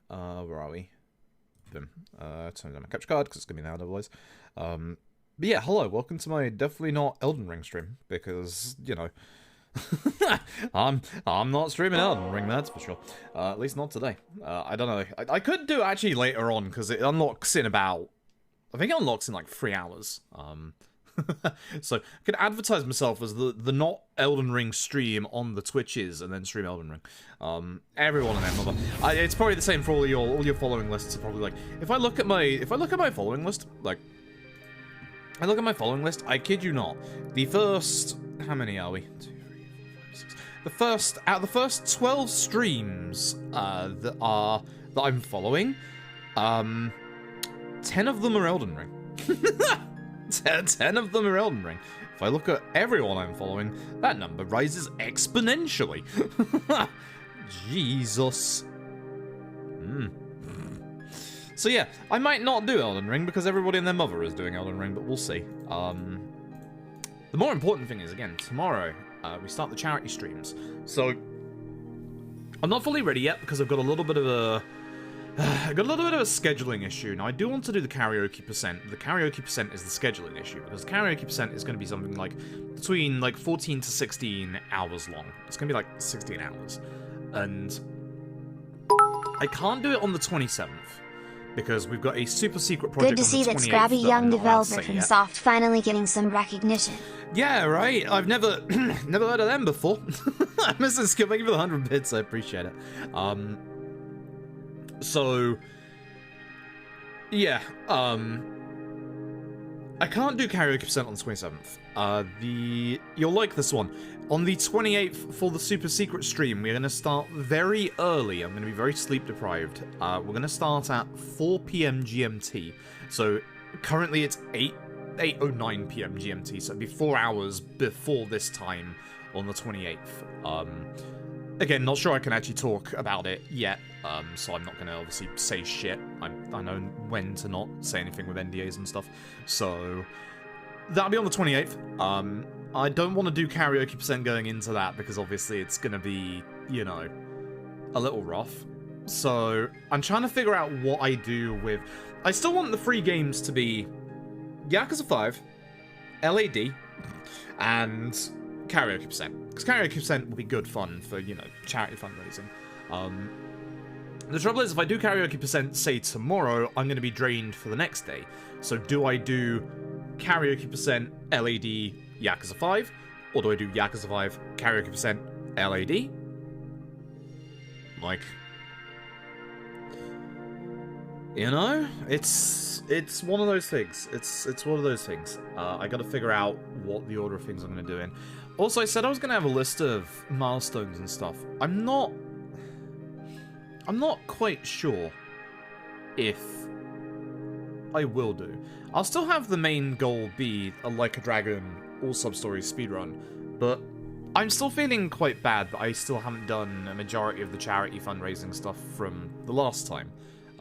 Where are we? Boom. Turn down my capture card, because it's going to be loud otherwise. But yeah, hello, welcome to my definitely not Elden Ring stream, because, you know, I'm not streaming Elden Ring, that's for sure. At least not today. I don't know, I could do it actually later on, because it unlocks in about, I think it unlocks in like 3 hours. So I could advertise myself as the not Elden Ring stream on the Twitches and then stream Elden Ring. Everyone and their mother. It's probably the same for all your following lists. Are probably like, if I look at my following list, like I kid you not, the first, how many are we? 2, 3, 4, 5, 6. The first out of the first 12 streams that I'm following, 10 of them are Elden Ring. 10 of them are Elden Ring. If I look at everyone I'm following, that number rises exponentially. Jesus. So yeah, I might not do Elden Ring because everybody and their mother is doing Elden Ring, but we'll see. The more important thing is, again, tomorrow we start the charity streams. So I'm not fully ready yet because I've got a little bit of a scheduling issue. Now, I do want to do the karaoke percent. The karaoke percent is the scheduling issue, because the karaoke percent is going to be something like between like 14 to 16 hours long. It's going to be like 16 hours. And I can't do it on the 27th, because we've got a super secret project. Good to see that scrappy young developer from Soft finally getting some recognition. Yeah, right. I've never heard of them before. Mrs. Skill, thank you for the 100 bits. I appreciate it. So, yeah, I can't do karaoke percent on the 27th. You'll like this one. On the 28th, for the super secret stream, we're going to start very early. I'm going to be very sleep deprived. We're going to start at 4 PM GMT. So, currently it's 8:09 PM GMT, so it'll be 4 hours before this time on the 28th. Again, not sure I can actually talk about it yet, so I'm not going to obviously say shit. I know when to not say anything with NDAs and stuff. So, that'll be on the 28th. I don't want to do karaoke percent going into that, because obviously it's going to be, you know, a little rough. So, I'm trying to figure out what I do with... I still want the free games to be Yakuza 5, LAD, and karaoke percent, because karaoke percent will be good fun for, you know, charity fundraising. The trouble is, if I do karaoke percent, say tomorrow, I'm going to be drained for the next day. So do I do karaoke percent LAD Yakuza 5, or do I do Yakuza 5 karaoke percent LAD? Like, you know, it's one of those things. It's one of those things. I got to figure out what the order of things I'm going to do in. Also, I said I was going to have a list of milestones and stuff. I'm not quite sure if I will do. I'll still have the main goal be a Like a Dragon all sub-stories speedrun, but I'm still feeling quite bad that I still haven't done a majority of the charity fundraising stuff from the last time.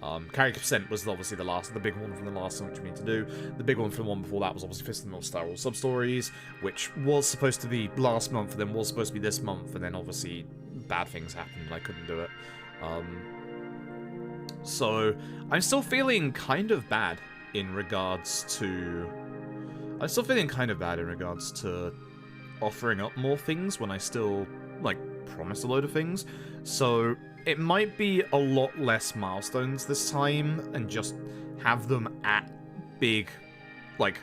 Karaoke percent was obviously the big one from the last one, which we need to do. The big one from the one before that was obviously Fist of the North Star all sub-stories, which was supposed to be last month, and then was supposed to be this month, and then obviously bad things happened and I couldn't do it. So, I'm still feeling kind of bad in regards to... offering up more things when I still, like, promised a load of things. So, it might be a lot less milestones this time, and just have them at big, like,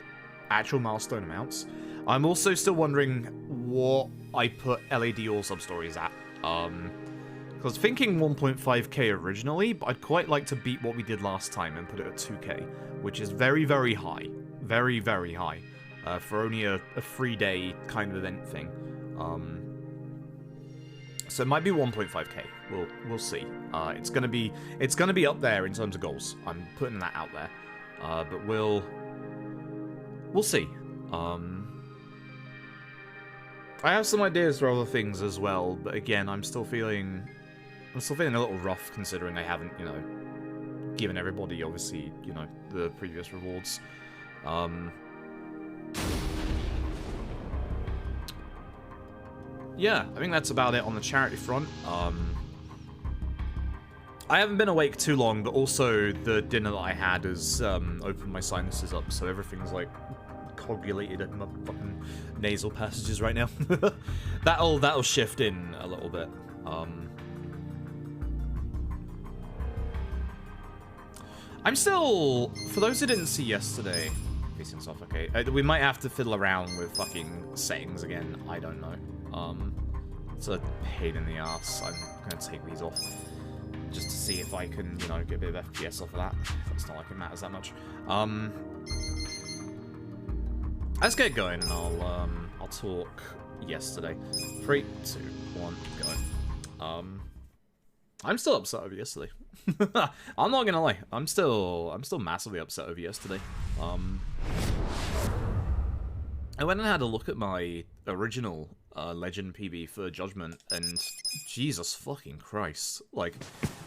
actual milestone amounts. I'm also still wondering what I put LAD all sub-stories at. I was thinking 1.5k originally, but I'd quite like to beat what we did last time and put it at 2k, which is very, very high. Very, very high. For only a 3-day kind of event thing. So it might be 1.5k. We'll see. It's gonna be up there in terms of goals. I'm putting that out there. But we'll see. I have some ideas for other things as well, but again, I'm still feeling a little rough, considering I haven't, you know, given everybody, obviously, you know, the previous rewards. Yeah, I think that's about it on the charity front. I haven't been awake too long, but also the dinner that I had has opened my sinuses up, so everything's like coagulated in my fucking nasal passages right now. that'll shift in a little bit. I'm still, for those who didn't see yesterday, facing stuff, okay, we might have to fiddle around with fucking settings again. I don't know. It's a pain in the ass. I'm gonna take these off just to see if I can, you know, get a bit of FPS off of that. It's not like it matters that much. Let's get going, and I'll talk yesterday. 3, 2, 1, go. I'm still upset over yesterday. I'm not gonna lie. I'm still massively upset over yesterday. I went and had a look at my original Legend PB for Judgment, and Jesus fucking Christ. Like,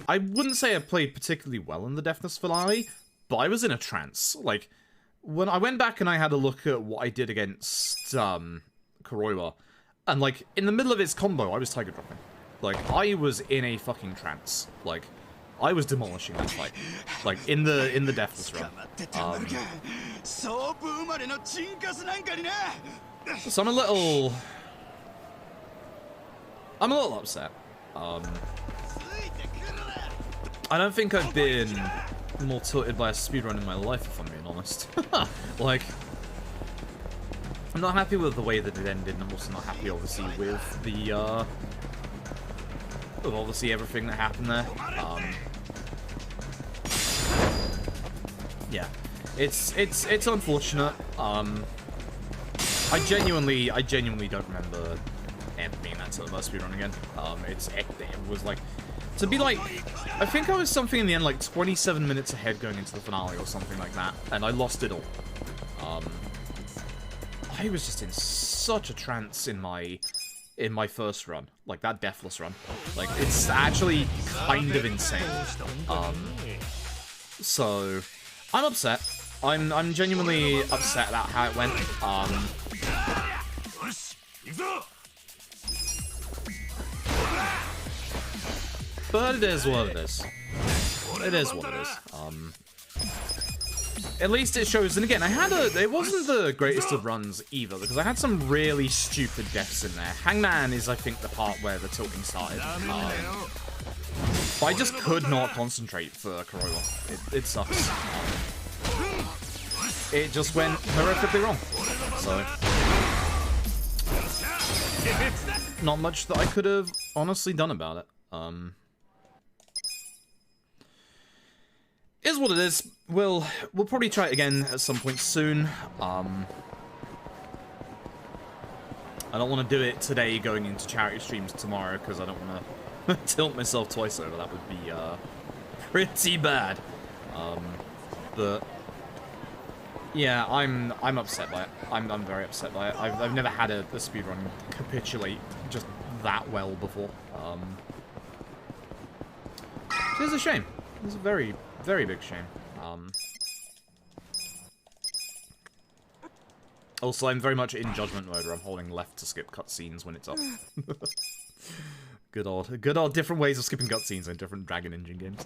I wouldn't say I played particularly well in the Deafness finale, but I was in a trance. Like, when I went back and I had a look at what I did against Kuroiwa, and like, in the middle of its combo, I was Tiger Dropping. Like, I was in a fucking trance. Like, I was demolishing that fight. Like, in the Deathless run. So I'm a little upset. I don't think I've been more tilted by a speedrun in my life, if I'm being honest. Like, I'm not happy with the way that it ended, and I'm also not happy, obviously, with the, with obviously everything that happened there. Yeah, it's unfortunate. I genuinely don't remember ever being that sort of speedrun again. It was like, to be like, I think I was something in the end like 27 minutes ahead going into the finale or something like that, and I lost it all. I was just in such a trance in my first run, like that Deathless run. Like, it's actually kind of insane. So I'm upset. I'm genuinely upset about how it went. But it is what it is. It is what it is. At least it shows, and again, it wasn't the greatest of runs either, because I had some really stupid deaths in there. Hangman is, I think, the part where the tilting started. But I just could not concentrate for Kuroiwa. It sucks. It just went horrifically wrong. So, not much that I could have honestly done about it. Is what it is. We'll probably try it again at some point soon. I don't want to do it today going into charity streams tomorrow, because I don't want to tilt myself twice over. That would be pretty bad. But yeah, I'm upset by it. I'm very upset by it. I've never had a speedrun capitulate just that well before. It's a shame. It's a very, very big shame. Also, I'm very much in judgment mode, where I'm holding left to skip cutscenes when it's up. Good old different ways of skipping cutscenes in different Dragon Engine games.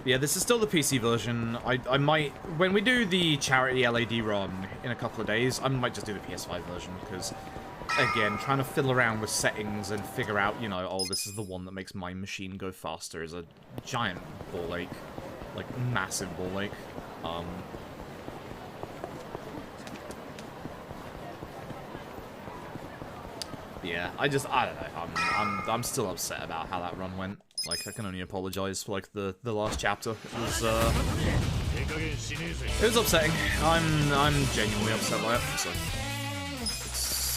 Yeah, this is still the PC version. I might, when we do the charity LAD run in a couple of days, I might just do the PS5 version, because, again, trying to fiddle around with settings and figure out, you know, oh, this is the one that makes my machine go faster is a giant ball ache. Like, massive ball ache. Yeah, I don't know. I'm still upset about how that run went. Like, I can only apologize for, like, the last chapter. It was upsetting. I'm genuinely upset by it, so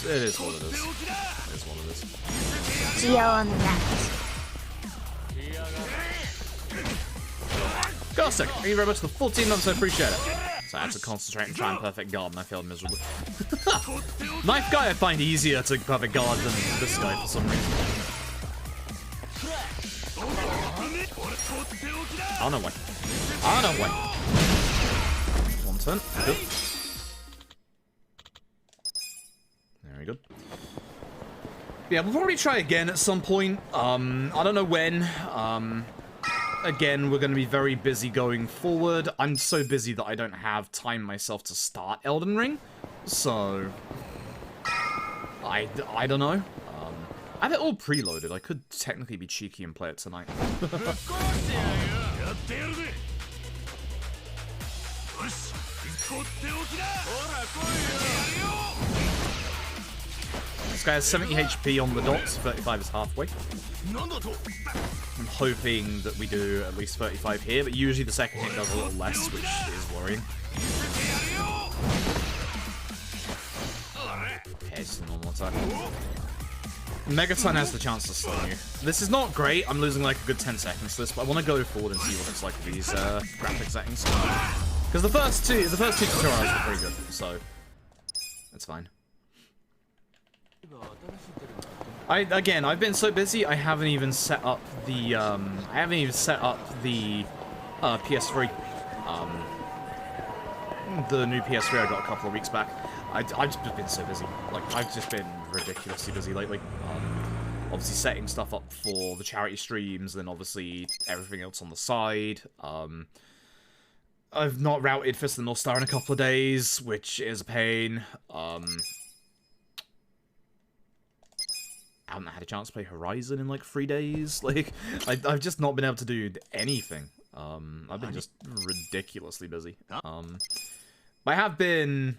it is what it is. It is what it is. Geo on the left. Gostic, thank you very much for the 14 months, I appreciate it. So I had to concentrate and try and perfect guard, and I failed miserably. Knife guy I find easier to perfect guard than this guy for some reason. Oh no way. Oh no way. One turn. Good. Very good. Yeah, we'll probably try again at some point. I don't know when. Again, we're going to be very busy going forward. I'm so busy that I don't have time myself to start Elden Ring. So, I don't know. I have it all preloaded. I could technically be cheeky and play it tonight. This guy has 70 HP on the dots, 35 is halfway. I'm hoping that we do at least 35 here, but usually the second hit does a little less, which is worrying. Okay, it's a normal attack. Megaton has the chance to stun you. This is not great, I'm losing like a good 10 seconds to this, but I want to go forward and see what it's like with these graphic settings. Because the first two tutorials were pretty good, so that's fine. Again, I've been so busy, I haven't even set up the, PS3, the new PS3 I got a couple of weeks back. I've just been so busy. Like, I've just been ridiculously busy lately. Obviously setting stuff up for the charity streams, then obviously everything else on the side. I've not routed Fist of the North Star in a couple of days, which is a pain. I haven't had a chance to play Horizon in like 3 days. Like, I've just not been able to do anything. I've been just ridiculously busy. But I have been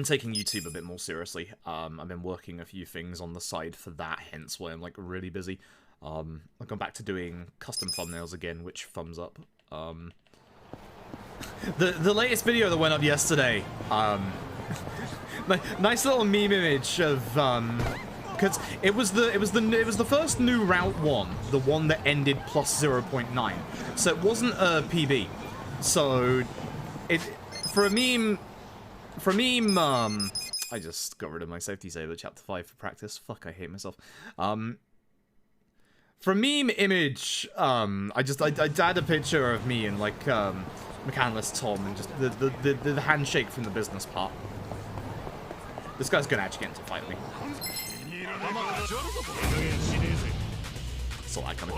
taking YouTube a bit more seriously. I've been working a few things on the side for that, hence why I'm like really busy. I've gone back to doing custom thumbnails again, which thumbs up. The latest video that went up yesterday, nice little meme image of because it was the first new Route 1, the one that ended plus 0.9. So it wasn't a PB. So for a meme, I just got rid of my safety save at chapter 5 for practice. Fuck, I hate myself. For a meme image, I add a picture of me and like Mechanalist Tom and just the handshake from the business part. This guy's gonna actually get into a fight with me. Saw that coming.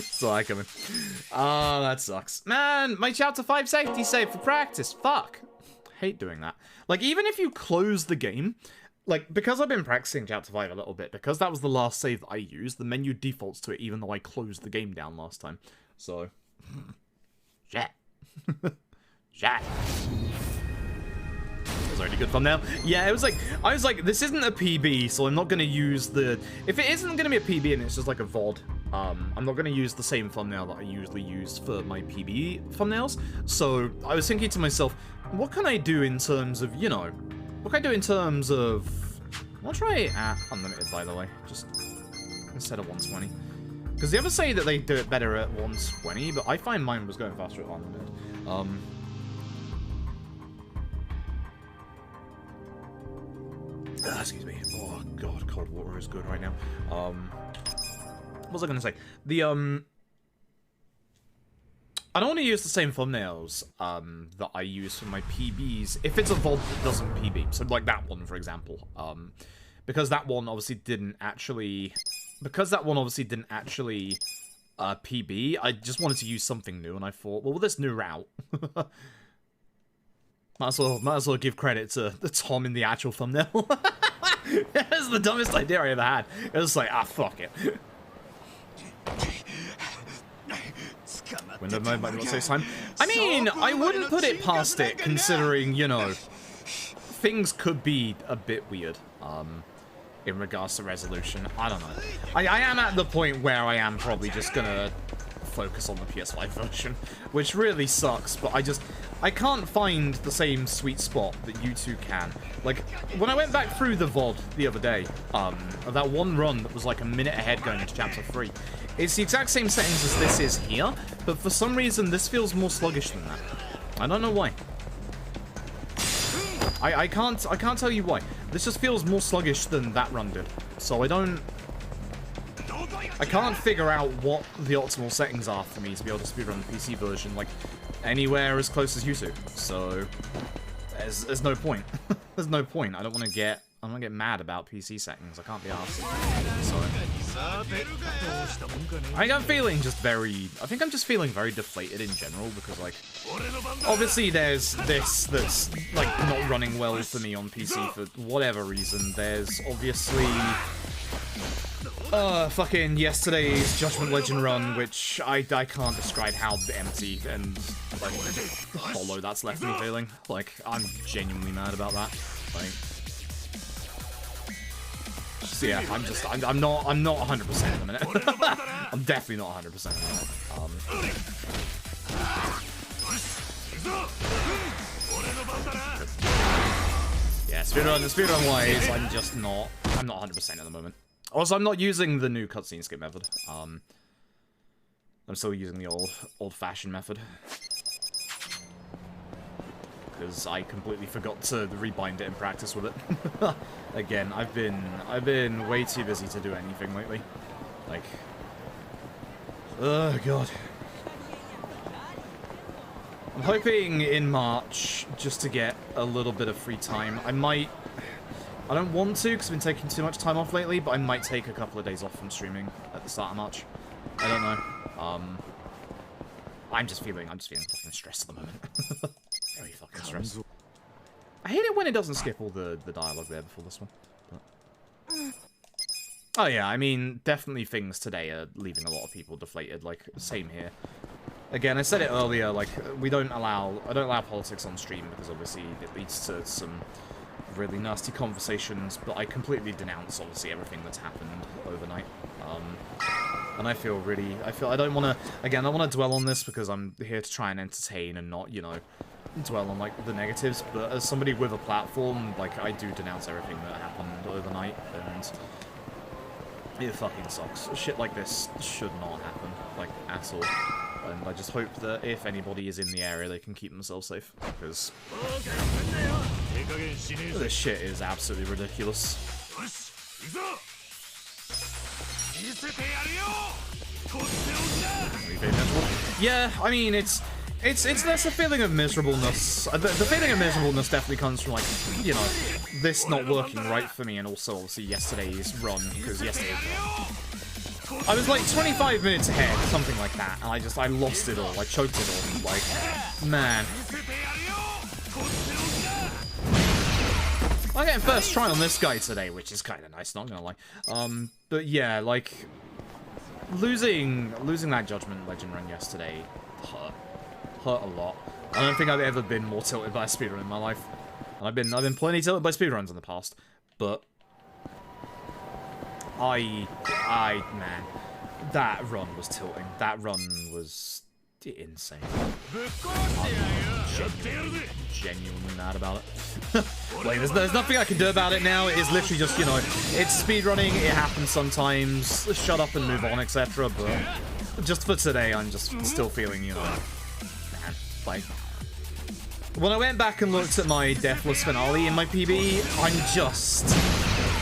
Saw that coming. Oh, that sucks. Man, my chapter 5 safety save for practice. Fuck. Hate doing that. Like, even if you close the game, like, because I've been practicing chapter 5 a little bit, because that was the last save that I used, the menu defaults to it even though I closed the game down last time. So, shit. Shit. That was already a good thumbnail. Yeah, it was like, I was like, this isn't a PB, so I'm not going to use the... If it isn't going to be a PB and it's just like a VOD, I'm not going to use the same thumbnail that I usually use for my PB thumbnails. So I was thinking to myself, what can I do in terms of, you know, what can I do in terms of... I'll try at unlimited, by the way, just instead of 120. Because the others say that they do it better at 120, but I find mine was going faster at unlimited. Excuse me. Oh god, cold water is good right now. What was I gonna say? The I don't want to use the same thumbnails that I use for my PBs if it's a VOD that doesn't PB. So like that one, for example. Because that one obviously didn't actually PB, I just wanted to use something new, and I thought, well, with this new route, might as well give credit to the Tom in the actual thumbnail. That was the dumbest idea I ever had. It was like, ah, fuck it. Window mode might not save time. I mean, I wouldn't put it past it, considering, you know, things could be a bit weird. In regards to resolution, I don't know. I am at the point where I am probably just gonna focus on the PS5 version, which really sucks, but I can't find the same sweet spot that you two can. Like, when I went back through the VOD the other day, of that one run that was like a minute ahead going into chapter 3, it's the exact same settings as this is here, but for some reason this feels more sluggish than that. I don't know why. I can't tell you why. This just feels more sluggish than that run did. So I can't figure out what the optimal settings are for me to be able to speedrun the PC version, like, anywhere as close as you two. So there's no point. There's no point. I don't want to get can't get mad about PC settings. I can't be arsed. Sorry. I think I'm feeling I think I'm just feeling very deflated in general, because, like, obviously there's this that's, like, not running well for me on PC for whatever reason. There's obviously fucking yesterday's Judgment Legend run, which I can't describe how empty and, like, hollow that's left me feeling. Like, I'm genuinely mad about that. Like, so yeah, I'm not 100% at the minute. I'm definitely not 100% at the minute. Yeah, speedrun wise, I'm not 100% at the moment. Also, I'm not using the new cutscene skip method. I'm still using the old-fashioned method. Because I completely forgot to rebind it and practice with it. Again, I've been way too busy to do anything lately. Like, oh god. I'm hoping in March just to get a little bit of free time. I don't want to because I've been taking too much time off lately, but I might take a couple of days off from streaming at the start of March. I don't know. I'm just feeling fucking stressed at the moment. Very fucking stressed. I hate it when it doesn't skip all the dialogue there before this one. But... oh yeah, I mean, definitely things today are leaving a lot of people deflated, like, same here. Again, I said it earlier, like, I don't allow politics on stream because obviously it leads to some really nasty conversations, but I completely denounce, obviously, everything that's happened overnight. And I don't want to, again, I want to dwell on this because I'm here to try and entertain and not, you know, dwell on, like, the negatives, but as somebody with a platform, like, I do denounce everything that happened overnight, and it fucking sucks. Shit like this should not happen, like, at all. And I just hope that if anybody is in the area, they can keep themselves safe, because this shit is absolutely ridiculous. Yeah, I mean, it's less a feeling of miserableness. The feeling of miserableness definitely comes from, like, you know, this not working right for me, and also, obviously, yesterday's run, because yesterday's run, I was like 25 minutes ahead, something like that, and I lost it all, I choked it all, like, man. I'm getting first try on this guy today, which is kind of nice, not gonna lie. But yeah, like, losing that Judgment Legend run yesterday hurt a lot. I don't think I've ever been more tilted by a speedrun in my life. And I've been plenty tilted by speedruns in the past, but man, that run was tilting. That run was insane. I'm genuinely mad about it. Like, there's nothing I can do about it now. It is literally just, you know, it's speedrunning, it happens sometimes, shut up and move on, etc. But just for today, I'm just still feeling, you know, man, like, when I went back and looked at my Deathless finale in my PB,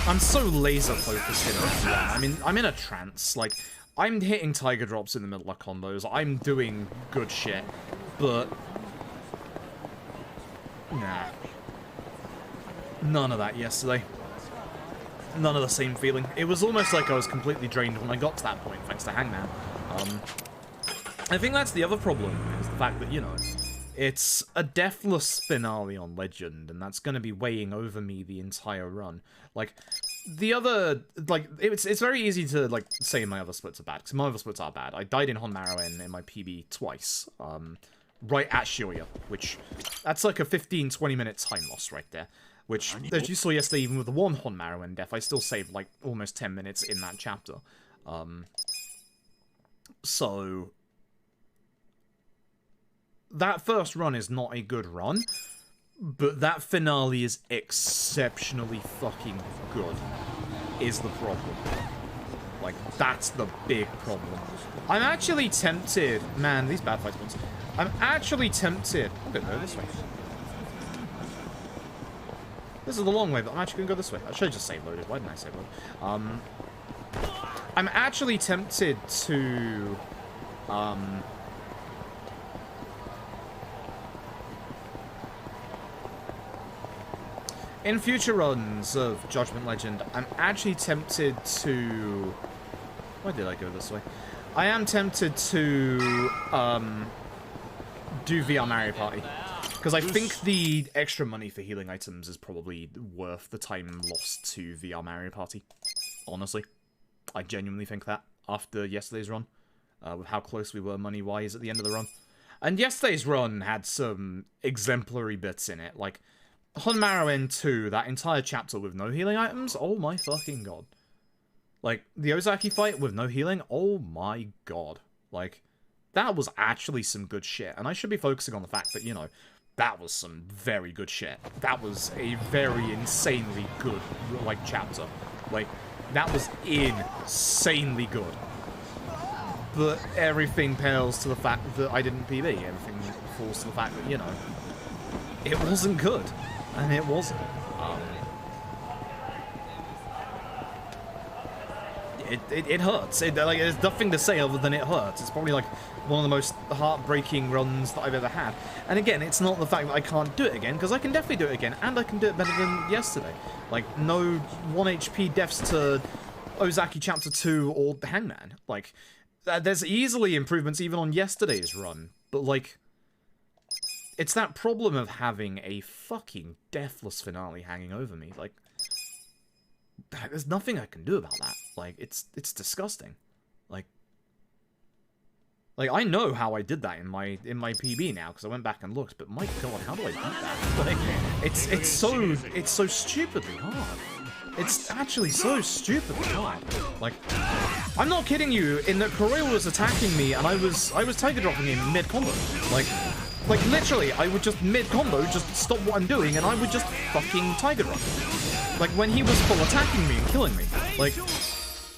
I'm so laser focused in it. I'm in a trance. Like, I'm hitting tiger drops in the middle of combos. I'm doing good shit, but nah, none of that yesterday. None of the same feeling. It was almost like I was completely drained when I got to that point, thanks to Hangman. I think that's the other problem, is the fact that, you know, it's a deathless finale on Legend, and that's going to be weighing over me the entire run. Like, the other, like, it's very easy to, like, say my other splits are bad, because my other splits are bad. I died in Honmaru in my PB twice, right at Shibuya, which, that's like a 15-20 minute time loss right there. Which, as you saw yesterday, even with the one Honmaru death, I still saved, like, almost 10 minutes in that chapter. So that first run is not a good run, but that finale is exceptionally fucking good, is the problem. Like, that's the big problem. I'm actually tempted... Man, these bad fights ones. I'm actually tempted... I'm gonna go this way. This is the long way, but I'm actually gonna go this way. I should have just save loaded. Why didn't I save load? I'm actually tempted to... in future runs of Judgment Legend, I'm actually tempted to... Why did I go this way? I am tempted to do VR Mario Party. Because I think the extra money for healing items is probably worth the time lost to VR Mario Party. Honestly. I genuinely think that after yesterday's run. With how close we were money-wise at the end of the run. And yesterday's run had some exemplary bits in it. Like, Honmaro N2, that entire chapter with no healing items, oh my fucking god. Like, the Ozaki fight with no healing, oh my god. Like, that was actually some good shit. And I should be focusing on the fact that, you know, that was some very good shit. That was a very insanely good, like, chapter. Like, that was insanely good. But everything pales to the fact that I didn't PB. Everything falls to the fact that, you know, it wasn't good. And it wasn't. It hurts. Like, there's nothing to say other than it hurts. It's probably like one of the most heartbreaking runs that I've ever had. And again, it's not the fact that I can't do it again, because I can definitely do it again, and I can do it better than yesterday. Like, no 1 HP deaths to Ozaki Chapter 2 or Hangman. Like, there's easily improvements even on yesterday's run, but like, it's that problem of having a fucking deathless finale hanging over me. Like, there's nothing I can do about that. Like, it's disgusting. Like I know how I did that in my PB now because I went back and looked. But my god, how do I do that? Like, it's so stupidly hard. It's actually so stupidly hard. Like, I'm not kidding you. In that Kuroya was attacking me and I was tiger dropping him mid combo. Like literally, I would just mid combo just stop what I'm doing and I would just fucking tiger drop. Like, when he was full attacking me and killing me. Like,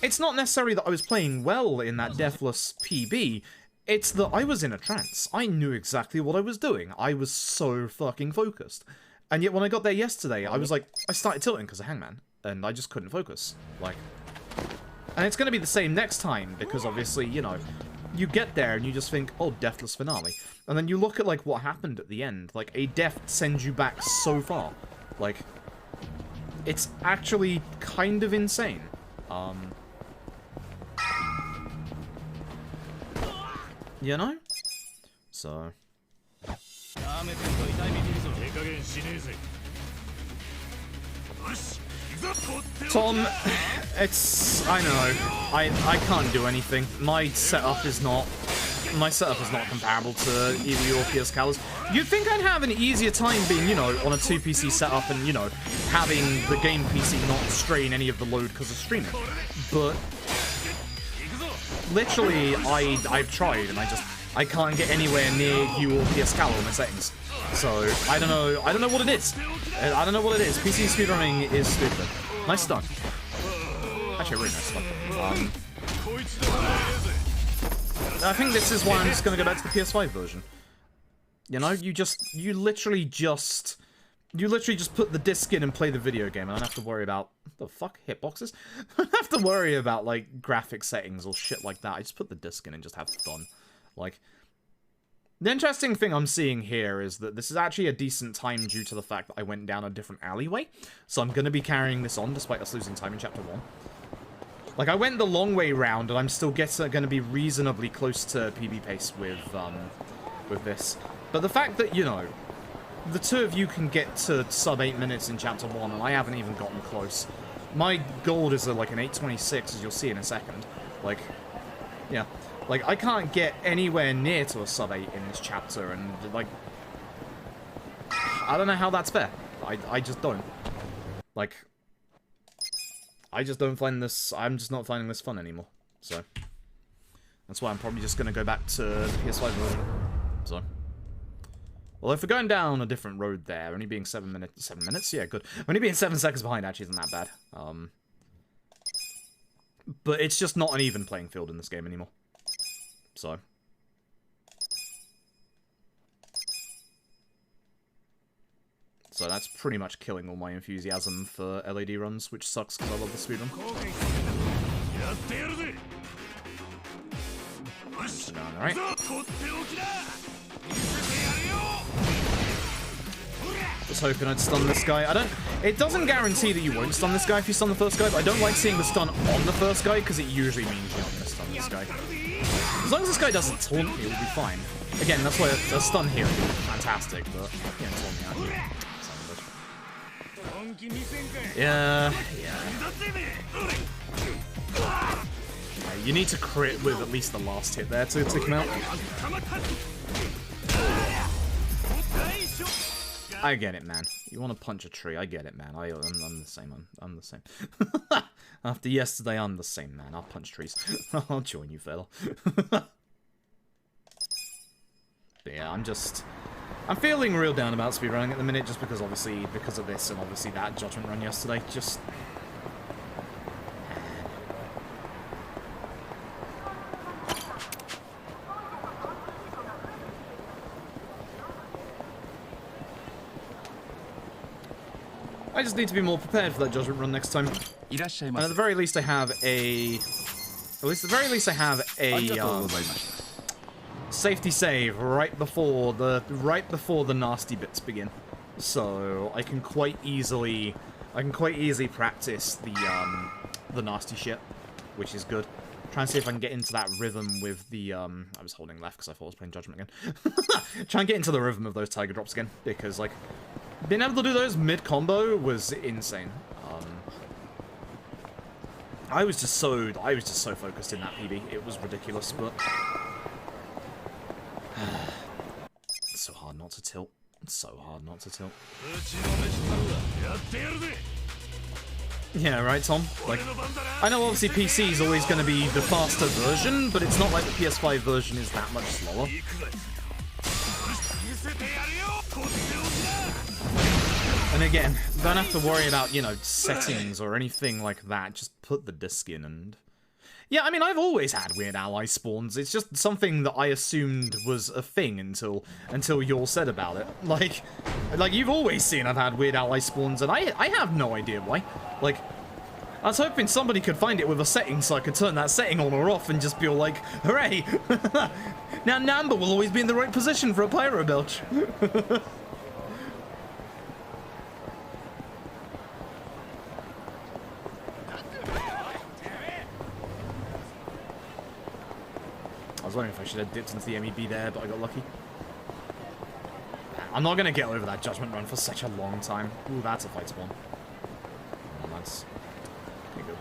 it's not necessarily that I was playing well in that deathless PB, it's that I was in a trance. I knew exactly what I was doing. I was so fucking focused. And yet when I got there yesterday, I was like, I started tilting because of Hangman, and I just couldn't focus. Like, and it's going to be the same next time, because obviously, you know, you get there and you just think, oh, deathless finale. And then you look at, like, what happened at the end. Like, a death sends you back so far. Like, it's actually kind of insane. You know? So. Tom, I know. I can't do anything. My setup is not comparable to either your PS Calus. You'd think I'd have an easier time being, you know, on a 2 PC setup and, you know, having the game PC not strain any of the load because of streaming. But literally, I've tried and I can't get anywhere near you or PS Calus on my settings. So I don't know what it is. I don't know what it is. PC speedrunning is stupid. Nice stun. Actually, really nice stun. I think this is why I'm just gonna go back to the PS5 version. You know, you literally just put the disc in and play the video game, and I don't have to worry about the fuck hitboxes. I don't have to worry about like graphic settings or shit like that. I just put the disc in and just have fun. Like, the interesting thing I'm seeing here is that this is actually a decent time due to the fact that I went down a different alleyway. So I'm gonna be carrying this on despite us losing time in Chapter 1. Like, I went the long way round, and I'm still gonna be reasonably close to PB pace with this. But the fact that, you know, the two of you can get to sub 8 minutes in Chapter 1, and I haven't even gotten close. My gold is like an 8:26, as you'll see in a second. Like, yeah. Like, I can't get anywhere near to a sub 8 in this chapter, and, like, I don't know how that's fair. I just don't. Like, I just don't find this, I'm just not finding this fun anymore. So, that's why I'm probably just gonna go back to the PS5 version. So. Well, if we're going down a different road there, only being 7 minutes? Yeah, good. Only being 7 seconds behind actually isn't that bad. But it's just not an even playing field in this game anymore. So. So that's pretty much killing all my enthusiasm for LAD runs, which sucks because I love the speedrun. Alright. Just hoping I'd stun this guy. It doesn't guarantee that you won't stun this guy if you stun the first guy, but I don't like seeing the stun on the first guy, because it usually means you're not going to stun this guy. As long as this guy doesn't taunt me, we'll be fine. Again, that's why a stun here would be fantastic, but he can't taunt me out here. Yeah. You need to crit with at least the last hit there to take him out. I get it, man. You want to punch a tree? I get it, man. I'm the same. I'm the same. After yesterday, I'm the same, man. I'll punch trees. I'll join you, fella. But yeah, I'm feeling real down about speedrunning at the minute, just because obviously, because of this and obviously that judgment run yesterday. Just... I just need to be more prepared for that judgment run next time. And at the very least, I have a... safety save right before the nasty bits begin. So I can quite easily practice the nasty shit, which is good. Try and see if I can get into that rhythm with the I was holding left because I thought I was playing Judgment again. Try and get into the rhythm of those tiger drops again, because like being able to do those mid-combo was insane. I was just so focused in that PB. It was ridiculous, but it's so hard not to tilt. It's so hard not to tilt. Yeah, right, Tom? Like, I know obviously PC is always going to be the faster version, but it's not like the PS5 version is that much slower. And again, don't have to worry about, you know, settings or anything like that. Just put the disc in and... Yeah, I mean, I've always had weird ally spawns. It's just something that I assumed was a thing until you all said about it. Like you've always seen I've had weird ally spawns, and I have no idea why. Like, I was hoping somebody could find it with a setting so I could turn that setting on or off and just be all like, hooray! Now Namba will always be in the right position for a pyro belch. I was wondering if I should have dipped into the MEB there, but I got lucky. I'm not going to get over that judgment run for such a long time. Ooh, that's a fight spawn. Oh, that's pretty good.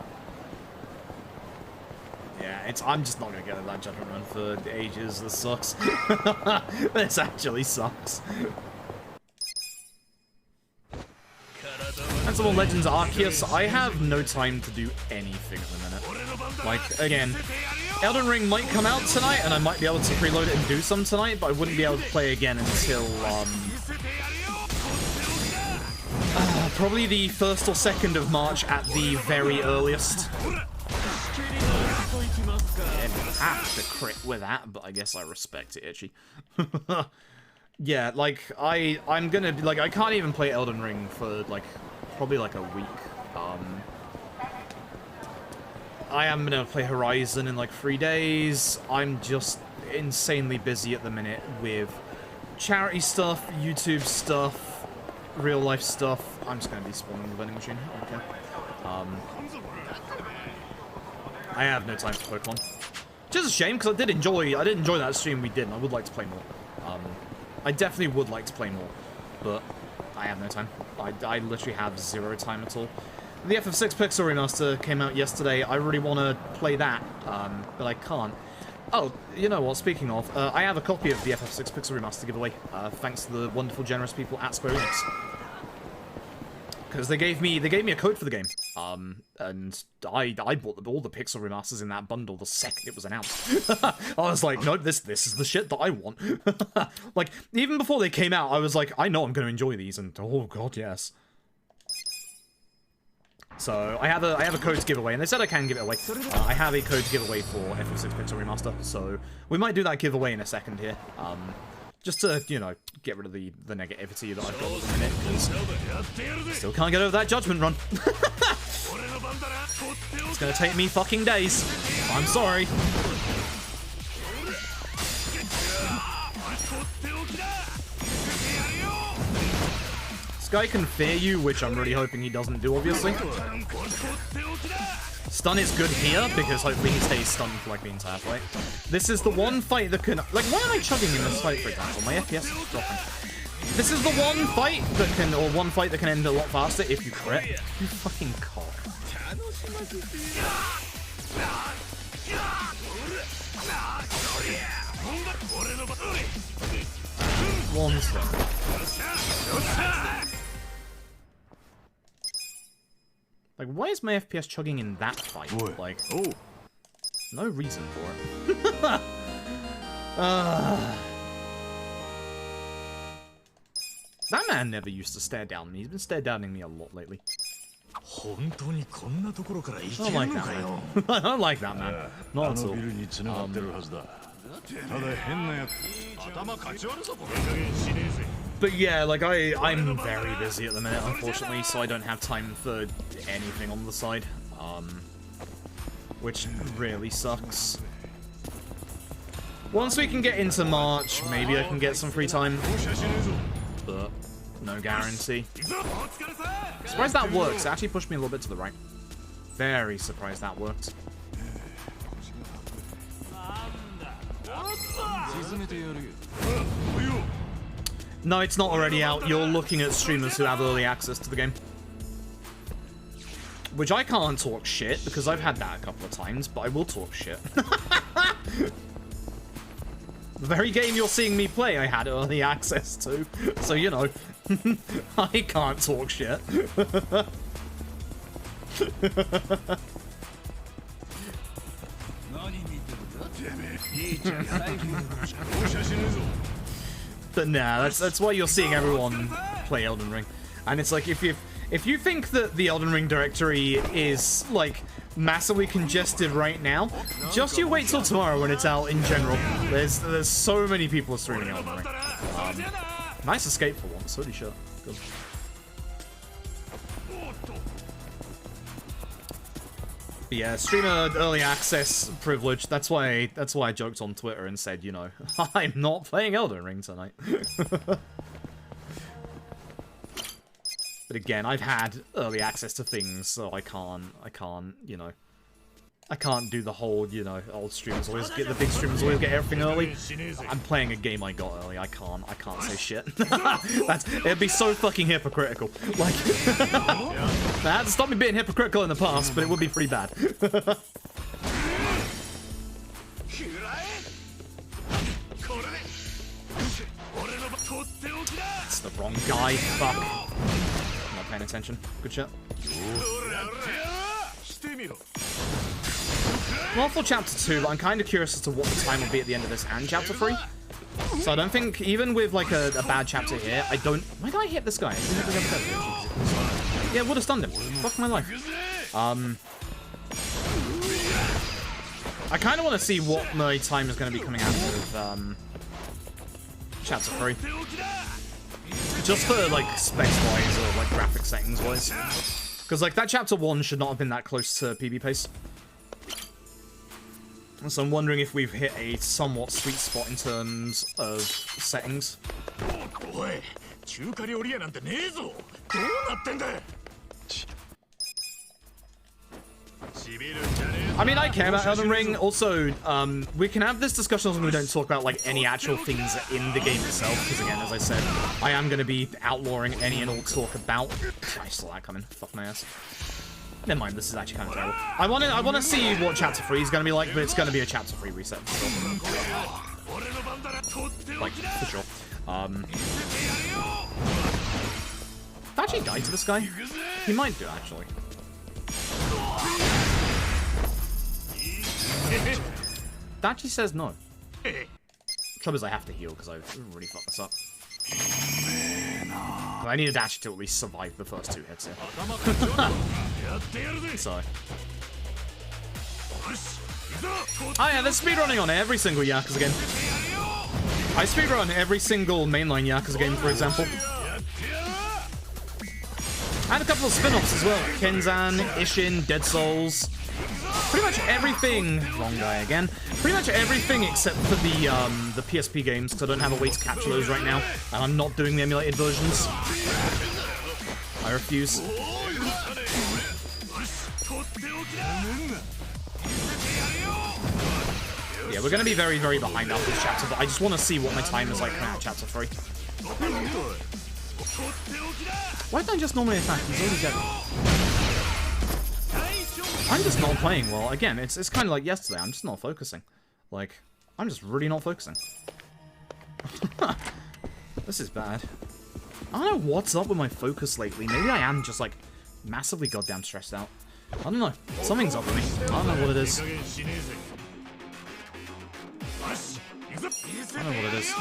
Yeah, I'm just not going to get over that judgment run for ages. This sucks. This actually sucks. And some more Legends Arceus. I have no time to do anything at the minute. Like, again, Elden Ring might come out tonight, and I might be able to preload it and do some tonight, but I wouldn't be able to play again until, probably the 1st or 2nd of March at the very earliest. Yeah, I have to crit with that, but I guess I respect it, Itchy. Yeah, like, I'm gonna be, like, I can't even play Elden Ring for, like, probably, like, a week. I am gonna play Horizon in, like, 3 days. I'm just insanely busy at the minute with charity stuff, YouTube stuff, real-life stuff. I'm just gonna be spawning the vending machine. Okay. I have no time for Pokemon. Which is a shame, because I did enjoy that stream we did, and I would like to play more. I definitely would like to play more, but I have no time. I literally have zero time at all. The FF6 Pixel Remaster came out yesterday. I really want to play that, but I can't. Oh, you know what, speaking of, I have a copy of the FF6 Pixel Remaster to give away, thanks to the wonderful, generous people at Square Enix. Because they gave me a code for the game, and I bought all the Pixel Remasters in that bundle the second it was announced. I was like, no, this is the shit that I want. Like, even before they came out, I was like, I know I'm going to enjoy these, and oh god, yes. So, I have a code to give away, and they said I can give it away. I have a code to give away for FF6 Pixel Remaster, so we might do that giveaway in a second here. Just to, you know, get rid of the negativity that I've got at the minute, because still can't get over that judgment run. It's gonna take me fucking days. I'm sorry. guy can fear you, which I'm really hoping he doesn't do, obviously. Stun is good here, because hopefully he stays stunned for like the entire fight. This is the one fight that can... Like, why am I chugging in this fight, for example? My FPS is dropping. This is the one fight that can... Or one fight that can end a lot faster if you crit. You fucking cock. One stun. Like, why is my FPS chugging in that fight? Like, no reason for it. That man never used to stare down me. He's been stare downing me a lot lately. I don't like that man. I don't like that man. Not at all. But yeah, like I'm very busy at the minute, unfortunately, so I don't have time for anything on the side, which really sucks. Once we can get into March, maybe I can get some free time, but no guarantee. Surprised that works. It actually pushed me a little bit to the right. Very surprised that worked. No, it's not already out. You're looking at streamers who have early access to the game. Which I can't talk shit, because I've had that a couple of times, but I will talk shit. The very game you're seeing me play, I had early access to. So, you know, I can't talk shit. But nah, that's why you're seeing everyone play Elden Ring. And it's like, if you think that the Elden Ring directory is, like, massively congested right now, just you wait till tomorrow when it's out in general. There's so many people streaming Elden Ring. Nice escape for once, holy shit. Good. But yeah, streamer early access privilege. That's why I joked on Twitter and said, you know, I'm not playing Elden Ring tonight. But again, I've had early access to things, so I can't, you know, I can't do the whole, you know, old streamers always get, the big streamers always get everything early. I'm playing a game I got early. I can't say shit. It'd be so fucking hypocritical. Like, that had to stop me being hypocritical in the past, but it would be pretty bad. It's the wrong guy. Fuck. Not paying attention. Good shot. Well, for Chapter 2, but I'm kind of curious as to what the time will be at the end of this and Chapter 3. So I don't think, even with like a bad chapter here, I don't... Why did I hit this guy? Yeah, would have stunned him. Fuck my life. I kind of want to see what my time is going to be coming out of Chapter 3. Just for, like, specs-wise or, like, graphic settings-wise. Because, like, that Chapter 1 should not have been that close to PB pace. So I'm wondering if we've hit a somewhat sweet spot in terms of settings. I mean, I care about Elden Ring. Also, we can have this discussion when we don't talk about, like, any actual things in the game itself. Because, again, as I said, I am going to be outlawing any and all talk about... I saw that coming. Fuck my ass. Never mind, this is actually kind of terrible. I want to see what Chapter 3 is going to be like, but it's going to be a Chapter 3 reset. Like, for sure. Did I actually die to this guy? He might do, actually. Dachi says no. Trouble is I have to heal because I really fucked this up. I needed Dachi to at least survive the first 2 hits here. So. Oh yeah, there's speedrunning on every single Yakuza game. I speedrun every single mainline Yakuza game, for example. And a couple of spin-offs as well. Kenzan, Ishin, Dead Souls. Pretty much everything... Wrong guy again. Pretty much everything except for the PSP games, because I don't have a way to capture those right now. And I'm not doing the emulated versions. I refuse. Yeah, we're gonna be very, very behind after this chapter, but I just want to see what my time is like coming out of chapter 3. Why don't I just normally attack? He's already dead. I'm just not playing well. Again, it's kind of like yesterday. I'm just not focusing. Like, I'm just really not focusing. This is bad. I don't know what's up with my focus lately. Maybe I am just, like, massively goddamn stressed out. I don't know. Something's up with me. I don't know what it is. I don't know what it is.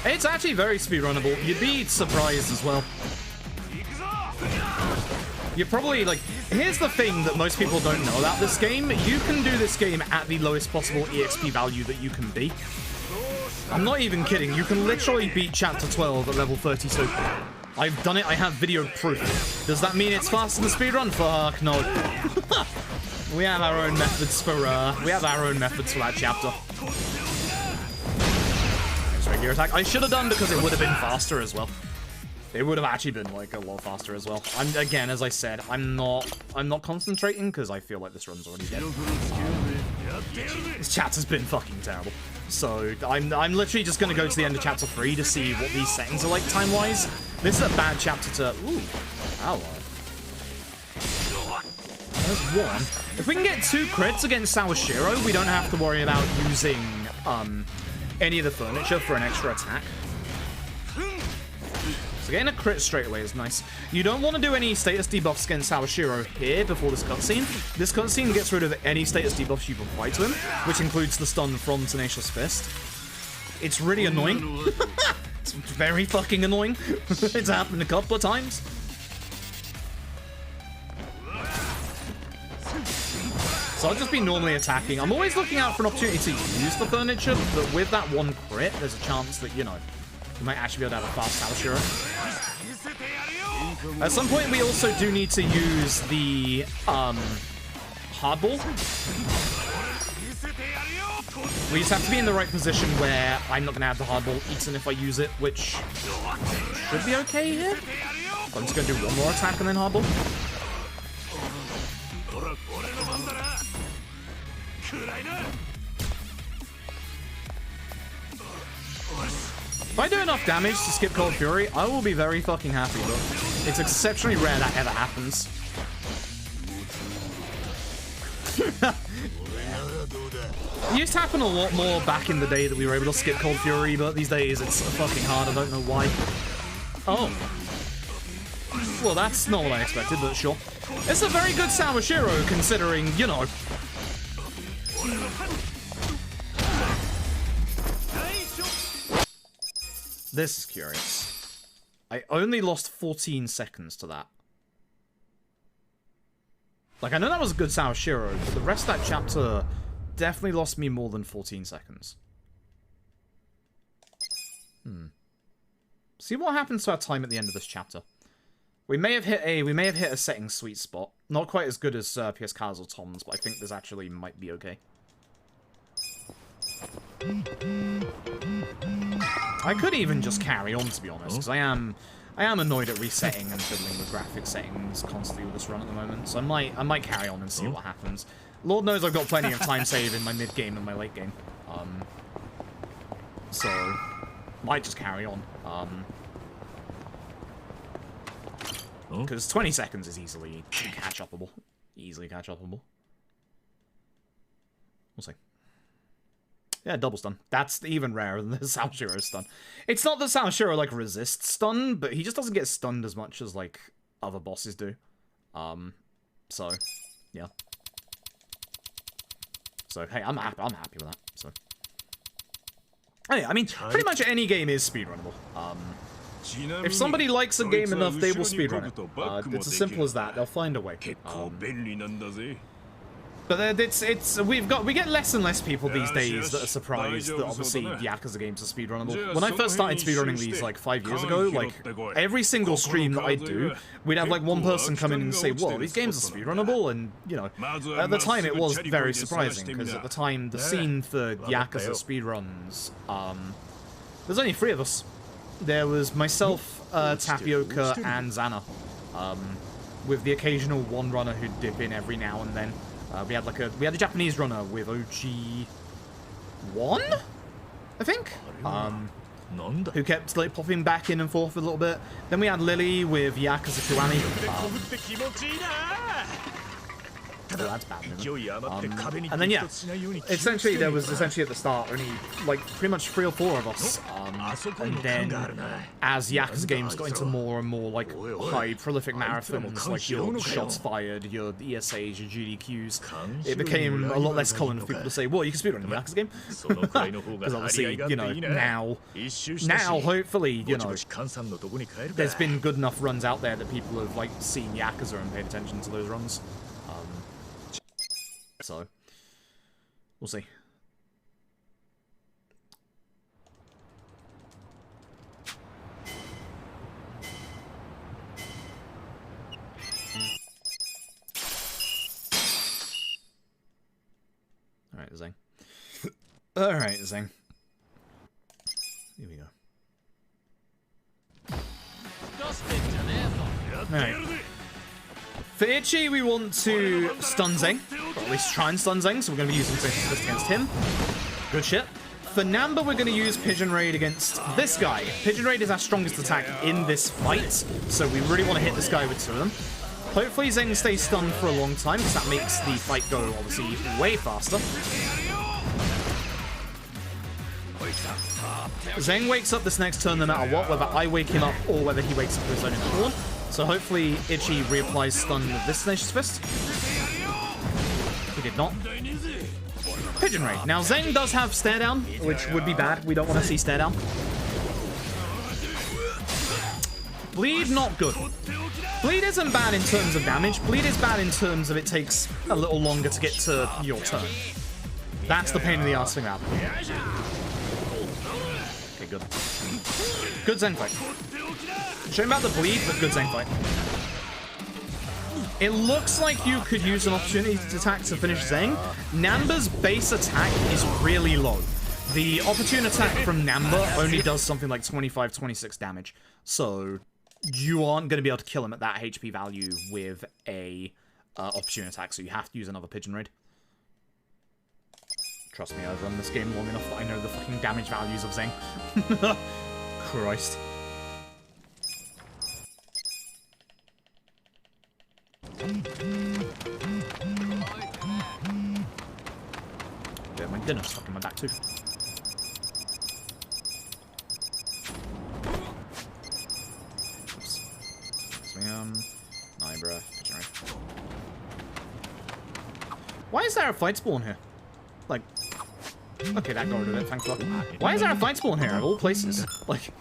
It's actually very speedrunnable. You'd be surprised as well. You're probably, like... Here's the thing that most people don't know about this game. You can do this game at the lowest possible EXP value that you can be. I'm not even kidding. You can literally beat Chapter 12 at level 32. I've done it. I have video proof. Does that mean it's faster than speedrun? Fuck no. We have our own methods for that chapter. There's regular attack. I should have done because it would have been faster as well. It would have actually been like a lot faster as well. Again, as I said, I'm not concentrating because I feel like this run's already dead. This chapter's been fucking terrible. So I'm literally just gonna go to the end of chapter 3 to see what these settings are like time-wise. This is a bad chapter to. Ooh, ally. There's one. If we can get 2 crits against Sawashiro, we don't have to worry about using any of the furniture for an extra attack. So getting a crit straight away is nice. You don't want to do any status debuffs against Sawashiro here before this cutscene. This cutscene gets rid of any status debuffs you provide to him, which includes the stun from Tenacious Fist. It's really annoying. It's very fucking annoying. It's happened a couple of times. So I'll just be normally attacking. I'm always looking out for an opportunity to use the furniture, but with that 1 crit, there's a chance that, you know, we might actually be able to have a fast Sawashiro. At some point, we also do need to use the hardball. We just have to be in the right position where I'm not going to have the hardball eaten if I use it, which should be okay here. I'm just going to do 1 more attack and then hardball. If I do enough damage to skip Cold Fury, I will be very fucking happy, but it's exceptionally rare that ever happens. It used to happen a lot more back in the day that we were able to skip Cold Fury, but these days it's fucking hard, I don't know why. Oh. Well, that's not what I expected, but sure. It's a very good Sawashiro, considering, you know... This is curious. I only lost 14 seconds to that. Like, I know that was a good Sawashiro, but the rest of that chapter definitely lost me more than 14 seconds. See what happens to our time at the end of this chapter. We may have hit a setting sweet spot. Not quite as good as PS Kaz or Tom's, but I think this actually might be okay. I could even just carry on, to be honest, because I am annoyed at resetting and fiddling with graphic settings constantly with this run at the moment. So I might carry on and see what happens. Lord knows I've got plenty of time save in my mid game and my late game. So might just carry on. Because 20 seconds is easily catch-upable. Easily catch-upable. We'll see. Yeah, double stun. That's even rarer than the Sawashiro stun. It's not that Sawashiro, like, resists stun, but he just doesn't get stunned as much as, like, other bosses do. So, yeah. So, hey, I'm happy with that, so. Anyway, I mean, pretty much any game is speedrunnable. If somebody likes a game enough, they will speedrun it. It's as simple as that. They'll find a way. But we get less and less people these days that are surprised that obviously Yakuza games are speedrunnable. When I first started speedrunning these like 5 years ago, like every single stream that I do, we'd have like one person come in and say, "Whoa, these games are speedrunnable," and you know, at the time it was very surprising because at the time the scene for Yakuza speedruns, there's only 3 of us. there was myself, Tapioca, and Xana. With the occasional one runner who'd dip in every now and then. We had a Japanese runner with OG1, I think. Who kept like popping back in and forth a little bit. Then we had Lily with Yakuza Kiwami. Oh, that's bad. And then yeah, essentially there was at the start only like pretty much 3 or 4 of us. And then as Yakuza games got into more and more like high prolific marathons, like your shots fired, your ESAs, your GDQs, it became a lot less common for people to say, well, you can speedrun a Yakuza game. Because obviously, you know, now hopefully, you know, there's been good enough runs out there that people have like seen Yakuza and paid attention to those runs. So, we'll see. Alright, Zing. Alright, Zing. Here we go. Alright. For Ichi, we want to stun Zing, or at least try and stun Zing, so we're going to be using Zing against him. Good shit. For Namba, we're going to use Pigeon Raid against this guy. Pigeon Raid is our strongest attack in this fight, so we really want to hit this guy with 2 of them. Hopefully Zing stays stunned for a long time, because that makes the fight go, obviously, way faster. Zeng wakes up this next turn no matter what, whether I wake him up or whether he wakes up with his own inner. So hopefully Ichi reapplies stun with this Tenacious Fist. He did not. Pigeon Raid. Now Zeng does have stare down, which would be bad. We don't want to see stare down. Bleed, not good. Bleed isn't bad in terms of damage. Bleed is bad in terms of it takes a little longer to get to your turn. That's the pain in the ass thing about it. Okay, good. Good Zeng fight. Shame about the bleed, but good Zeng fight. It looks like you could use an opportunity to attack to finish Zeng. Namba's base attack is really low. The opportune attack from Namba only does something like 25-26 damage. So you aren't going to be able to kill him at that HP value with a opportune attack, so you have to use another Pigeon Raid. Trust me, I've run this game long enough that I know the fucking damage values of Zeng. Christ. Yeah, my dinner's stuck in my back too. Oops. Nine breath. Why is there a fight spawn here? Like, okay, that got rid of it, thank God. Why is there a fight spawn here, of all places? Like,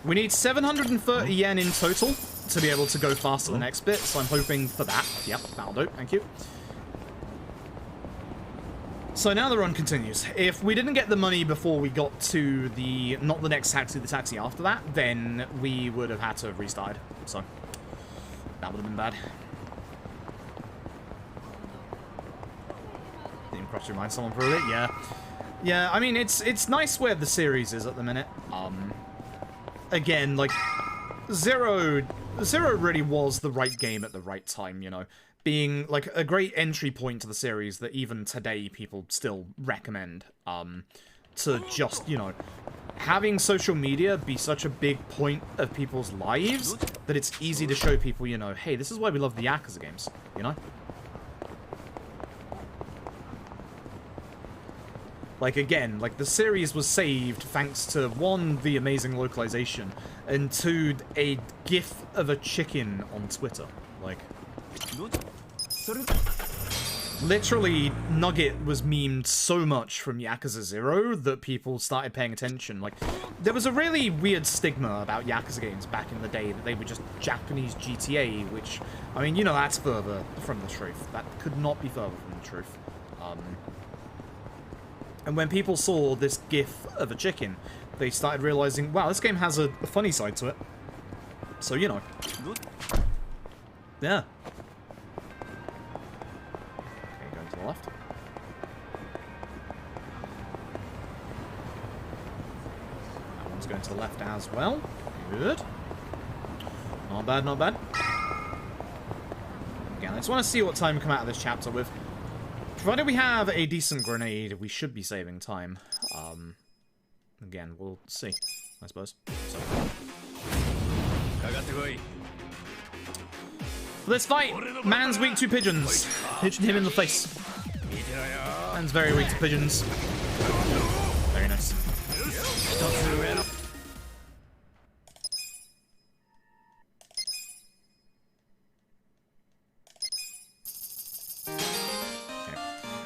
we need 730 yen in total to be able to go faster the next bit, so I'm hoping for that. Yep, that'll do, thank you. So now the run continues. If we didn't get the money before we got to the, not the next taxi, the taxi after that, then we would have had to have restarted. So, that would have been bad. Didn't cross your mind someone for it, yeah. Yeah, I mean, it's nice where the series is at the minute. Again, like, Zero really was the right game at the right time, you know. Being, like, a great entry point to the series that even today people still recommend. To just, you know, having social media be such a big point of people's lives that it's easy to show people, you know, hey, this is why we love the Yakuza games, you know? Like, again, like, the series was saved thanks to, 1, the amazing localization, and 2, a gif of a chicken on Twitter. Like, literally, Nugget was memed so much from Yakuza 0 that people started paying attention. Like, there was a really weird stigma about Yakuza games back in the day that they were just Japanese GTA, which, I mean, you know, that's further from the truth. That could not be further from the truth. And when people saw this gif of a chicken, they started realizing, wow, this game has a funny side to it. So, you know. Yeah. Okay, going to the left. going to the left as well. Good. Not bad, not bad. Again, I just want to see what time we come out of this chapter with. Provided we have a decent grenade, we should be saving time. Again, we'll see, I suppose. So. For this fight, man's weak to pigeons. Pigeon him in the face. Man's very weak to pigeons. Very nice.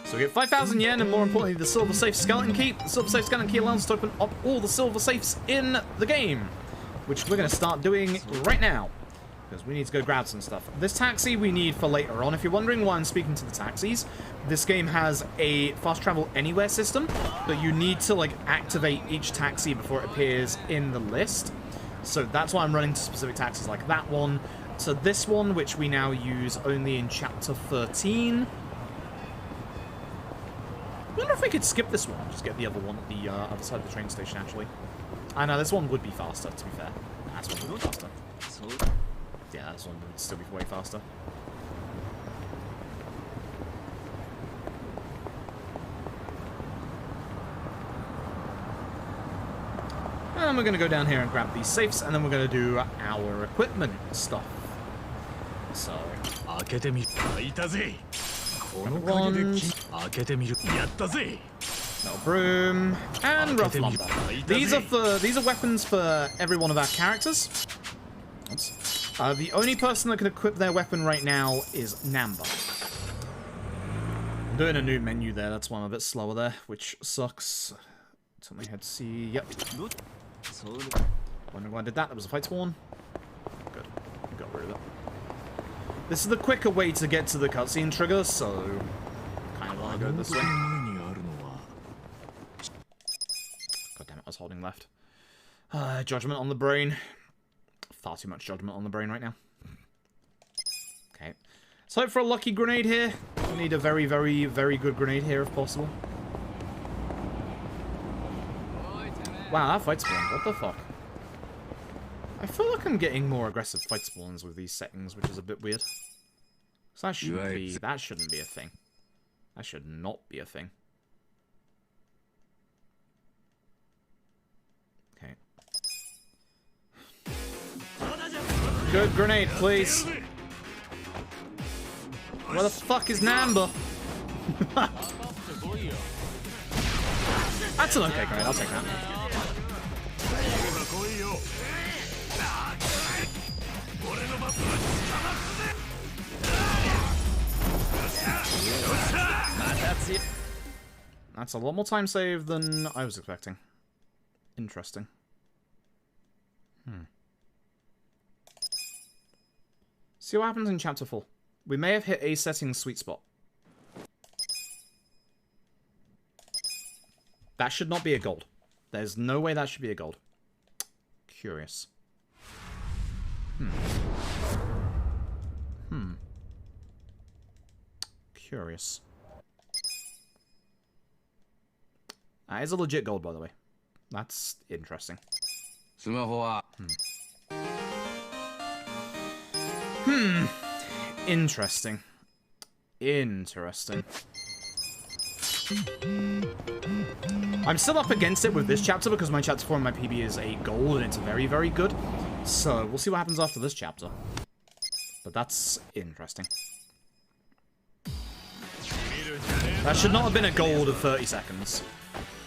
So we get 5,000 yen, and more importantly, the Silver Safe Skeleton Key. The Silver Safe Skeleton Key allows us to open up all the silver safes in the game, which we're going to start doing right now, because we need to go grab some stuff. This taxi we need for later on. If you're wondering why I'm speaking to the taxis, this game has a fast travel anywhere system, but you need to like activate each taxi before it appears in the list. So that's why I'm running to specific taxis like that one, to this one, which we now use only in Chapter 13. I wonder if we could skip this one, just get the other one at the other side of the train station, actually. I know, this one would be faster, to be fair. Nah, this one would be faster. Yeah, this one would still be way faster. And we're going to go down here and grab these safes, and then we're going to do our equipment stuff. So... Metal broom and rough lumber. These are weapons for every one of our characters. Oops. The only person that can equip their weapon right now is Namba. I'm doing a new menu there. That's why I'm a bit slower there, which sucks. Tell my head to see. Yep. Wondering why I did that. That was a fight spawn. Good. Got rid of it. This is the quicker way to get to the cutscene trigger, so kind of want to go this way. God damn it, I was holding left. Judgment on the brain. Far too much judgment on the brain right now. Okay. Let's hope for a lucky grenade here. We need a very, very, very good grenade here if possible. Wow, that fight spawned. What the fuck? I feel like I'm getting more aggressive fight spawns with these settings, which is a bit weird. So that shouldn't be a thing. That should not be a thing. Okay. Good grenade, please. Where the fuck is Namba? That's an okay grenade, I'll take that. That's a lot more time saved than I was expecting. Interesting. See what happens in Chapter 4. We may have hit a settings sweet spot. That should not be a gold. There's no way that should be a gold. Curious. Curious. That is a legit gold, by the way. That's interesting. Interesting. Interesting. I'm still up against it with this chapter because my chapter 4 on my PB is a gold and it's very, very good. So we'll see what happens after this chapter. But that's interesting. That should not have been a gold of 30 seconds.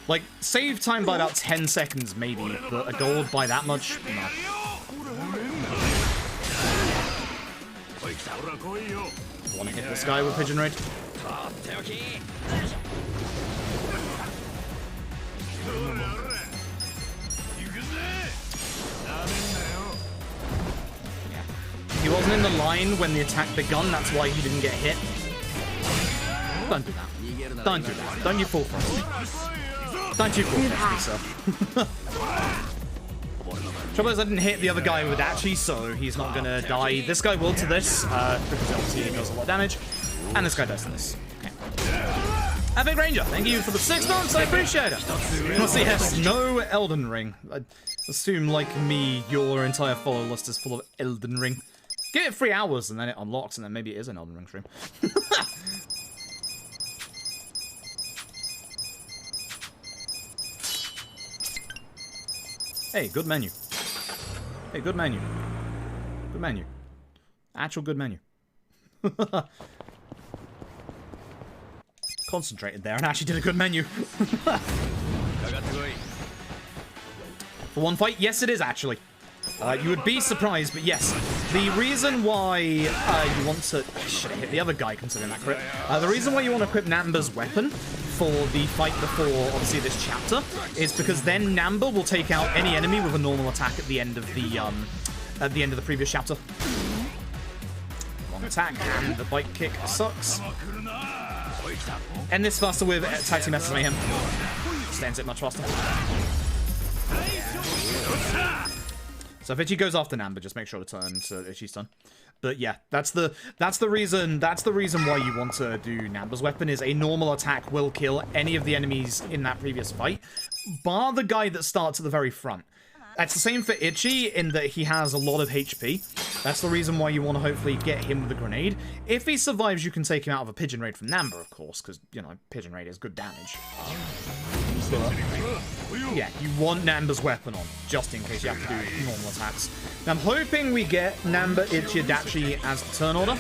Like, save time by about 10 seconds maybe, but a gold by that much? No. Want to hit this guy with Pigeon Raid? He wasn't in the line when the attack begun, that's why he didn't get hit. Don't do that. Don't do that. Don't you fall for it. Don't you fall for it, sir. Trouble is I didn't hit the other guy with Dachi, so he's not gonna die. This guy will to this, because obviously he does a lot of damage. And this guy does to this. Okay. Epic Ranger, thank you for the 6 months, I appreciate it. Honestly, yes, no Elden Ring. Assume, like me, your entire follow list is full of Elden Ring. Give it 3 hours and then it unlocks, and then maybe it is an Elden Ring stream. Hey, good menu. Hey, good menu. Good menu. Actual good menu. Concentrated there and actually did a good menu. For one fight, yes it is actually. You would be surprised, but yes. The reason why you want to... I should have hit the other guy considering that crit. The reason why you want to equip Namba's weapon for the fight before, obviously, this chapter, is because then Namba will take out any enemy with a normal attack at the end of the previous chapter. Long attack, and the bite kick sucks. End this faster with Tag Team Message Mayhem. Just ends it much faster. So if Ichi goes after Namba, just make sure to turn to Ichi's turn. But yeah, that's the reason why you want to do Namba's weapon, is a normal attack will kill any of the enemies in that previous fight, bar the guy that starts at the very front. That's the same for Ichi, in that he has a lot of HP. That's the reason why you want to hopefully get him with a grenade. If he survives, you can take him out of a pigeon raid from Namba, of course, because, you know, pigeon raid is good damage. But, yeah, you want Namba's weapon on, just in case you have to do normal attacks. Now, I'm hoping we get Namba, Ichi, Adachi as the turn order,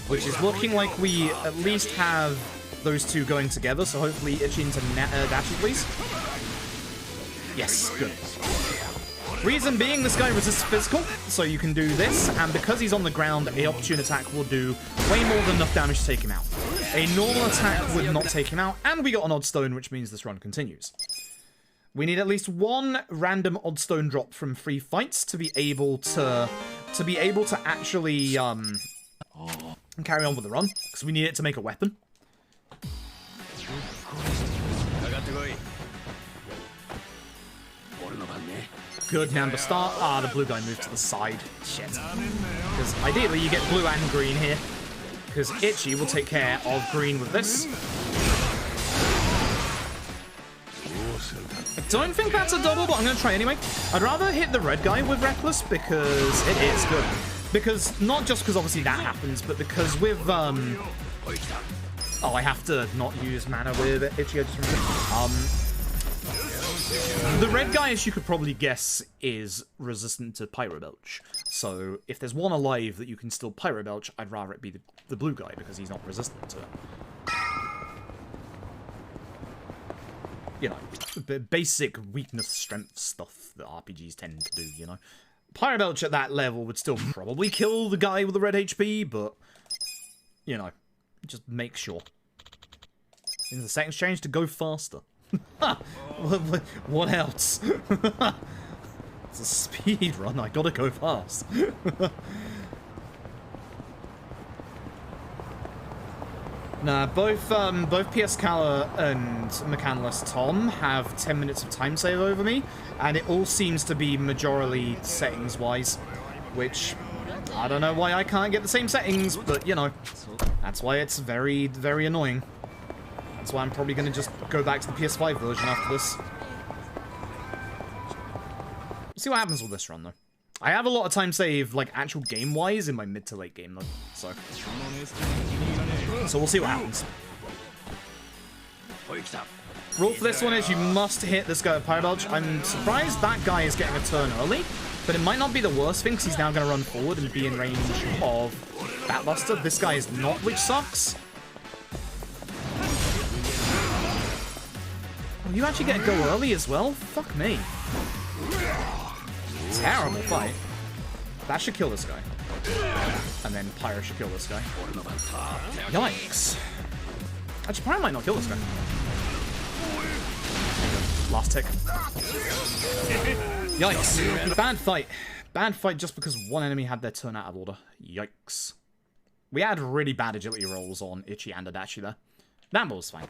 which is looking like we at least have those two going together, so hopefully Ichi into Adachi, please. Yes, good. Reason being, this guy resists physical, so you can do this, and because he's on the ground, a opportune attack will do way more than enough damage to take him out. A normal attack would not take him out, and we got an odd stone, which means this run continues. We need at least one random odd stone drop from 3 fights to be able to actually carry on with the run, because we need it to make a weapon. Good Namba start. Ah, the blue guy moved to the side. Shit. Because ideally you get blue and green here. Because Ichi will take care of green with this. I don't think that's a double, but I'm going to try anyway. I'd rather hit the red guy with Reckless because it is good. Because, not just because obviously that happens, but because with, oh, I have to not use mana with Ichi, I just remembered. The red guy, as you could probably guess, is resistant to Pyro Belch. So, if there's one alive that you can still Pyro Belch, I'd rather it be the blue guy, because he's not resistant to it. You know, the basic weakness strength stuff that RPGs tend to do, you know. Pyro Belch at that level would still probably kill the guy with the red HP, but, you know, just make sure. In the settings change to go faster. What else? It's a speed run. I gotta go fast. Nah, both PS Kala and Mechanalist Tom have 10 minutes of time save over me, and it all seems to be majorly settings-wise, which I don't know why I can't get the same settings, but you know, that's why it's very, very annoying. That's why I'm probably going to just go back to the PS5 version after this. See what happens with this run, though. I have a lot of time save, like, actual game-wise in my mid to late game, though. So we'll see what happens. Rule for this one is you must hit this guy with Pyro Belch. I'm surprised that guy is getting a turn early, but it might not be the worst thing, because he's now going to run forward and be in range of Batbuster. This guy is not, which sucks. Oh, you actually get to go early as well? Fuck me. Terrible fight. That should kill this guy. And then Pyro should kill this guy. Yikes. Actually, Pyro might not kill this guy. Last tick. Yikes. Bad fight. Bad fight just because one enemy had their turn out of order. Yikes. We had really bad agility rolls on Ichi and Adachi there. Namba was fine.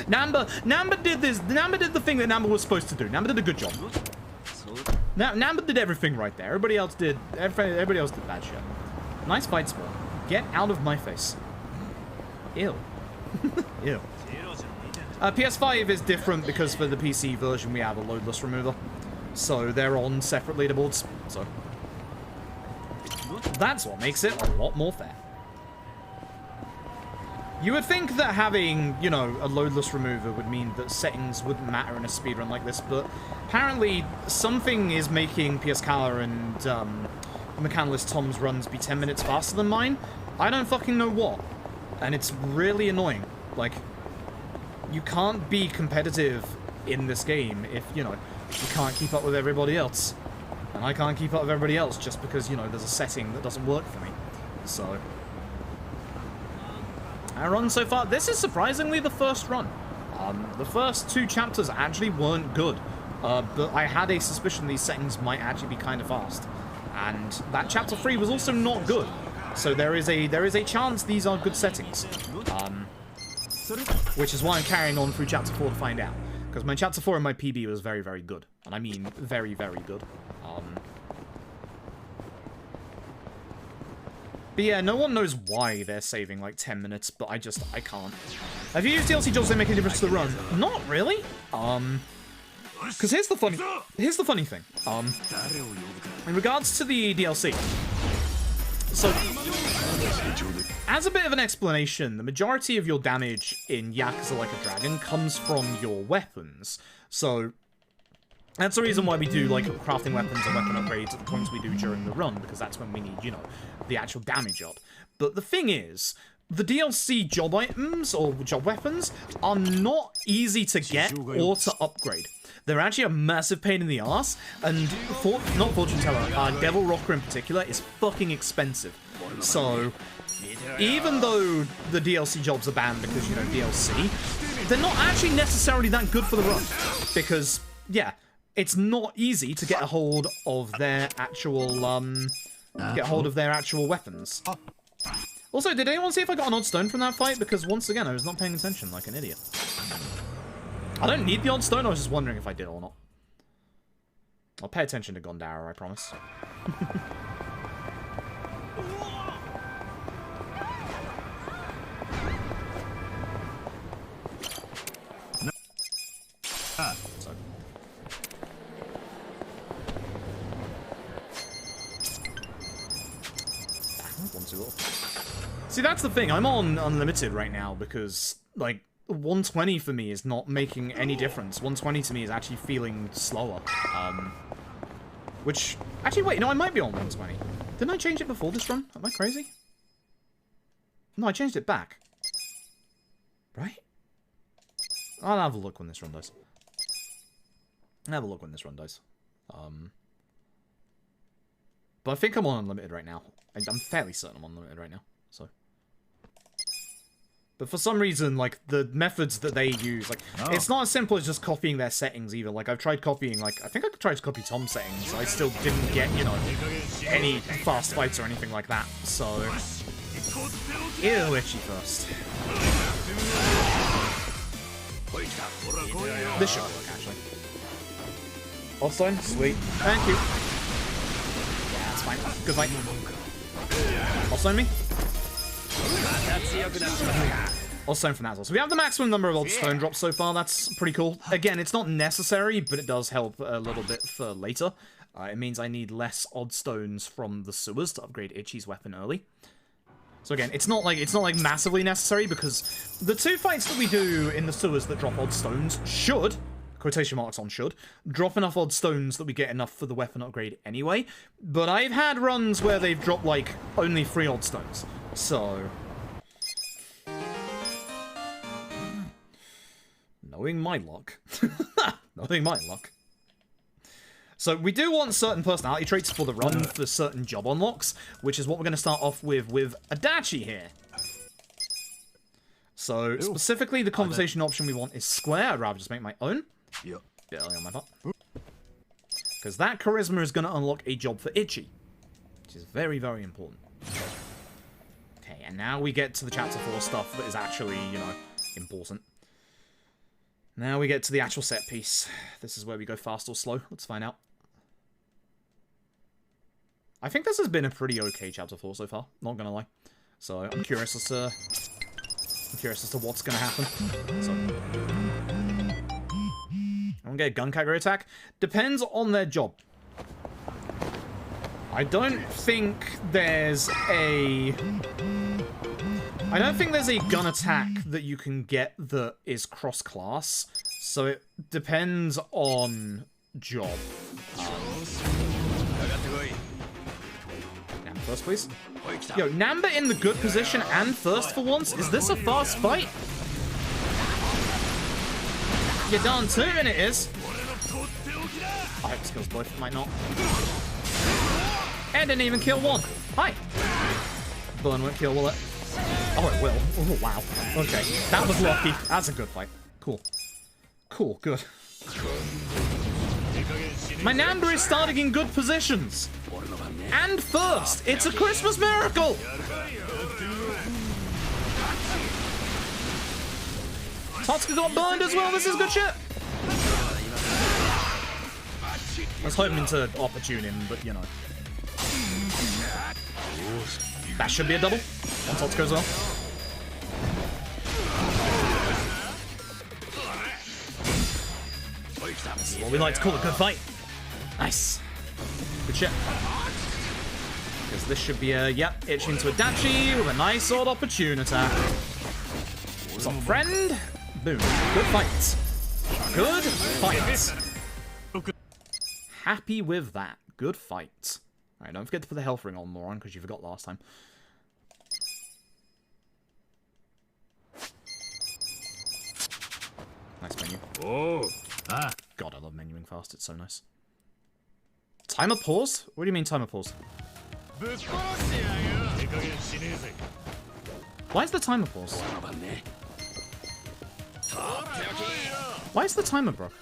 Namba did this. Namba did the thing that Namba was supposed to do. Namba did a good job. Namba did everything right there. Everybody else did bad shit. Nice fight spot. Get out of my face. Ew. Ew. PS5 is different because for the PC version we have a loadless remover. So they're on separate leaderboards. So that's what makes it a lot more fair. You would think that having, you know, a loadless remover would mean that settings wouldn't matter in a speedrun like this, but apparently something is making PS Kala and Mechanalist Tom's runs be 10 minutes faster than mine. I don't fucking know what. And it's really annoying. Like, you can't be competitive in this game if, you know, you can't keep up with everybody else. And I can't keep up with everybody else just because, you know, there's a setting that doesn't work for me. So our run so far, this is surprisingly the first run. The first 2 chapters actually weren't good, but I had a suspicion these settings might actually be kind of fast. And that chapter 3 was also not good, so there is a chance these are good settings. Which is why I'm carrying on through chapter 4 to find out, because my chapter 4 in my PB was very, very good, and I mean very, very good. But yeah, no one knows why they're saving like 10 minutes, but I can't. Have you used DLC jobs that make a difference to the run? Not really. Because here's the funny thing. In regards to the DLC, so as a bit of an explanation, the majority of your damage in Yakuza Like a Dragon comes from your weapons. So that's the reason why we do, like, crafting weapons and weapon upgrades at the points we do during the run, because that's when we need, you know, the actual damage up. But the thing is, the DLC job items, or job weapons, are not easy to get or to upgrade. They're actually a massive pain in the ass, and, not Fortune Teller, Devil Rocker in particular, is fucking expensive. So even though the DLC jobs are banned because, you know, DLC, they're not actually necessarily that good for the run. Because, yeah, it's not easy to get a hold of their actual, weapons. Also, did anyone see if I got an odd stone from that fight? Because, once again, I was not paying attention like an idiot. I don't need the odd stone, I was just wondering if I did or not. I'll pay attention to Gondara, I promise. So. See, that's the thing. I'm on unlimited right now because, like, 120 for me is not making any difference. 120 to me is actually feeling slower. Which, actually, wait, no, I might be on 120. Didn't I change it before this run? Am I crazy? No, I changed it back. Right? I'll have a look when this run dies. I'll have a look when this run dies. But I think I'm on unlimited right now. I'm fairly certain I'm on unlimited right now, so. But for some reason, like, the methods that they use, like, it's not as simple as just copying their settings either. Like, I've tried copying, like, I think I tried to copy Tom's settings. I still didn't get, you know, any fast fights or anything like that, so. Ew, itchy first. This should work, actually. Offline? Sweet. Thank you. Yeah, that's fine. Good fight. Offline me? Offstone from that as well. So we have the maximum number of odd stone drops so far. That's pretty cool. Again, it's not necessary, but it does help a little bit for later. It means I need less odd stones from the sewers to upgrade Itchy's weapon early. So again, it's not like massively necessary because the 2 fights that we do in the sewers that drop odd stones should, quotation marks on should, drop enough odd stones that we get enough for the weapon upgrade anyway. But I've had runs where they've dropped, like, only 3 odd stones. So knowing my luck. Knowing my luck. So we do want certain personality traits for the run for certain job unlocks, which is what we're going to start off with Adachi here. So specifically, the conversation option we want is square. I'd rather just make my own. Yep. Bit early on my part. Because that charisma is going to unlock a job for Itchy, which is very, very important. Okay, and now we get to the chapter 4 stuff that is actually, you know, important. Now we get to the actual set piece. This is where we go fast or slow. Let's find out. I think this has been a pretty okay chapter 4 so far, not gonna lie. So I'm curious as to what's gonna happen. So. Everyone get a gun category attack? Depends on their job. I don't think there's a gun attack that you can get that is cross-class, so it depends on job. Namba first, please. Yo, Namba in the good position and first for once? Is this a fast fight? You're darn tootin' it is. I hope this kills both, it might not. And didn't even kill one. Hi. Burn won't kill, will it? Oh, it will. Oh, wow. Okay, that was lucky. That's a good fight. Cool. Cool, good. My Namba is starting in good positions. And first. It's a Christmas miracle. Totsuka got burned as well. This is good shit. I was hoping to opportune him, but you know. That should be a double. On Totsuka as well. This is what we like to call a good fight. Nice. Good shit. Because this should be a, yep, itch into a dachi with a nice old opportune attack. What's up, friend? Boom. Good fight. Good fight. Happy with that. Good fight. Alright, don't forget to put the health ring on, moron, because you forgot last time. Nice menu. Oh. Ah. God, I love menuing fast. It's so nice. Timer pause? What do you mean timer pause? Why is the timer pause? Why is the timer broke?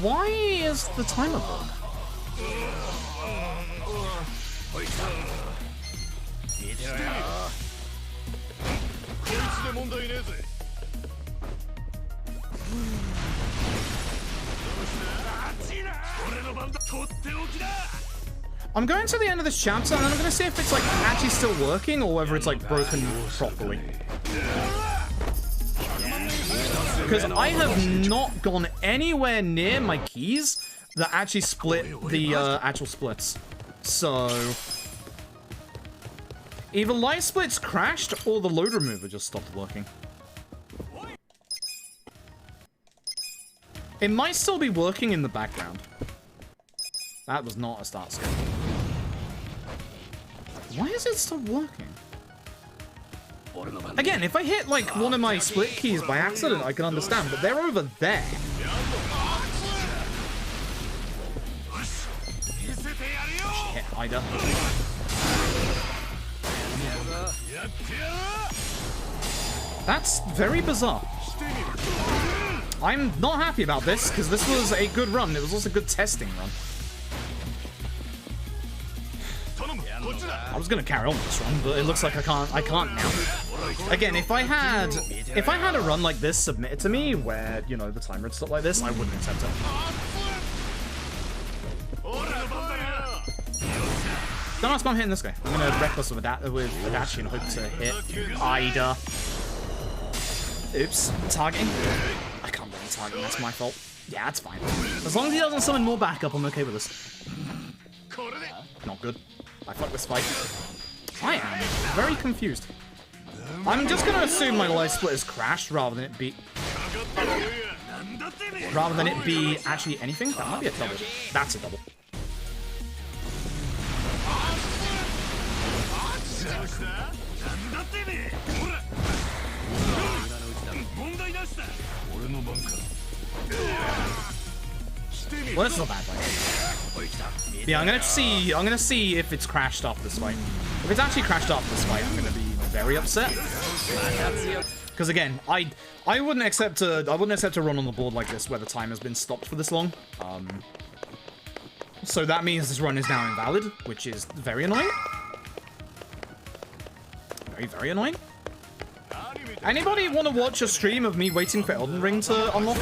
Why is the timer broke? I'm going to the end of this chapter and I'm going to see if it's like actually still working or whether it's like broken properly. Because I have not gone anywhere near my keys that actually split the actual splits. So either light splits crashed or the load remover just stopped working. It might still be working in the background. That was not a start skill. Why is it still working? Again, if I hit like one of my split keys by accident, I can understand, but they're over there. Shit, Ida. That's very bizarre. I'm not happy about this, because this was a good run. It was also a good testing run. I was gonna carry on with this run, but it looks like I can't now. Again, if I had a run like this submitted to me, where, you know, the timer would stop like this, I wouldn't accept it. Don't ask why I'm hitting this guy. I'm gonna reckless with Adachi and hope to hit Ida. Oops, targeting. I can't really target, that's my fault. Yeah, that's fine. As long as he doesn't summon more backup, I'm okay with this. Not good. I fucked this fight. I am very confused. I'm just gonna assume my life split has crashed rather than it be... actually anything. That might be a double. That's a double. Well, that's not bad, like. Yeah, I'm gonna see if it's crashed after this fight. If it's actually crashed after this fight, I'm gonna be very upset. Because again, I wouldn't accept a run on the board like this where the time has been stopped for this long. So that means this run is now invalid, which is very annoying. Very, very annoying. Anybody want to watch a stream of me waiting for Elden Ring to unlock?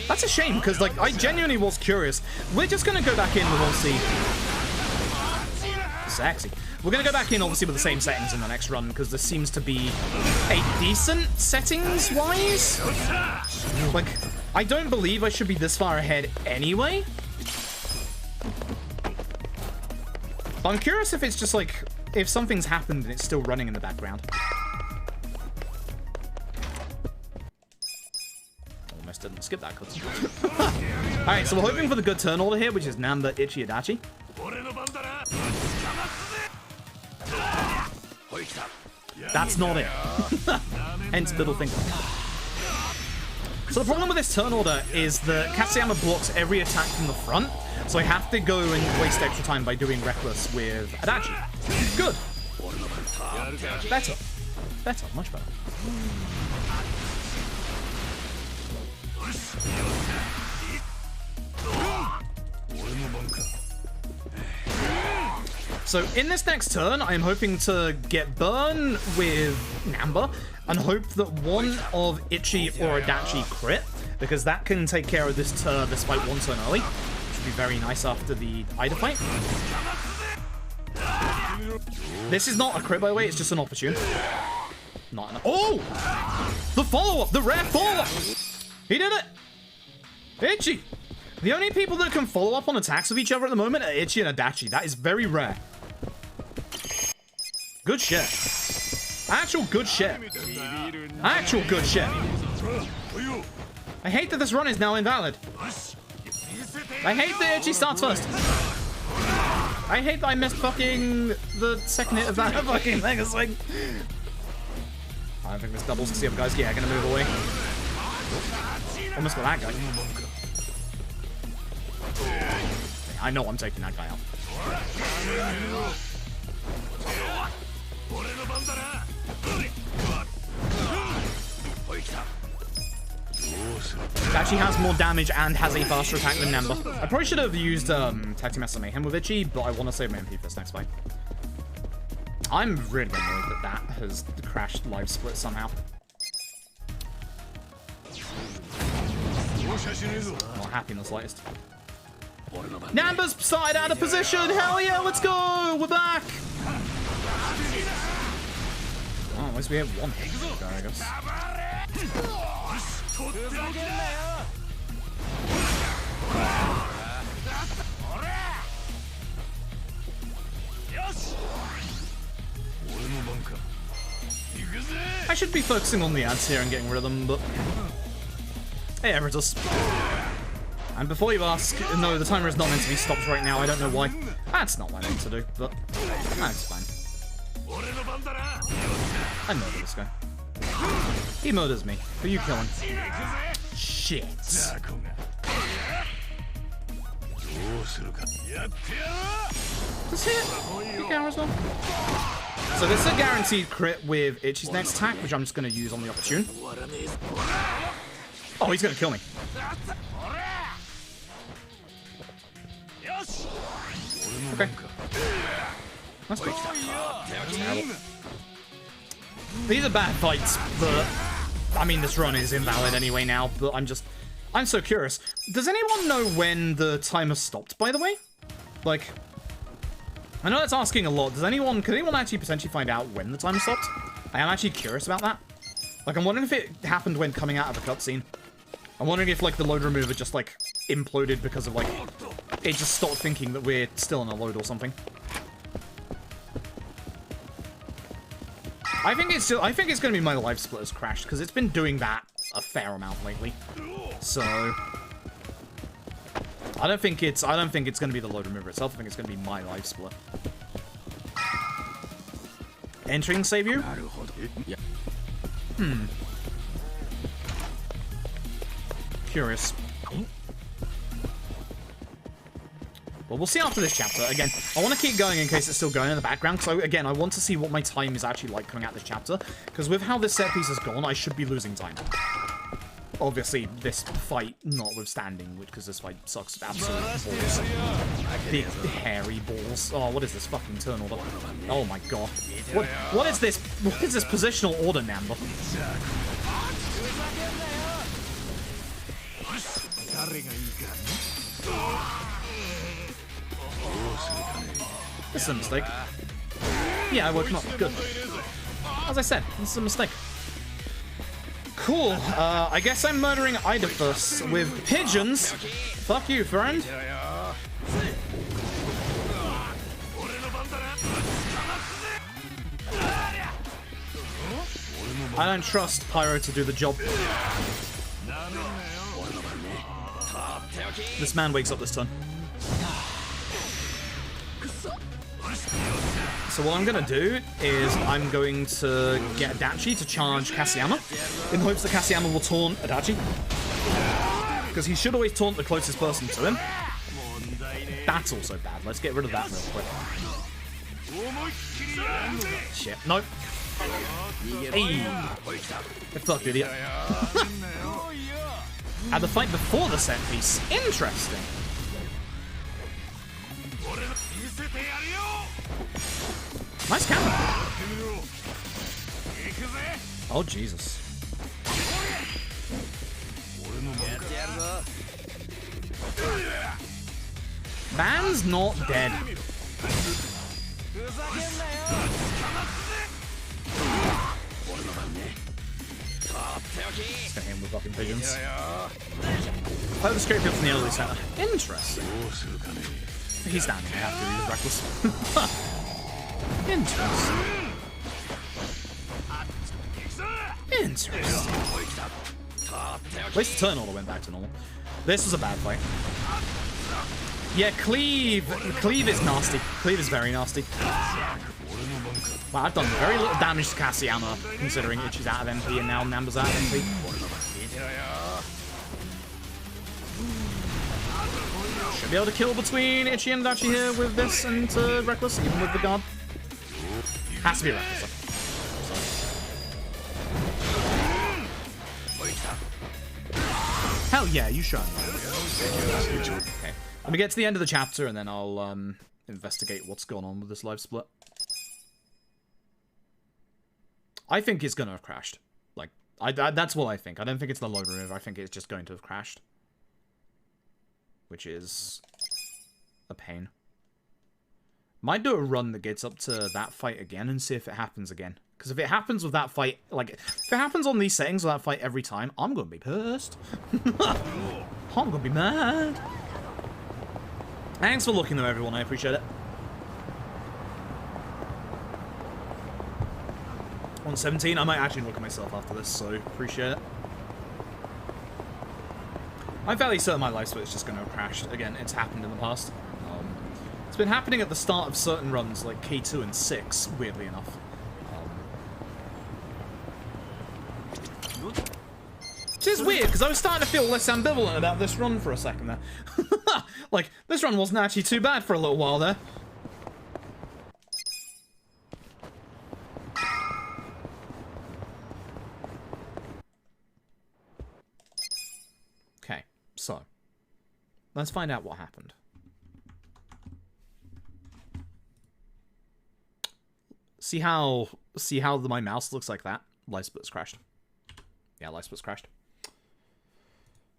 That's a shame, because, like, I genuinely was curious. We're just going to go back in with, obviously... Sexy. We're going to go back in, obviously, with the same settings in the next run, because there seems to be a decent settings-wise. Like, I don't believe I should be this far ahead anyway. But I'm curious if it's just, like, if something's happened and it's still running in the background. Almost didn't skip that cutscene. Alright, so we're hoping for the good turn order here, which is Namba, Ichi, Adachi. That's not it. Hence middle finger. So the problem with this turn order is that Katsuyama blocks every attack from the front, so I have to go and waste extra time by doing Reckless with Adachi. Good. Better. Better, much better. So in this next turn, I am hoping to get Burn with Namba and hope that one of Ichi or Adachi crit, because that can take care of this fight one turn early, which would be very nice after the Ida fight. This is not a crit, by the way, it's just an opportune. Not enough. Oh! The follow-up! The rare follow-up! He did it! Ichi! The only people that can follow up on attacks of each other at the moment are Ichi and Adachi. That is very rare. Good shit. Actual good shit. Actual good shit. I hate that this run is now invalid. I hate that Ichi starts first. I hate that I missed fucking the second hit of that fucking Mega Swing. I don't think this doubles. See if guys, yeah, gonna move away. Almost got that guy. I know I'm taking that guy out. Actually has more damage and has a faster attack than Namba. I probably should have used Tatsumasa Mayhem with Ichi, but I want to save my MP for this next fight. I'm really annoyed that that has crashed live split somehow. Not happy in the slightest. Namba's side out of position! Hell yeah, let's go! We're back! Oh, at least we have one hit go, I guess. I should be focusing on the ads here and getting rid of them, but... Hey, Emeritus. And before you ask, no, the timer is not meant to be stopped right now. I don't know why. That's not what I meant to do, but that's fine. I murder this guy. He murders me. Who you killing? Shit. Does he hit counter as well? So this is a guaranteed crit with Ichi's next attack, which I'm just going to use on the opportune. Oh, he's going to kill me. Okay. That's good. Terrible. These are bad fights, but I mean, this run is invalid anyway now, but I'm so curious. Does anyone know when the timer stopped, by the way? Like, I know that's asking a lot. Can anyone actually potentially find out when the timer stopped? I am actually curious about that. Like, I'm wondering if it happened when coming out of a cutscene. I'm wondering if, like, the load remover just, like, imploded because of, like, it just stopped thinking that we're still in a load or something. I think it's gonna be my life splitter's crashed, because it's been doing that a fair amount lately. So I don't think it's gonna be the load remover itself. I think it's gonna be my life split. Entering save you? Curious. Well, we'll see after this chapter. Again, I want to keep going in case it's still going in the background. So again, I want to see what my time is actually like coming out this chapter. Because with how this set piece has gone, I should be losing time. Obviously, this fight notwithstanding, because this fight sucks absolute balls. Big, hairy balls. Oh, what is this fucking turn order? Oh my god. What is this? What is this positional order, Namba? This is a mistake. Yeah, I woke him up. Good. As I said, this is a mistake. Cool. I guess I'm murdering Idifus with pigeons. Fuck you, friend. I don't trust Pyro to do the job. This man wakes up this turn. So what I'm going to do is I'm going to get Adachi to charge Kaseyama in hopes that Kaseyama will taunt Adachi. Because he should always taunt the closest person to him. That's also bad. Let's get rid of that real quick. Shit. Nope. Hey. Get fucked, idiot. At the fight before the set piece. Interesting. Nice counter. Oh, Jesus. Man's not dead. Just gonna hit him with fucking pigeons. Oh, the straight field from the early center. Interesting. He's down here after he was reckless. Interesting. Interesting. At least the turn order went back to normal. This was a bad fight. Yeah, Cleave. Cleave is nasty. Cleave is very nasty. Well, I've done very little damage to Kaseyama, considering Ichi's out of MP and now Namba's out of MP. Should be able to kill between Ichi and Adachi here with this and Reckless, even with the guard. Has to be Reckless. Hell yeah, you show me. Okay. Let me get to the end of the chapter and then I'll investigate what's going on with this live split. I think it's gonna have crashed. Like, that's what I think. I don't think it's the load remove. I think it's just going to have crashed. Which is a pain. Might do a run that gets up to that fight again and see if it happens again. Because if it happens with that fight, like, if it happens on these settings with that fight every time, I'm gonna be pissed. I'm gonna be mad. Thanks for looking though, everyone. I appreciate it. 117. I might actually look at myself after this, so appreciate it. I'm fairly certain my life split is just going to have crashed. Again, it's happened in the past. It's been happening at the start of certain runs, like K2 and 6, weirdly enough. Which is weird, because I was starting to feel less ambivalent about this run for a second there. Like, this run wasn't actually too bad for a little while there. Okay, so let's find out what happened. See how my mouse looks like that? Light split's crashed. Yeah, light split's crashed.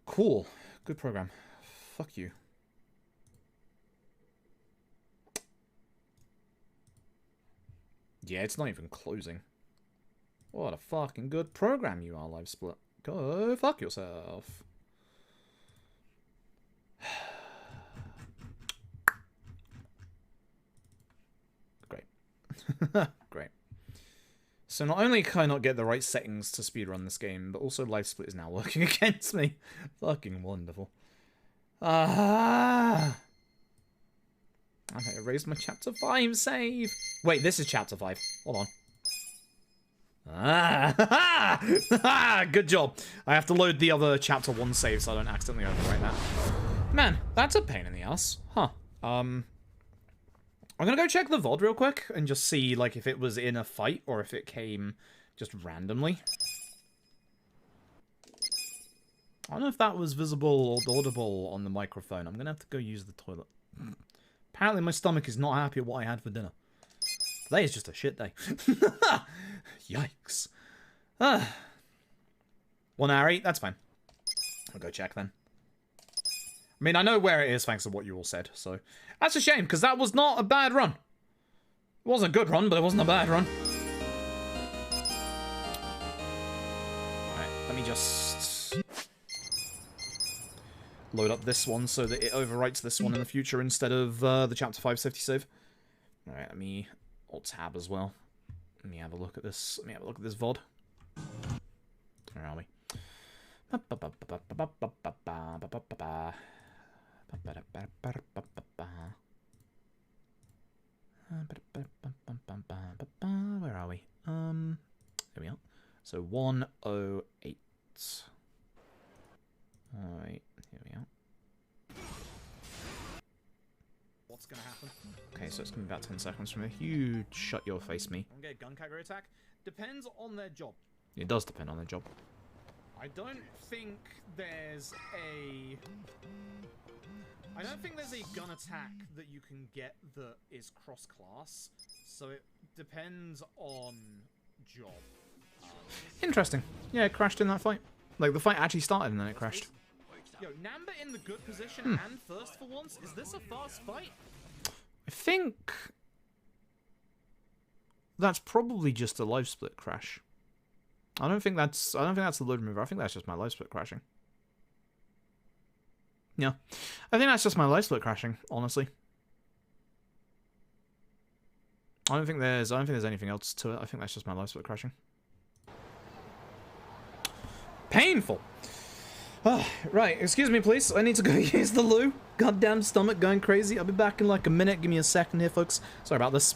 Cool. Good program. Fuck you. Yeah, it's not even closing. What a fucking good program you are, live split. Go fuck yourself. Great. Great. So not only can I not get the right settings to speedrun this game, but also live split is now working against me. Fucking wonderful. Ah. I erased my chapter 5 save. Wait, this is chapter 5. Hold on. Ah, good job. I have to load the other chapter 1 save so I don't accidentally overwrite that. Man, that's a pain in the ass. Huh. I'm gonna go check the VOD real quick and just see, like, if it was in a fight or if it came just randomly. I don't know if that was visible or audible on the microphone. I'm gonna have to go use the toilet. Apparently my stomach is not happy with what I had for dinner. Today is just a shit day. Yikes. 1 hour 8, that's fine. I'll go check then. I mean, I know where it is thanks to what you all said, so... That's a shame, because that was not a bad run. It wasn't a good run, but it wasn't a bad run. Alright, let me just... load up this one so that it overwrites this one in the future instead of the Chapter 5 safety save. Alright, let me... Alt-tab as well. Let me have a look at this. Let me have a look at this VOD. Where are we? Where are we? There we are. So 108. Alright, here we are. What's gonna happen? Okay, so it's gonna be about 10 seconds from here. You shut your face, me. Okay, gun category attack depends on their job. It does depend on their job. I don't think there's a gun attack that you can get that is cross-class, so it depends on job. Interesting. Yeah, it crashed in that fight. Like, the fight actually started and then it crashed. Yo, Namba in the good position and first for once. Is this a fast fight? I think that's probably just a live split crash. I don't think that's the load remover. I think that's just my live split crashing. Yeah. I think that's just my live split crashing, honestly. I don't think there's anything else to it. I think that's just my live split crashing. Painful. Oh, right, excuse me, please. I need to go use the loo. Goddamn stomach going crazy. I'll be back in like a minute. Give me a second here, folks. Sorry about this.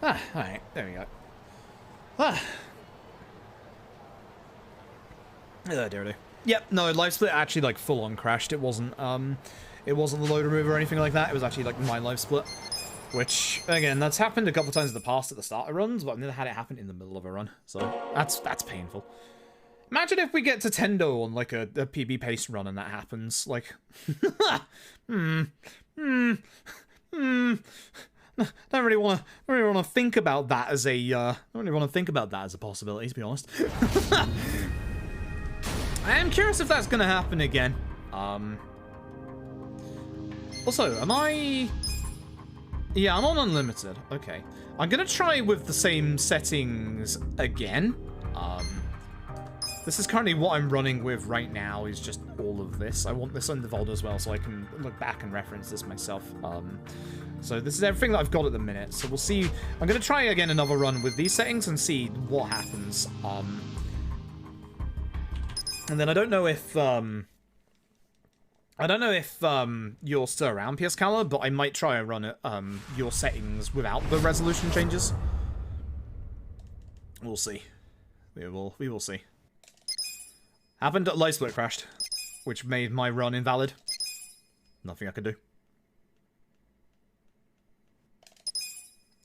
Ah, alright, there we go. Ah. Oh, dear. Yep, no, live split actually like full on crashed. It wasn't the load remover or anything like that. It was actually like my live split. Which, again, that's happened a couple times in the past at the start of runs, but I've never had it happen in the middle of a run. So that's painful. Imagine if we get to Tendo on like a PB pace run and that happens. Like don't really want to think about that as a possibility, to be honest. I am curious if that's gonna happen again. Also, am I? Yeah, I'm on unlimited. Okay, I'm gonna try with the same settings again. This is currently what I'm running with right now. Is just all of this. I want this on the VOD as well, so I can look back and reference this myself. So this is everything that I've got at the minute. So we'll see. I'm going to try again another run with these settings and see what happens. And then I don't know if you're still around, PS Cala, but I might try and run it your settings without the resolution changes. We'll see. We will see. Happened at live split crashed, which made my run invalid. Nothing I could do.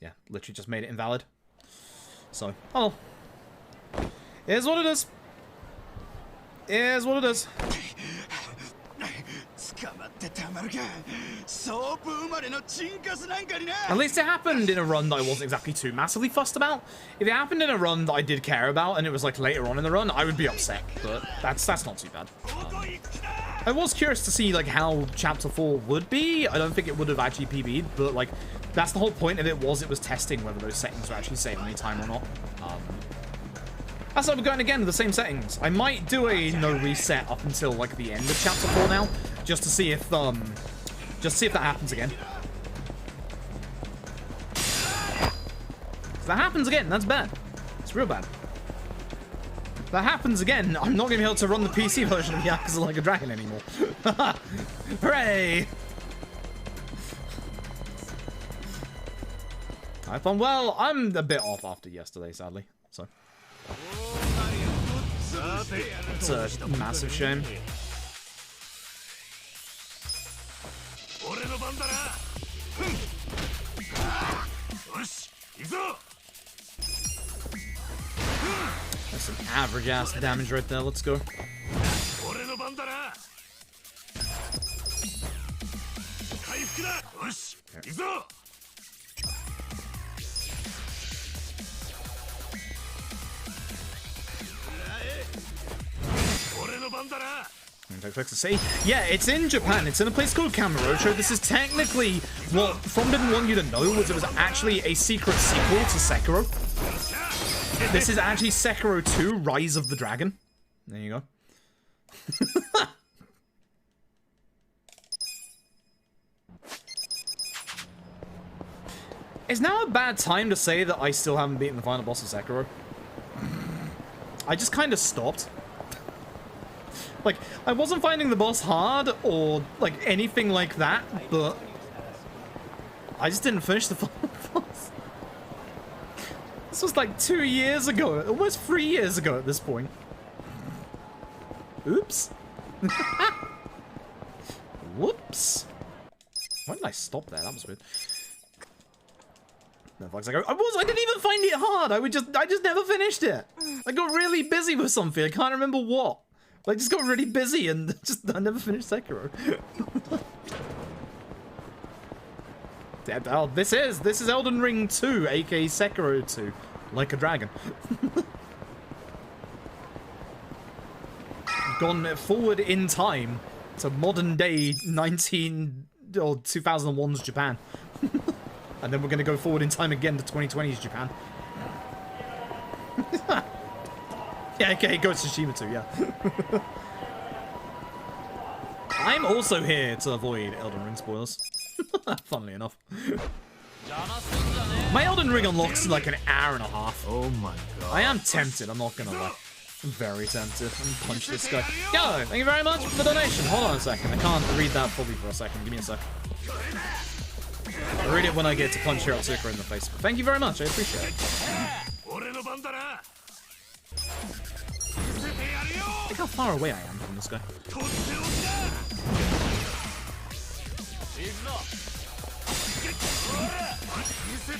Yeah, literally just made it invalid. So, oh. Here's what it is. Here's what it is. At least it happened in a run that I wasn't exactly too massively fussed about. If it happened in a run that I did care about and it was like later on in the run, I would be upset, but that's not too bad. I was curious to see like how chapter 4 would be. I don't think it would have actually PB'd, but like that's the whole point of it was testing whether those settings were actually saving any time or not. That's why we're going again with the same settings. I might do a no reset up until like the end of chapter 4 now, just to see if that happens again. If that happens again, that's bad. It's real bad. If that happens again, I'm not going to be able to run the PC version of Yakuza Like a Dragon anymore. Hooray! Have fun. Well, I'm a bit off after yesterday, sadly. So. It's a massive shame. That's some average ass damage right there. Let's go. To say, yeah, it's in Japan. It's in a place called Kamurocho. This is technically what From didn't want you to know was it was actually a secret sequel to Sekiro. This is actually Sekiro 2: Rise of the Dragon. There you go. Is now a bad time to say that I still haven't beaten the final boss of Sekiro? I just kind of stopped. Like, I wasn't finding the boss hard or, like, anything like that, but I just didn't finish the final boss. This was like 2 years ago, almost 3 years ago at this point. Oops. Whoops. Why did I stop there? That was weird. No, I didn't even find it hard. I just never finished it. I got really busy with something. I can't remember what. I just got really busy and I never finished Sekiro. Oh, this is Elden Ring 2, aka Sekiro 2, Like a Dragon. Gone forward in time to modern day 2001's Japan. And then we're gonna go forward in time again to 2020's Japan. Yeah, okay, Ghost of Tsushima 2, yeah. I'm also here to avoid Elden Ring spoilers. Funnily enough. My Elden Ring unlocks in like an hour and a half. Oh my god. I am tempted, I'm not gonna lie. I'm very tempted. I'm gonna punch this guy. Yo, thank you very much for the donation. Hold on a second. I can't read that fully for a second. Give me a sec. I'll read it when I get to punch Hirotsuka in the face. But thank you very much, I appreciate it. Look how far away I am from this guy.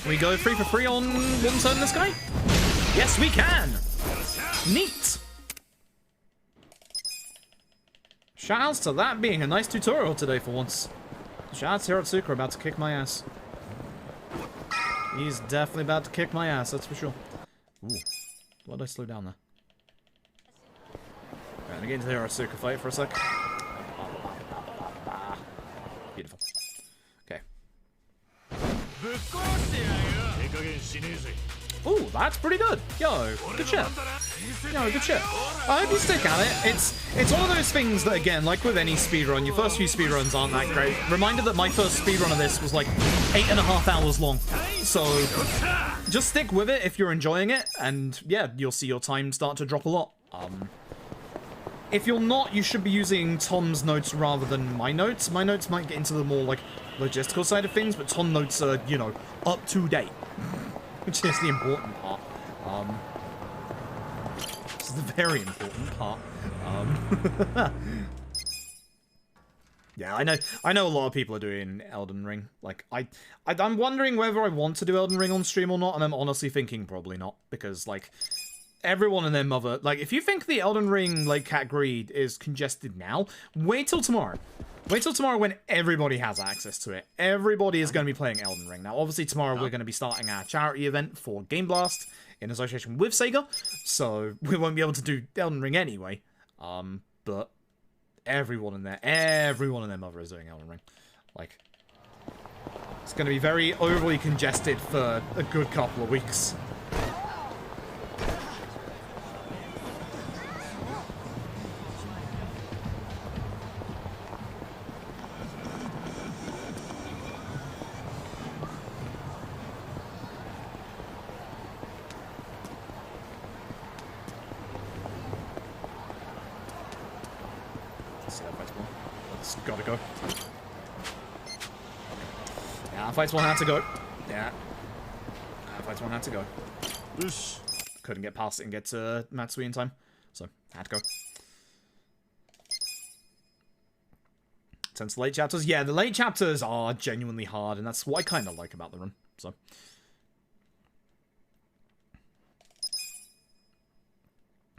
We go 3 for 3 on one turn this guy? Yes, we can! Neat! Shoutouts to that being a nice tutorial today for once. Shoutouts to Hirotsuka about to kick my ass. He's definitely about to kick my ass, that's for sure. Ooh. Why did I slow down there? I'm gonna get into the Hirotsuka fight for a sec. Beautiful. Okay. Ooh, that's pretty good. Yo, good shit. Yo, good shit. I hope you stick at it. It's one of those things that, again, like with any speedrun, your first few speedruns aren't that great. Reminder that my first speedrun of this was like 8.5 hours long. So just stick with it if you're enjoying it, and yeah, you'll see your time start to drop a lot. If you're not, you should be using Tom's notes rather than my notes. My notes might get into the more, like, logistical side of things, but Tom's notes are, you know, up to date. Which is the important part. This is the very important part. Yeah, I know a lot of people are doing Elden Ring. Like, I'm wondering whether I want to do Elden Ring on stream or not, and I'm honestly thinking probably not, because, like, everyone and their mother, like, if you think the Elden Ring, like, category is congested now, wait till tomorrow. Wait till tomorrow when everybody has access to it. Everybody is going to be playing Elden Ring. Now, obviously, tomorrow we're going to be starting our charity event for Game Blast in association with Sega, so we won't be able to do Elden Ring anyway. But everyone and their mother is doing Elden Ring. Like, it's going to be very overly congested for a good couple of weeks. Gotta go. Yeah, fights one had to go. Yeah. Fights one had to go. Couldn't get past it and get to Matsui in time, so had to go. Since the late chapters, yeah, the late chapters are genuinely hard, and that's what I kind of like about the run, so.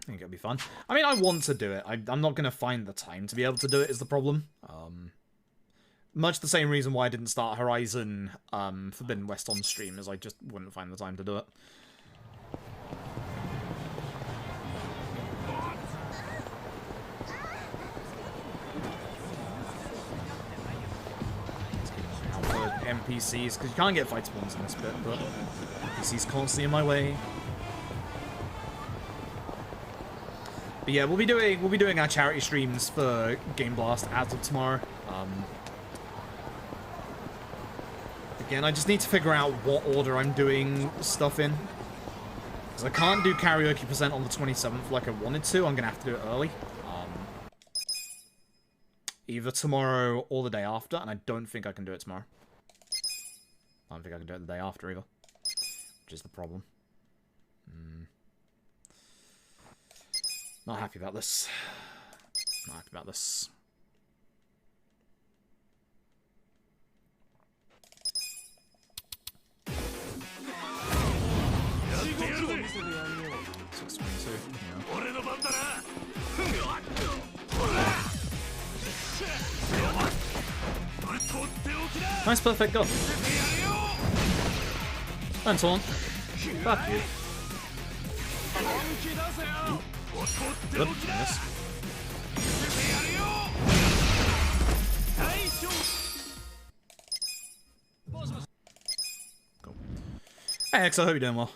I think it'll be fun. I mean, I want to do it. I'm not going to find the time to be able to do it is the problem. Much the same reason why I didn't start Horizon Forbidden West on stream, is I just wouldn't find the time to do it. NPCs, because you can't get fight spawns in this bit, but NPCs constantly in my way. But yeah, we'll be doing our charity streams for Game Blast as of tomorrow. Again, I just need to figure out what order I'm doing stuff in, because I can't do karaoke percent on the 27th like I wanted to. I'm gonna have to do it early, either tomorrow or the day after, and I don't think I can do it tomorrow. I don't think I can do it the day after either, which is the problem. Not happy about this. Not happy about this. Nice perfect gun. Thanks, on. Fuck you. Good. Nice. Cool. Hey, X, I hope you're doing well.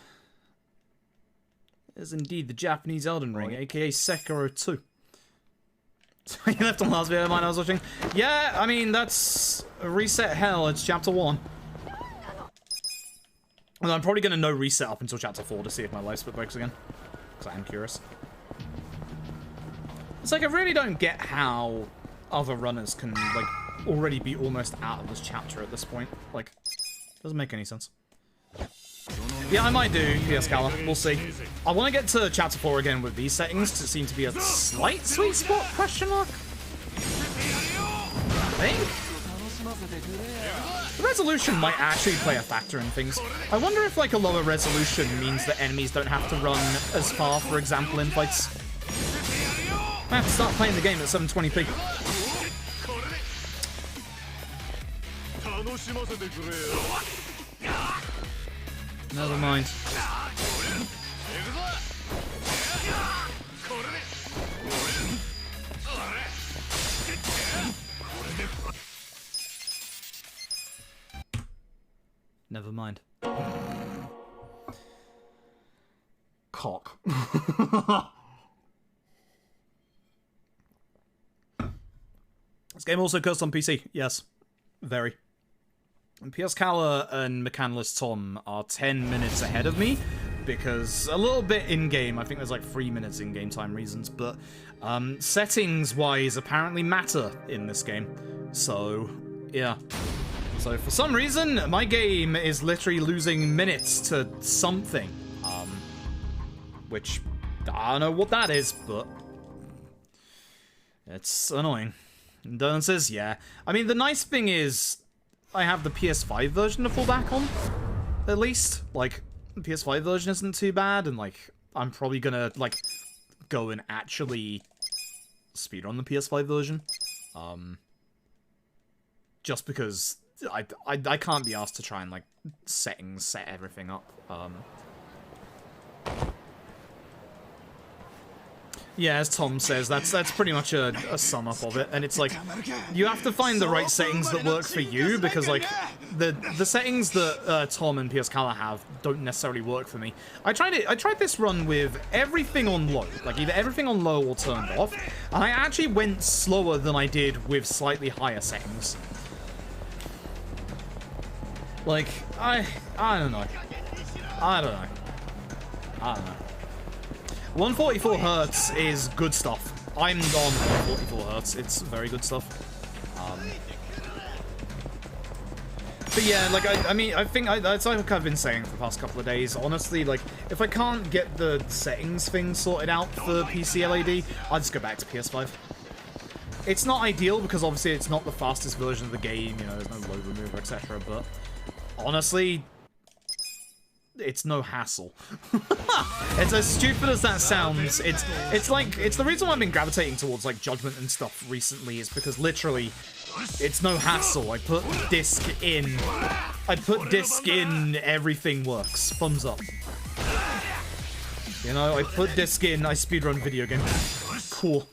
It is indeed the Japanese Elden Ring, aka Sekiro 2. So you left on the last video of mine I was watching? Yeah, I mean, that's Reset Hell, it's chapter 1. And I'm probably gonna no reset up until chapter 4 to see if my life split breaks again. Because I am curious. It's like, I really don't get how other runners can, like, already be almost out of this chapter at this point. Like, doesn't make any sense. Yeah, I might do PS Scala. We'll see. I want to get to chapter 4 again with these settings to seem to be a slight sweet spot, question mark? I think? The resolution might actually play a factor in things. I wonder if, like, a lower resolution means that enemies don't have to run as far, for example, in fights. I have to start playing the game at 720p. Never mind. Never mind. Cock. This game also cursed on PC. Yes. Very. And PS Scala and Mechanalist Tom are 10 minutes ahead of me, because a little bit in-game, I think there's like 3 minutes in-game time reasons, but settings-wise apparently matter in this game. So, yeah. So for some reason, my game is literally losing minutes to something. Which, I don't know what that is, but it's annoying. Condolences, yeah. I mean, the nice thing is I have the PS5 version to fall back on, at least. Like, the PS5 version isn't too bad, and, like, I'm probably gonna, like, go and actually speedrun the PS5 version. Just because I can't be asked to try and, like, set everything up. Yeah, as Tom says, that's pretty much a sum up of it, and it's like you have to find the right settings that work for you, because like the settings that Tom and PS Kala have don't necessarily work for me. I tried this run with everything on low, like either everything on low or turned off, and I actually went slower than I did with slightly higher settings. Like I don't know. I don't know. 144 hertz is good stuff. I'm on 144 hertz. It's very good stuff. But yeah, like, I mean, I think that's like I've been saying for the past couple of days. Honestly, like, if I can't get the settings thing sorted out for PC LAD, I'll just go back to PS5. It's not ideal because obviously it's not the fastest version of the game. You know, there's no load remover, etc. But honestly, it's no hassle. It's as stupid as that sounds. It's the reason why I've been gravitating towards like Judgment and stuff recently is because literally it's no hassle. I put disc in, everything works. Thumbs up. You know, I put disc in, I speedrun video game. Cool.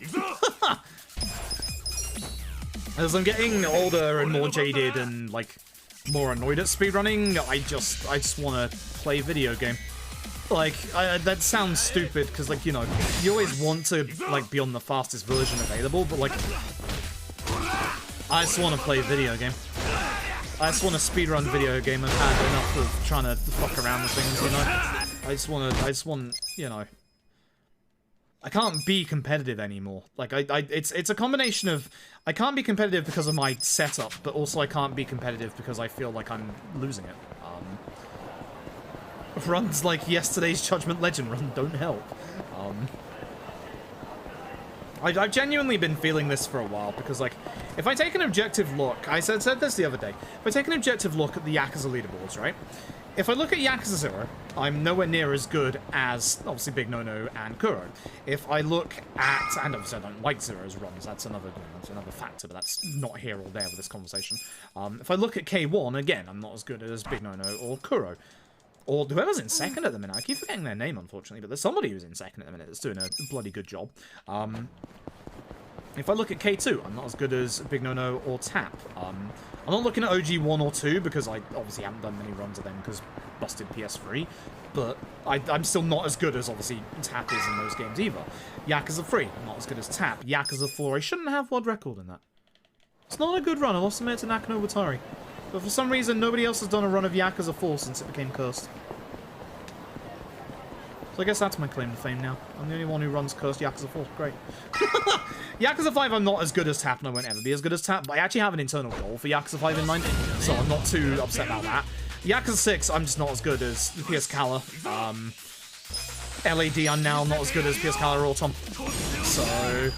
As I'm getting older and more jaded and like more annoyed at speedrunning, I just want to play video game. Like, that sounds stupid, because, like, you know, you always want to, like, be on the fastest version available, but, like, I just want to play video game. I just want to speedrun video game. I've had enough of trying to fuck around with things, you know? I just want, you know... I can't be competitive anymore. Like, it's a combination of... I can't be competitive because of my setup, but also I can't be competitive because I feel like I'm losing it. Runs like yesterday's Judgment Legend run don't help. I've genuinely been feeling this for a while, because, like, if I take an objective look... I said this the other day. If I take an objective look at the Yakuza leaderboards, right? If I look at Yakuza 0, I'm nowhere near as good as, obviously, Big No-No and Kuro. If I look at... And obviously I don't like Zero's runs, that's another factor, but that's not here or there with this conversation. If I look at K1, again, I'm not as good as Big No-No or Kuro. Or whoever's in second at the minute. I keep forgetting their name, unfortunately, but there's somebody who's in second at the minute that's doing a bloody good job. If I look at K2, I'm not as good as Big No-No or Tap. I'm not looking at OG 1 or 2, because I obviously haven't done many runs of them, because busted PS3. But I'm still not as good as, obviously, Tap is in those games either. Yakuza 3, I'm not as good as Tap. Yakuza 4, I shouldn't have world record in that. It's not a good run, I lost to Nakano Watari. But for some reason, nobody else has done a run of Yakuza 4 since it became cursed. So I guess that's my claim to fame now. I'm the only one who runs cursed Yakuza 4. Great. Yakuza 5, I'm not as good as Tap, and I won't ever be as good as Tap, but I actually have an internal goal for Yakuza 5 in mind, so I'm not too upset about that. Yakuza 6, I'm just not as good as PS Kala. LAD, I'm now not as good as PS Kala or Tom. So...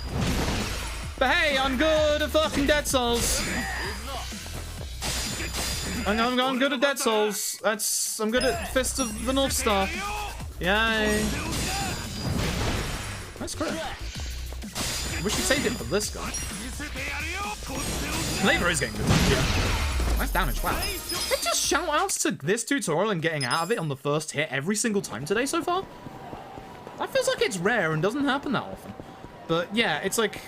But hey, I'm good at fucking Dead Souls. I'm good at Dead Souls. I'm good at Fist of the North Star. Yay. Nice crit. I wish you saved it for this guy. Flavor is getting good. Yeah. Nice damage, wow. Hey, just shout outs to this tutorial and getting out of it on the first hit every single time today so far. That feels like it's rare and doesn't happen that often. But yeah, it's like,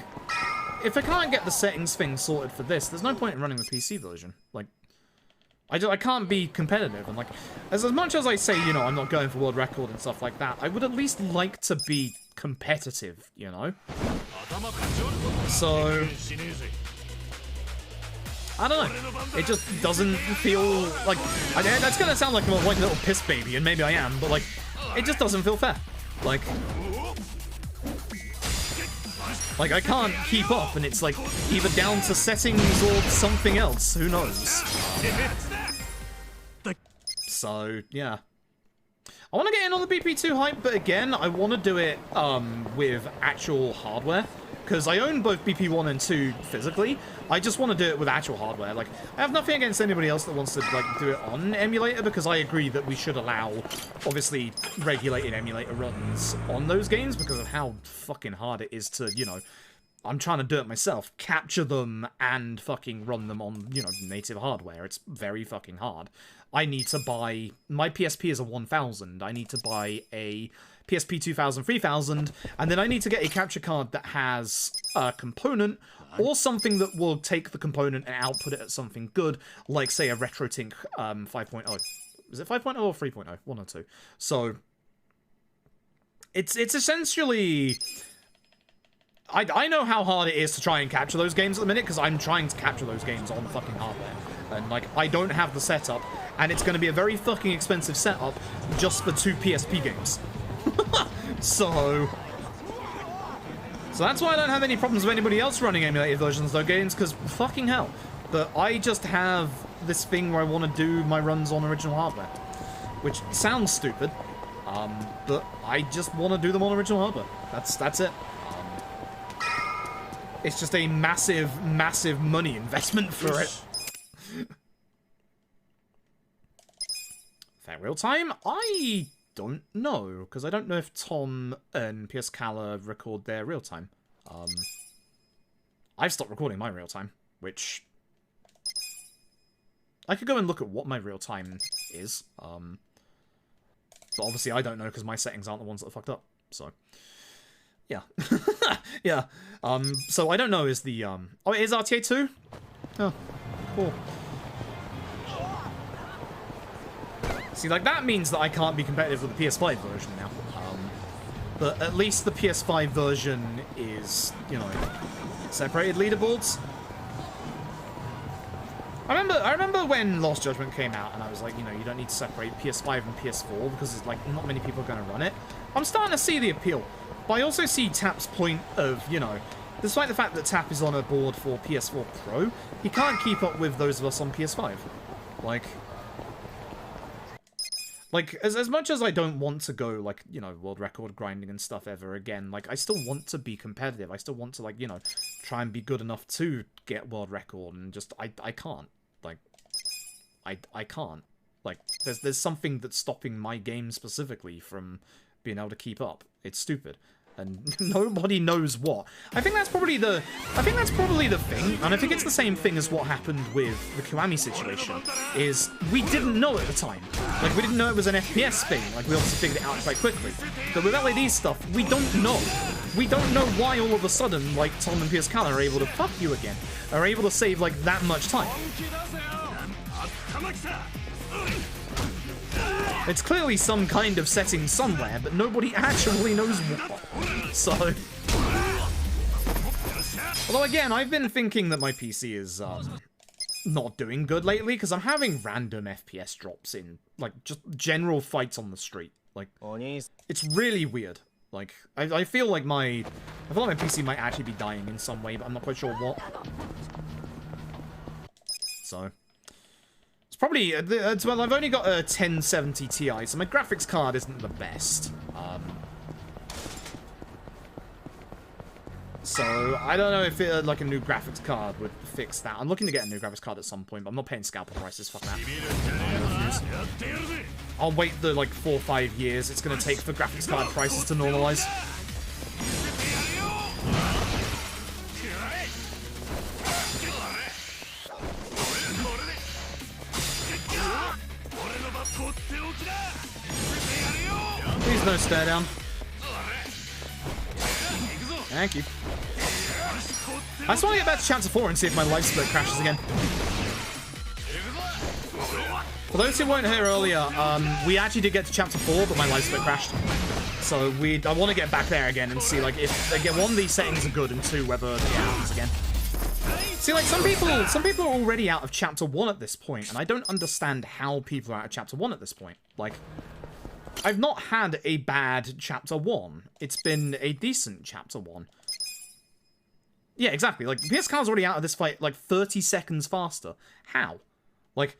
if I can't get the settings thing sorted for this, there's no point in running the PC version. Like, I can't be competitive, and like, as much as I say, you know, I'm not going for world record and stuff like that, I would at least like to be competitive, you know? So, I don't know. It just doesn't feel like, that's gonna sound like I'm a white little piss baby, and maybe I am, but like, it just doesn't feel fair. Like, I can't keep up, and it's like either down to settings or something else. Who knows? So, yeah. I want to get in on the BP2 hype, but again, I want to do it with actual hardware. because I own both BP1 and 2 physically. I just want to do it with actual hardware. Like, I have nothing against anybody else that wants to, like, do it on emulator, because I agree that we should allow, obviously, regulated emulator runs on those games, because of how fucking hard it is to, you know, I'm trying to do it myself, capture them and fucking run them on, you know, native hardware. It's very fucking hard. I need to buy, my PSP is a 1000, I need to buy a PSP 2000, 3000, and then I need to get a capture card that has a component, or something that will take the component and output it at something good, like, say, a RetroTink 5.0. Is it 5.0 or 3.0? One or two. So, it's essentially... I know how hard it is to try and capture those games at the minute, because I'm trying to capture those games on the fucking hardware. And, like, I don't have the setup, and it's going to be a very fucking expensive setup just for 2 PSP games. So that's why I don't have any problems with anybody else running emulated versions of those games, because fucking hell. But I just have this thing where I want to do my runs on original hardware, which sounds stupid, but I just want to do them on original hardware. That's it. It's just a massive, massive money investment for it. Fair real time? I don't know, because I don't know if Tom and PS Cala record their real time. I've stopped recording my real time, which I could go and look at what my real time is. But obviously I don't know, because my settings aren't the ones that are fucked up. So yeah. Yeah. So I don't know, is the oh, it is RTA 2? Oh, cool. See, like, that means that I can't be competitive with the PS5 version now. But at least the PS5 version is, you know, separated leaderboards. I remember when Lost Judgment came out, and I was like, you know, you don't need to separate PS5 and PS4, because it's like, not many people are going to run it. I'm starting to see the appeal. But I also see Tap's point of, you know, despite the fact that Tap is on a board for PS4 Pro, he can't keep up with those of us on PS5. Like, as much as I don't want to go, like, you know, world record grinding and stuff ever again, like, I still want to be competitive. I still want to, like, you know, try and be good enough to get world record, and just, I can't. Like, I can't. Like, there's something that's stopping my game specifically from being able to keep up. It's stupid. And nobody knows what. I think that's probably the thing, and I think it's the same thing as what happened with the Kiwami situation, is we didn't know at the time. Like, we didn't know it was an FPS thing. Like, we obviously figured it out quite quickly. But with LAD stuff, we don't know. We don't know why all of a sudden, like, Tom and PS Cala are able to fuck you again, are able to save, like, that much time. It's clearly some kind of setting somewhere, but nobody actually knows what. So... Although again, I've been thinking that my PC is, not doing good lately, because I'm having random FPS drops in, like, just general fights on the street. Like, it's really weird. Like, I feel like my PC might actually be dying in some way, but I'm not quite sure what. So... Probably, well, I've only got a 1070 Ti, so my graphics card isn't the best. So, I don't know if like a new graphics card would fix that. I'm looking to get a new graphics card at some point, but I'm not paying scalper prices, fuck that. I'll wait the, like, 4 or 5 years it's gonna take for graphics card prices to normalize. Please no stare down. Thank you. I just want to get back to chapter 4 and see if my life split crashes again. For those who weren't here earlier, we actually did get to chapter 4, but my life split crashed. So I want to get back there again and see, like, if again, 1, these settings are good, and 2, whether it happens again. See, like, some people are already out of chapter 1 at this point, and I don't understand how people are out of chapter 1 at this point. Like, I've not had a bad chapter 1. It's been a decent chapter 1. Yeah, exactly. Like, PS Cala's already out of this fight, like, 30 seconds faster. How? Like,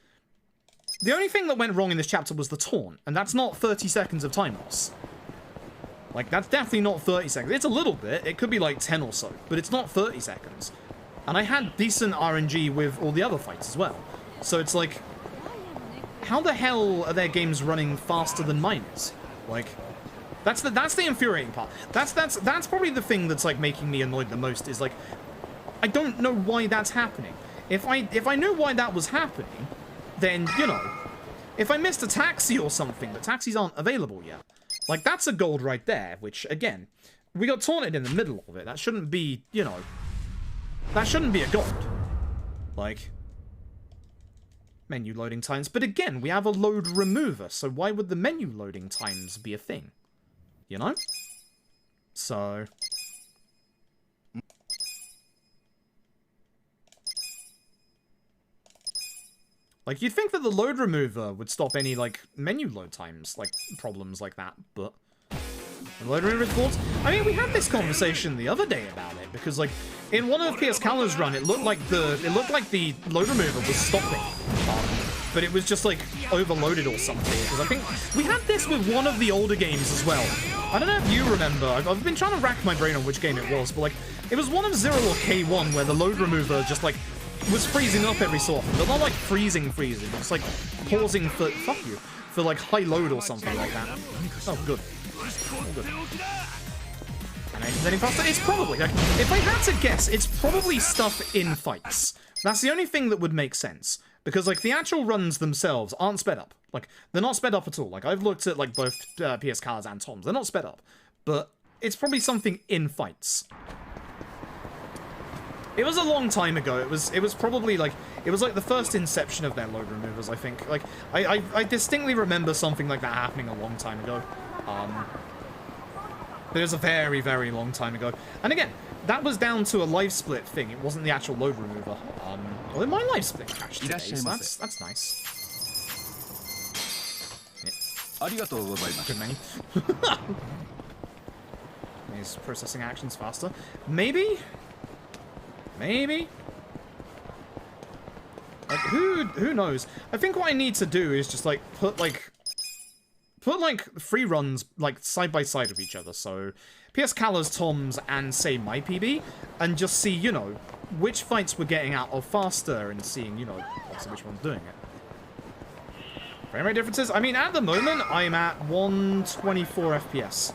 the only thing that went wrong in this chapter was the taunt, and that's not 30 seconds of time loss. Like, that's definitely not 30 seconds. It's a little bit. It could be like 10 or so, but it's not 30 seconds. And I had decent RNG with all the other fights as well. So it's like, how the hell are their games running faster than mine is? Like, that's the infuriating part. That's probably the thing that's like making me annoyed the most, is like, I don't know why that's happening. If I knew why that was happening, then, you know, if I missed a taxi or something, but taxis aren't available yet. Like, that's a gold right there, which, again, we got taunted in the middle of it. That shouldn't be, you know, that shouldn't be a gold. Like, menu loading times. But again, we have a load remover, so why would the menu loading times be a thing? You know? So... like, you'd think that the load remover would stop any, like, menu load times, like, problems like that, but... the load remover thoughts? I mean, we had this conversation the other day about it, because, like, in one of PS Calor's run, it looked like the load remover was stopping. But it was just, like, overloaded or something, because I think we had this with one of the older games as well. I don't know if you remember, I've been trying to rack my brain on which game it was, but, like, it was one of Zero or K1 where the load remover just, like, was freezing up every so often, but not like freezing, it's like pausing for, fuck you, for like high load or something like that. Oh, good. Oh, good. Animation's getting faster? It's probably, like, if I had to guess, it's probably stuff in fights. That's the only thing that would make sense, because like the actual runs themselves aren't sped up. Like, they're not sped up at all. Like, I've looked at like both PS Cars and Tom's, they're not sped up, but it's probably something in fights. It was a long time ago. It was probably like, it was like the first inception of their load removers, I think. Like, I distinctly remember something like that happening a long time ago. But it was a very, very long time ago. And again, that was down to a live split thing. It wasn't the actual load remover. Well, my live split crashed today, so that's nice. Yeah. Good menu. He's processing actions faster. Maybe? Maybe? Like, who knows? I think what I need to do is just, like, put free runs, like, side by side with each other. So, PS Calor's, Tom's, and, say, my PB, and just see, you know, which fights we're getting out of faster, and seeing, you know, obviously which one's doing it. Frame rate differences? I mean, at the moment, I'm at 124 FPS.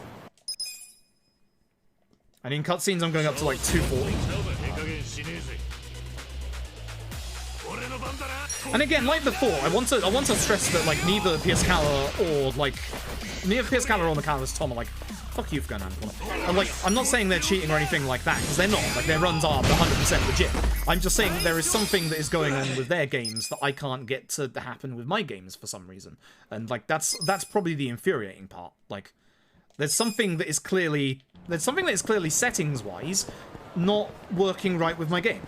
And in cutscenes, I'm going up to, like, 240. And again, like before, I want to stress that like neither PS Calor or Macalor's Tom are like, fuck you for going down the corner. And like, I'm not saying they're cheating or anything like that, because they're not. Like, their runs are 100% legit. I'm just saying there is something that is going on with their games that I can't get to happen with my games for some reason. And like, that's probably the infuriating part. Like, there's something that is clearly settings-wise not working right with my game.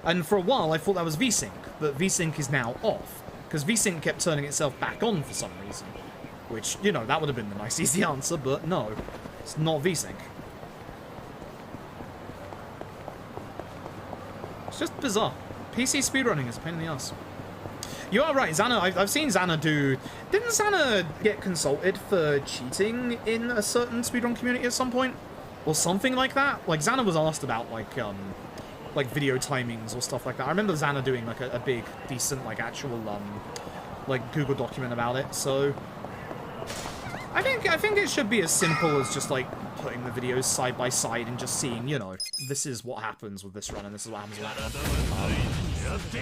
And for a while, I thought that was VSync, but VSync is now off, because VSync kept turning itself back on for some reason. Which, you know, that would have been the nice, easy answer, but no, it's not VSync. It's just bizarre. PC speedrunning is a pain in the ass. You are right, Xana, I've seen Xana do... Didn't Xana get consulted for cheating in a certain speedrun community at some point? Or something like that? Like, Xana was asked about, like video timings or stuff like that. I remember Xana doing, like, a big, decent, like, actual, like, Google document about it, so... I think it should be as simple as just, like, putting the videos side by side and just seeing, you know, this is what happens with this run and this is what happens with that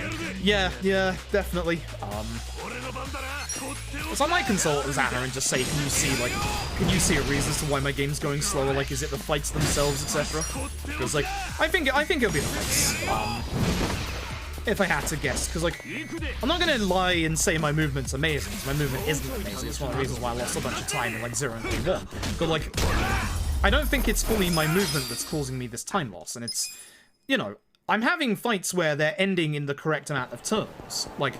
run. Yeah, definitely. So I might consult Xana and just say, can you see a reason as to why my game's going slower? Like, is it the fights themselves, etc.? Because, like, I think it'll be the fights. If I had to guess, because, like, I'm not gonna lie and say my movement's amazing, because my movement isn't amazing. It's one of the reasons why I lost a bunch of time in, like, 0 and 3-1. But, like, I don't think it's fully my movement that's causing me this time loss, and it's, you know, I'm having fights where they're ending in the correct amount of turns. Like,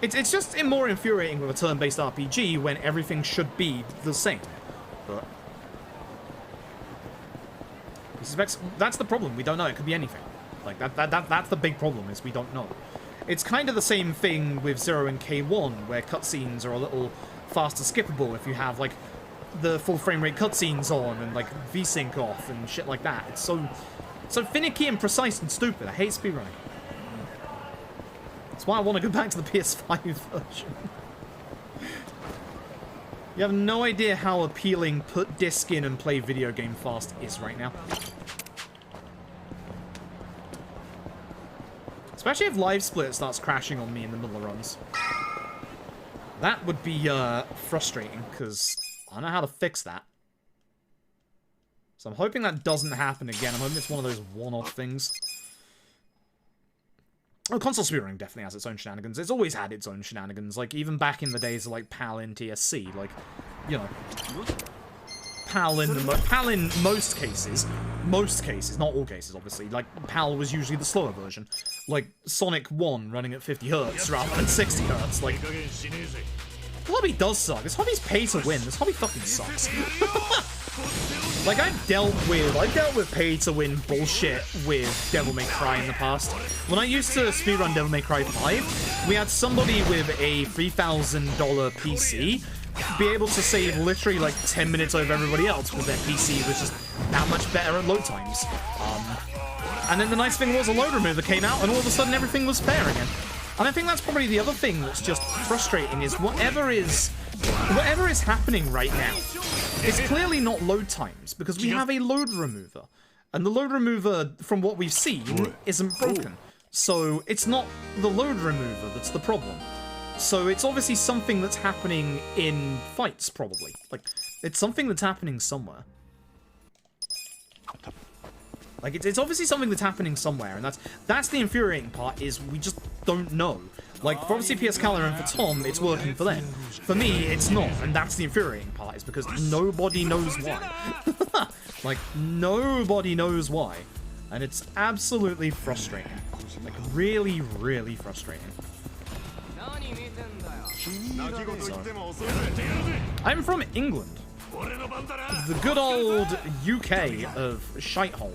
it's just more infuriating with a turn-based RPG when everything should be the same. But that's the problem. We don't know. It could be anything. Like, that's the big problem, is we don't know. It's kind of the same thing with 0 and K1, where cutscenes are a little faster skippable if you have, like, the full frame rate cutscenes on and like VSync off and shit like that. It's so finicky and precise and stupid. I hate speedrunning. That's why I want to go back to the PS5 version. You have no idea how appealing put disc in and play video game fast is right now. Especially if live split starts crashing on me in the middle of runs. That would be frustrating, because I don't know how to fix that. So I'm hoping that doesn't happen again. I'm hoping it's one of those one-off things. Oh, console speedrunning definitely has its own shenanigans. It's always had its own shenanigans. Like, even back in the days of, like, PAL in TSC. Like, you know... PAL in most cases, not all cases, obviously. Like, PAL was usually the slower version. Like, Sonic 1 running at 50 Hz rather than 60 Hz. Like, the hobby does suck. This hobby's pay to win. This hobby fucking sucks. Like, I've dealt with pay to win bullshit with Devil May Cry in the past. When I used to speedrun Devil May Cry 5, we had somebody with a $3,000 PC be able to save literally like 10 minutes over everybody else because their PC was just that much better at load times. And then the nice thing was a load remover came out and all of a sudden everything was fair again. And I think that's probably the other thing that's just frustrating is whatever is happening right now is clearly not load times because we have a load remover. And the load remover, from what we've seen, isn't broken. So it's not the load remover that's the problem. So it's obviously something that's happening in fights, probably. Like, it's something that's happening somewhere. Like, it's obviously something that's happening somewhere, and that's the infuriating part, is we just don't know. Like, for obviously PS Calor and for Tom, it's working for them. For me, it's not, and that's the infuriating part, is because nobody knows why. Like, nobody knows why. And it's absolutely frustrating. Like, really, really frustrating. I'm from England. The good old UK of shithole.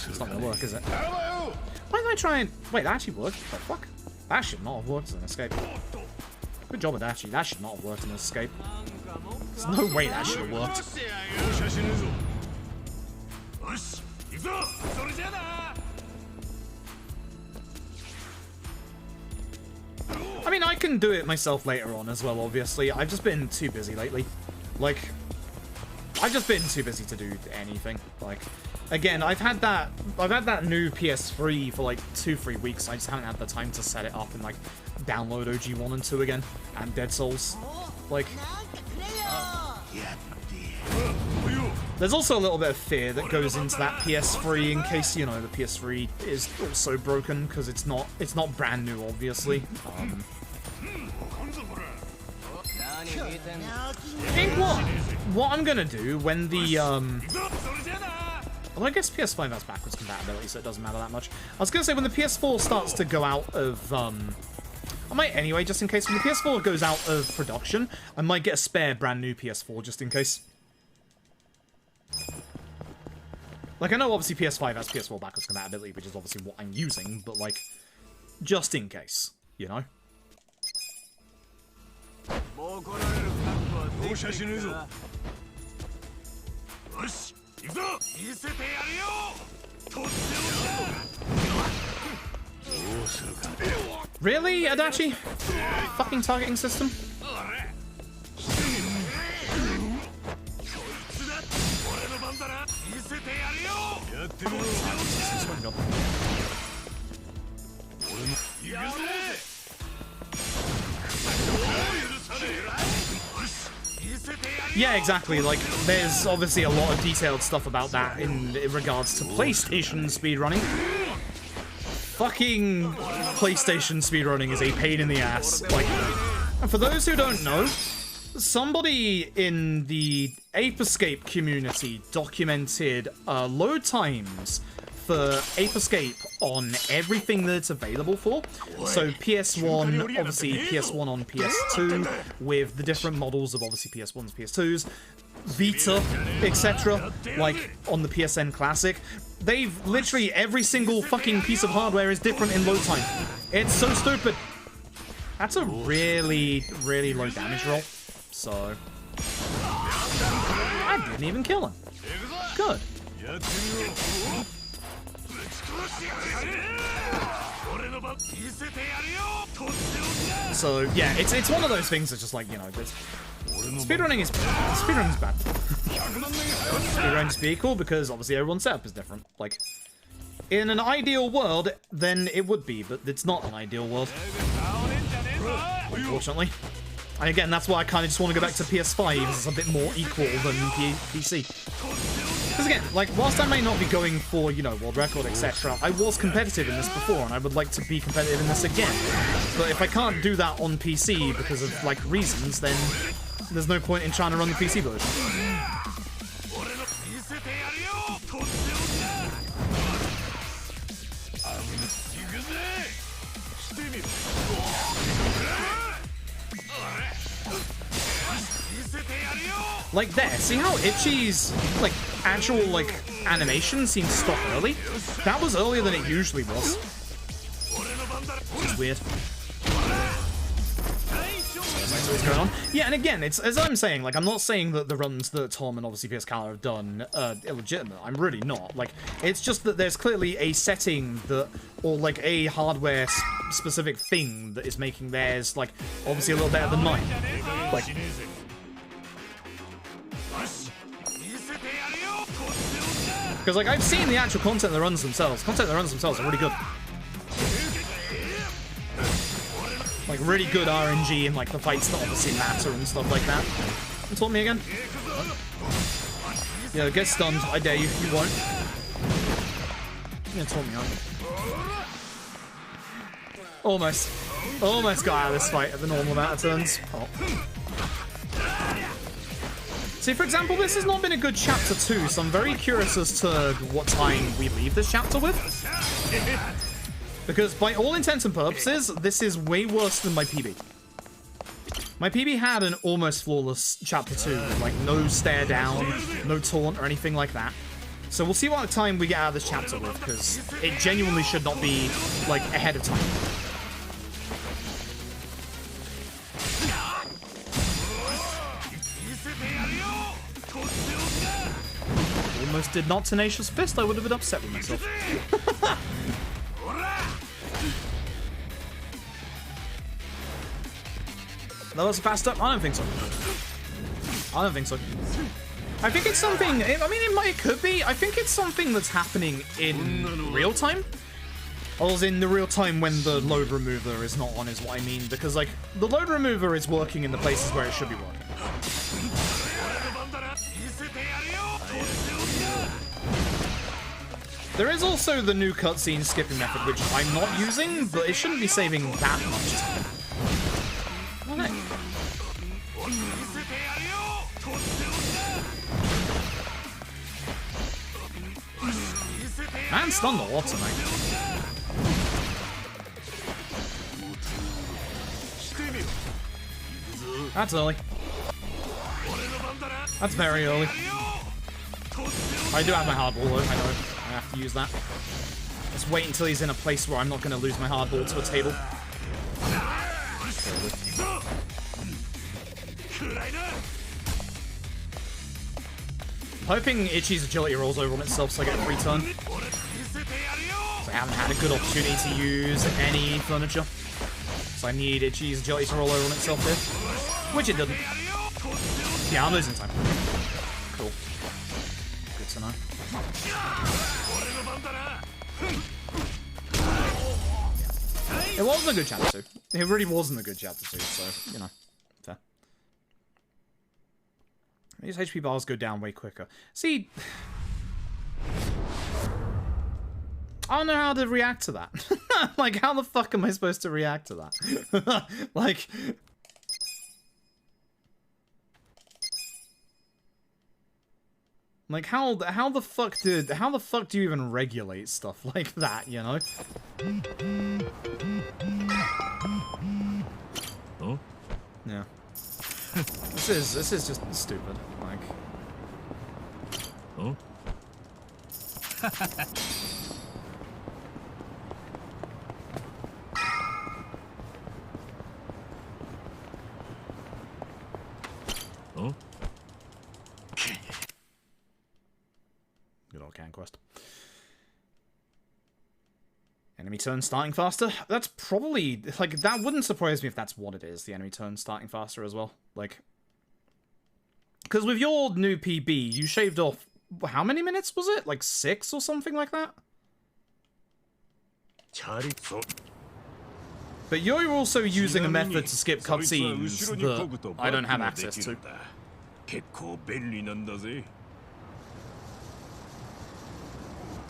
It's not gonna work, is it? Why did I try and... Wait, that actually worked? What the fuck? That should not have worked as an escape. Good job, Adachi. That should not have worked as an escape. There's no way that should have worked. I mean, I can do it myself later on as well, obviously. I've just been too busy lately. Like, I've just been too busy to do anything. Like, again, I've had that new PS3 for like 2-3 weeks. I just haven't had the time to set it up and like download OG 1 and 2 again and Dead Souls. Like, there's also a little bit of fear that goes into that PS3 in case, you know, the PS3 is also broken because it's not brand new, obviously. I think what I'm gonna do when the well, I guess PS5 has backwards compatibility, so it doesn't matter that much. I was gonna say when the PS4 starts to go out of I might anyway, just in case. When the PS4 goes out of production, I might get a spare brand new PS4 just in case. Like, I know obviously PS5 has PS4 backwards compatibility, which is obviously what I'm using, but like, just in case, you know? Really, Adachi? Fucking targeting system? Yeah, exactly. Like, there's obviously a lot of detailed stuff about that in regards to PlayStation speedrunning. Fucking PlayStation speedrunning is a pain in the ass. Like, for those who don't know, somebody in the Ape Escape community documented load times for Ape Escape on everything that it's available for. So PS1, obviously PS1 on PS2, with the different models of obviously PS1s, PS2s, Vita, etc. Like on the PSN Classic. They've literally, every single fucking piece of hardware is different in load time. It's so stupid. That's a really, really low damage roll. So I didn't even kill him. Good. So yeah, it's one of those things that's just like, you know, speedrunning is bad. Speedrunning's be cool because obviously everyone's setup is different. Like, in an ideal world, then it would be, but it's not an ideal world, unfortunately. And again, that's why I kind of just want to go back to PS5. It's a bit more equal than PC. Because again, like, whilst I may not be going for, you know, world record, etc., I was competitive in this before, and I would like to be competitive in this again. But if I can't do that on PC because of, like, reasons, then there's no point in trying to run the PC version. Like there, see how Itchy's, like, actual, like, animation seems to stop early? That was earlier than it usually was. It's weird. What's going on? Yeah, and again, it's, as I'm saying, like, I'm not saying that the runs that Tom and obviously PS Cala have done are illegitimate. I'm really not. Like, it's just that there's clearly a setting that, or like a hardware-specific thing that is making theirs, like, obviously a little better than mine. Like, because, like, I've seen the actual content of the runs themselves. Content of the runs themselves are really good. Like, really good RNG and, like, the fights that obviously matter and stuff like that. You taunt me again? Yeah, get stunned. I dare you. You won't. Yeah, taunt me on. Almost. Almost got out of this fight at the normal amount of turns. Oh. See, for example, this has not been a good chapter 2, so I'm very curious as to what time we leave this chapter with. Because by all intents and purposes, this is way worse than my PB. My PB had an almost flawless chapter 2, with, like, no stare down, no taunt or anything like that. So we'll see what time we get out of this chapter with, because it genuinely should not be, like, ahead of time. Almost did not Tenacious Fist, I would have been upset with myself. That was fast up? I don't think so. I don't think so. I think it's something, I mean, it could be. I think it's something that's happening in real time. Or as in the real time when the load remover is not on is what I mean. Because, like, the load remover is working in the places where it should be working. There is also the new cutscene skipping method, which I'm not using, but it shouldn't be saving that much time. Oh, no. Man stunned a lot tonight. That's early. That's very early. I do have my hardball though, I know. I have to use that. Let's wait until he's in a place where I'm not going to lose my hardball to a table. Hoping Itchy's agility rolls over on itself so I get a free turn. So I haven't had a good opportunity to use any furniture. So I need Itchy's agility to roll over on itself here. Which it doesn't. Yeah, I'm losing time. Cool. Good to know. It wasn't a good chapter 2. It really wasn't a good chapter 2, so, you know, fair. These HP bars go down way quicker. See, I don't know how to react to that. Like, how the fuck am I supposed to react to that? Like, how the fuck do you even regulate stuff like that, you know? Oh? Yeah. This is just stupid. Like. Oh? quest. Enemy turn starting faster? That's probably... Like, that wouldn't surprise me if that's what it is, the enemy turn starting faster as well. Like... Because with your new PB, you shaved off... How many minutes was it? Like 6 or something like that? But you're also using a method to skip cutscenes that I don't have access to.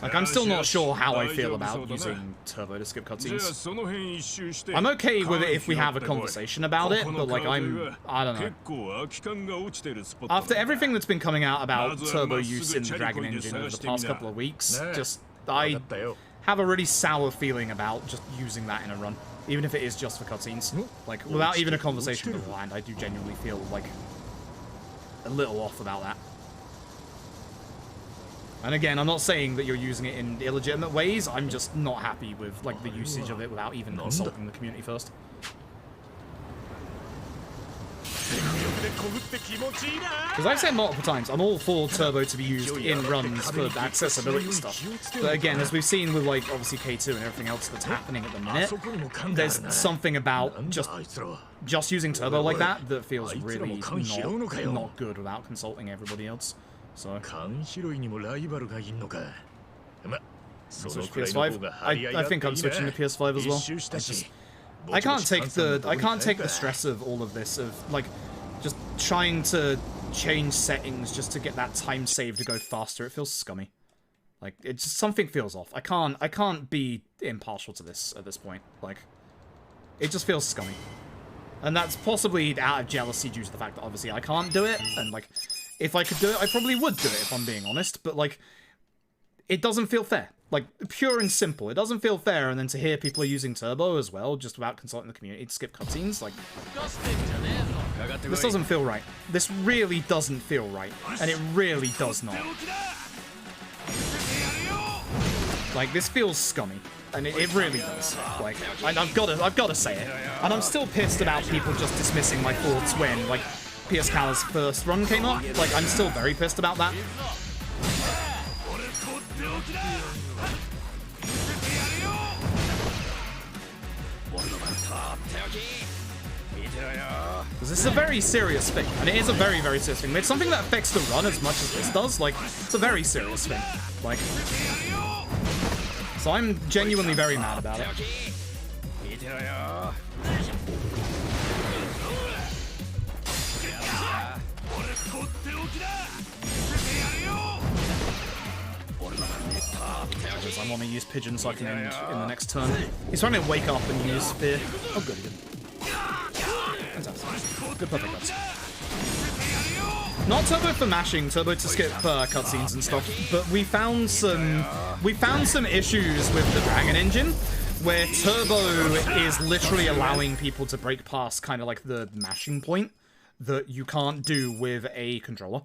Like, I'm still not sure how I feel about using turbo to skip cutscenes. I'm okay with it if we have a conversation about it, but like, I don't know. After everything that's been coming out about turbo use in the Dragon Engine over the past couple of weeks, I have a really sour feeling about just using that in a run. Even if it is just for cutscenes. Like, without even a conversation beforehand, I do genuinely feel like a little off about that. And again, I'm not saying that you're using it in illegitimate ways, I'm just not happy with, like, the usage of it without even consulting the community first. Because I've said multiple times, I'm all for turbo to be used in runs for accessibility stuff. But again, as we've seen with, like, obviously K2 and everything else that's happening at the minute, there's something about just using turbo like that feels really not good without consulting everybody else. So switch PS5. I think I'm switching to PS5 as well. I can't take the stress of all of this, of like just trying to change settings just to get that time save to go faster. It feels scummy. Like, it just, something feels off. I can't be impartial to this at this point. Like, it just feels scummy. And that's possibly out of jealousy due to the fact that obviously I can't do it, and like, if I could do it, I probably would do it if I'm being honest, but like, it doesn't feel fair. Like, pure and simple. It doesn't feel fair, and then to hear people are using turbo as well, just without consulting the community to skip cutscenes, like, this doesn't feel right. This really doesn't feel right, and it really does not. Like, this feels scummy, and it really does. Like, I've got to say it. And I'm still pissed about people just dismissing my thoughts when, like, PS Cal's first run came up. Like, I'm still very pissed about that. Because this is a very serious thing, and it is a very, very serious thing. It's something that affects the run as much as this does. Like, it's a very serious thing. Like, so I'm genuinely very mad about it. I want to use Pigeon so I can end in the next turn. He's trying to wake up and use Spear. Oh, good. Fantastic. Good perfect cuts. Not turbo for mashing, turbo to skip cutscenes and stuff, but we found some issues with the Dragon Engine where turbo is literally allowing people to break past kind of like the mashing point that you can't do with a controller.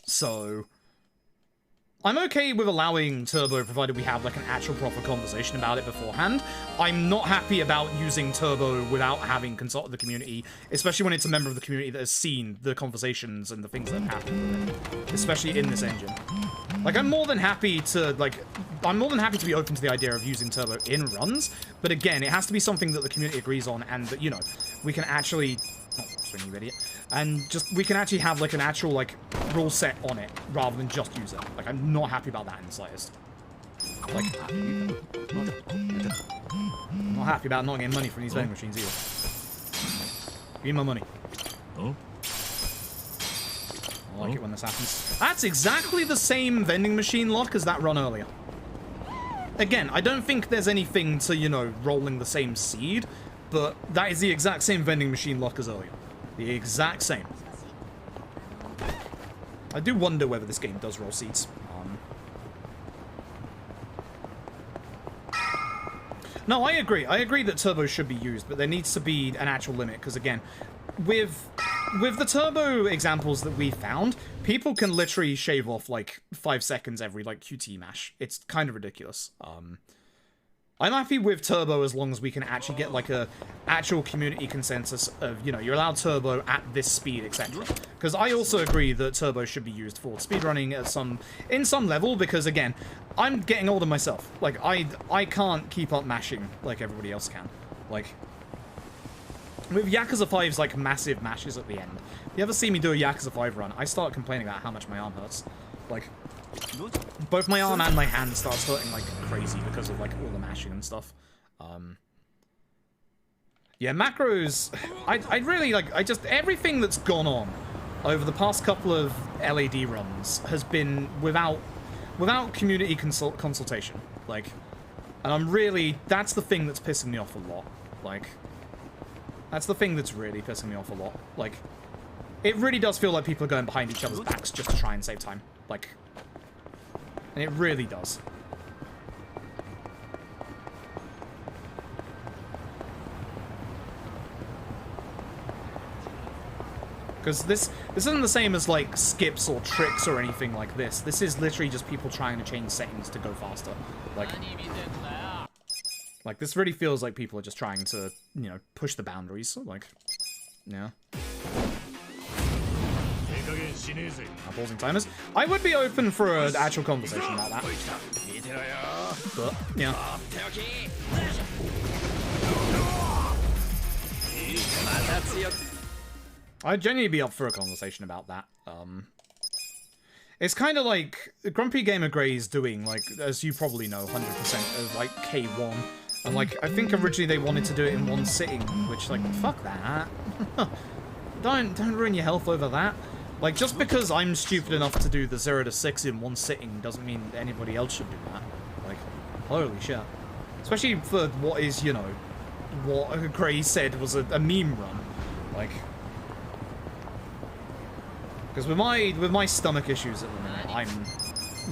So I'm okay with allowing turbo provided we have like an actual proper conversation about it beforehand. I'm not happy about using turbo without having consulted the community, especially when it's a member of the community that has seen the conversations and the things that have happened with it, especially in this engine. Like, I'm more than happy to be open to the idea of using turbo in runs, but again, it has to be something that the community agrees on and that, you know, we can actually... Oh, swing, you idiot. And just, we can actually have, like, an actual, like, rule set on it, rather than just use it. Like, I'm not happy about that in the slightest. Like, I'm not happy about not getting money from these vending machines either. Give me my money. Oh. I like it when this happens. That's exactly the same vending machine lock as that run earlier. Again, I don't think there's anything to, you know, rolling the same seed, but that is the exact same vending machine lock as earlier. The exact same. I do wonder whether this game does roll seeds. No, I agree. I agree that turbo should be used, but there needs to be an actual limit, because again, with the turbo examples that we found, people can literally shave off like 5 seconds every like QT mash. It's kind of ridiculous. I'm happy with turbo as long as we can actually get like a actual community consensus of, you know, you're allowed turbo at this speed, etc. Because I also agree that turbo should be used for speedrunning at in some level, because again, I'm getting older myself. Like I can't keep up mashing like everybody else can. Like with Yakuza 5's like massive mashes at the end. If you ever see me do a Yakuza 5 run, I start complaining about how much my arm hurts. Like both my arm and my hand starts hurting like crazy because of like all the mashing and stuff. Yeah, macros. I really like. Everything that's gone on over the past couple of LAD runs has been without community consultation. Like, and I'm really, that's the thing that's pissing me off a lot. Like, that's the thing that's really pissing me off a lot. Like, it really does feel like people are going behind each other's backs just to try and save time. Like. And it really does. Because this isn't the same as like skips or tricks or anything like this. This is literally just people trying to change settings to go faster. Like this really feels like people are just trying to, you know, push the boundaries. Like, yeah. Pausing timers. I would be open for an actual conversation about that. But, yeah. I'd genuinely be up for a conversation about that. It's kind of like Grumpy Gamer Grey's doing, like, as you probably know, 100% of, like, K1. And, like, I think originally they wanted to do it in one sitting, which, like, fuck that. Don't ruin your health over that. Like, just because I'm stupid enough to do the 0 to 6 in one sitting doesn't mean anybody else should do that. Like, holy shit. Especially for what is, you know, what Gray said was a meme run. Like, because with my stomach issues at the minute, I'm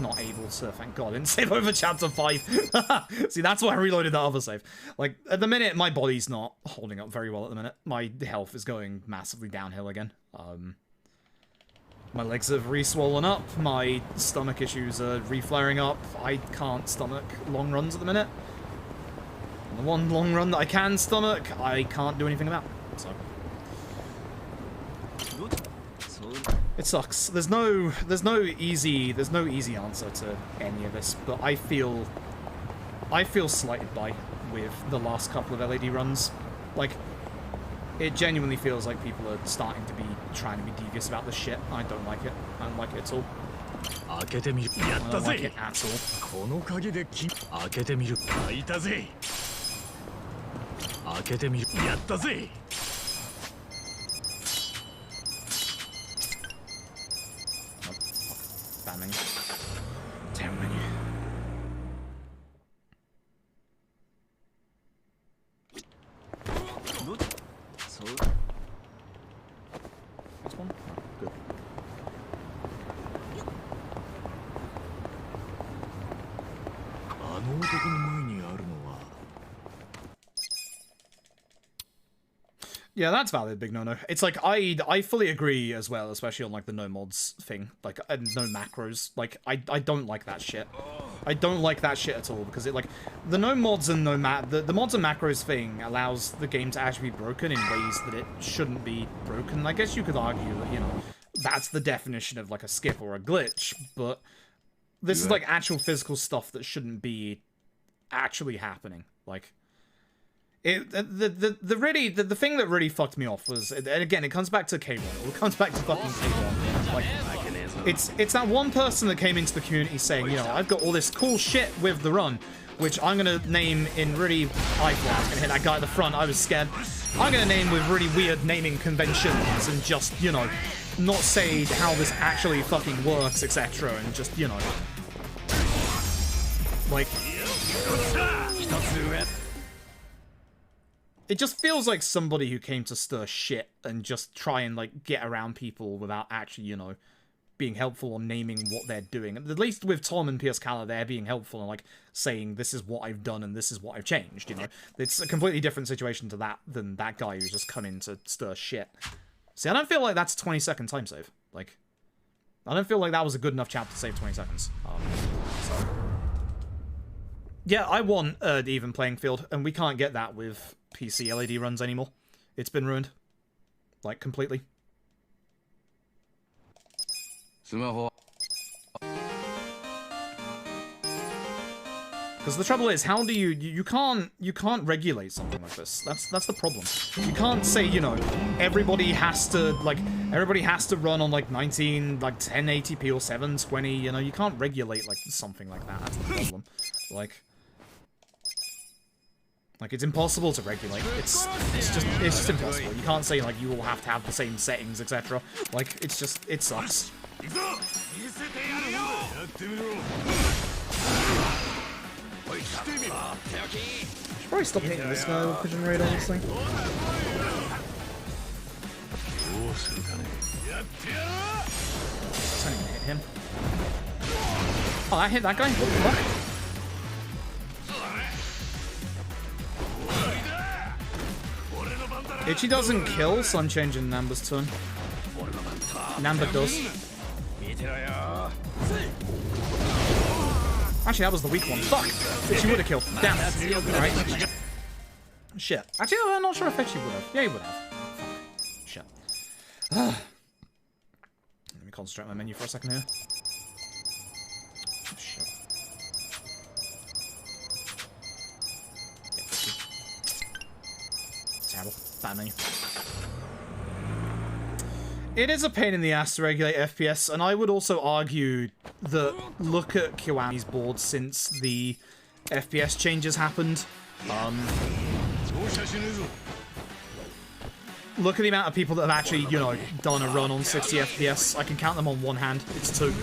not able to, thank God, I didn't save over chapter 5. See, that's why I reloaded that other save. Like, at the minute, my body's not holding up very well at the minute. My health is going massively downhill again. My legs have re-swollen up, my stomach issues are re-flaring up, I can't stomach long runs at the minute. And the one long run that I can stomach, I can't do anything about. So. It sucks. There's no easy answer to any of this, but I feel slighted by with the last couple of LAD runs. Like, it genuinely feels like people are starting to be trying to be devious about this shit. I don't like it. I don't like it at all. I don't like it at all. Spamming. Damn menu. This one? Oh, good. Yeah, that's valid, big no-no. It's like, I fully agree as well, especially on, like, the no mods thing. Like, no macros. Like, I don't like that shit. I don't like that shit at all, because it, like, the no mods and the mods and macros thing allows the game to actually be broken in ways that it shouldn't be broken. I guess you could argue that, you know, that's the definition of, like, a skip or a glitch, but this is, like, actual physical stuff that shouldn't be actually happening. Like, the thing that really fucked me off was, and again, it comes back to K1. It comes back to fucking K1. Like, it's that one person that came into the community saying, you know, I've got all this cool shit with the run, which I'm gonna name in really, I thought I was gonna hit that guy at the front. I was scared. I'm gonna name with really weird naming conventions and just, you know, not say how this actually fucking works, etc. And just, you know, like, it just feels like somebody who came to stir shit and just try and, like, get around people without actually, you know, being helpful or naming what they're doing. At least with Tom and PS Cala, they're being helpful and, like, saying, this is what I've done and this is what I've changed, you know? It's a completely different situation to that than that guy who's just come in to stir shit. See, I don't feel like that's a 20-second time save. Like, I don't feel like that was a good enough chapter to save 20 seconds. So... Yeah, I want an even playing field, and we can't get that with PC LAD runs anymore. It's been ruined. Like, completely. Because the trouble is, how do you can't regulate something like this. That's the problem. You can't say, you know, everybody has to run on like 1080p or 720, you know, you can't regulate like something like that. That's the problem. Like it's impossible to regulate. It's just impossible. You can't say like you all have to have the same settings, etc. Like it sucks. Should probably stop hitting this guy with Pigeon Raid, honestly. It's not even hit him. Oh, I hit that guy? What the fuck? Ichi doesn't kill, so I'm changing Namba's turn. Namba does. Actually, that was the weak one. Fuck! Ichi would have killed. Damn. Alright. Shit. Actually, I'm not sure if Ichi would have. Yeah, he would have. Fuck. Shit. Let me concentrate on my menu for a second here. Shit. Terrible. Bad menu. It is a pain in the ass to regulate FPS, and I would also argue that look at Kiwami's board since the FPS changes happened. Look at the amount of people that have actually, you know, done a run on 60 FPS. I can count them on one hand. It's 2.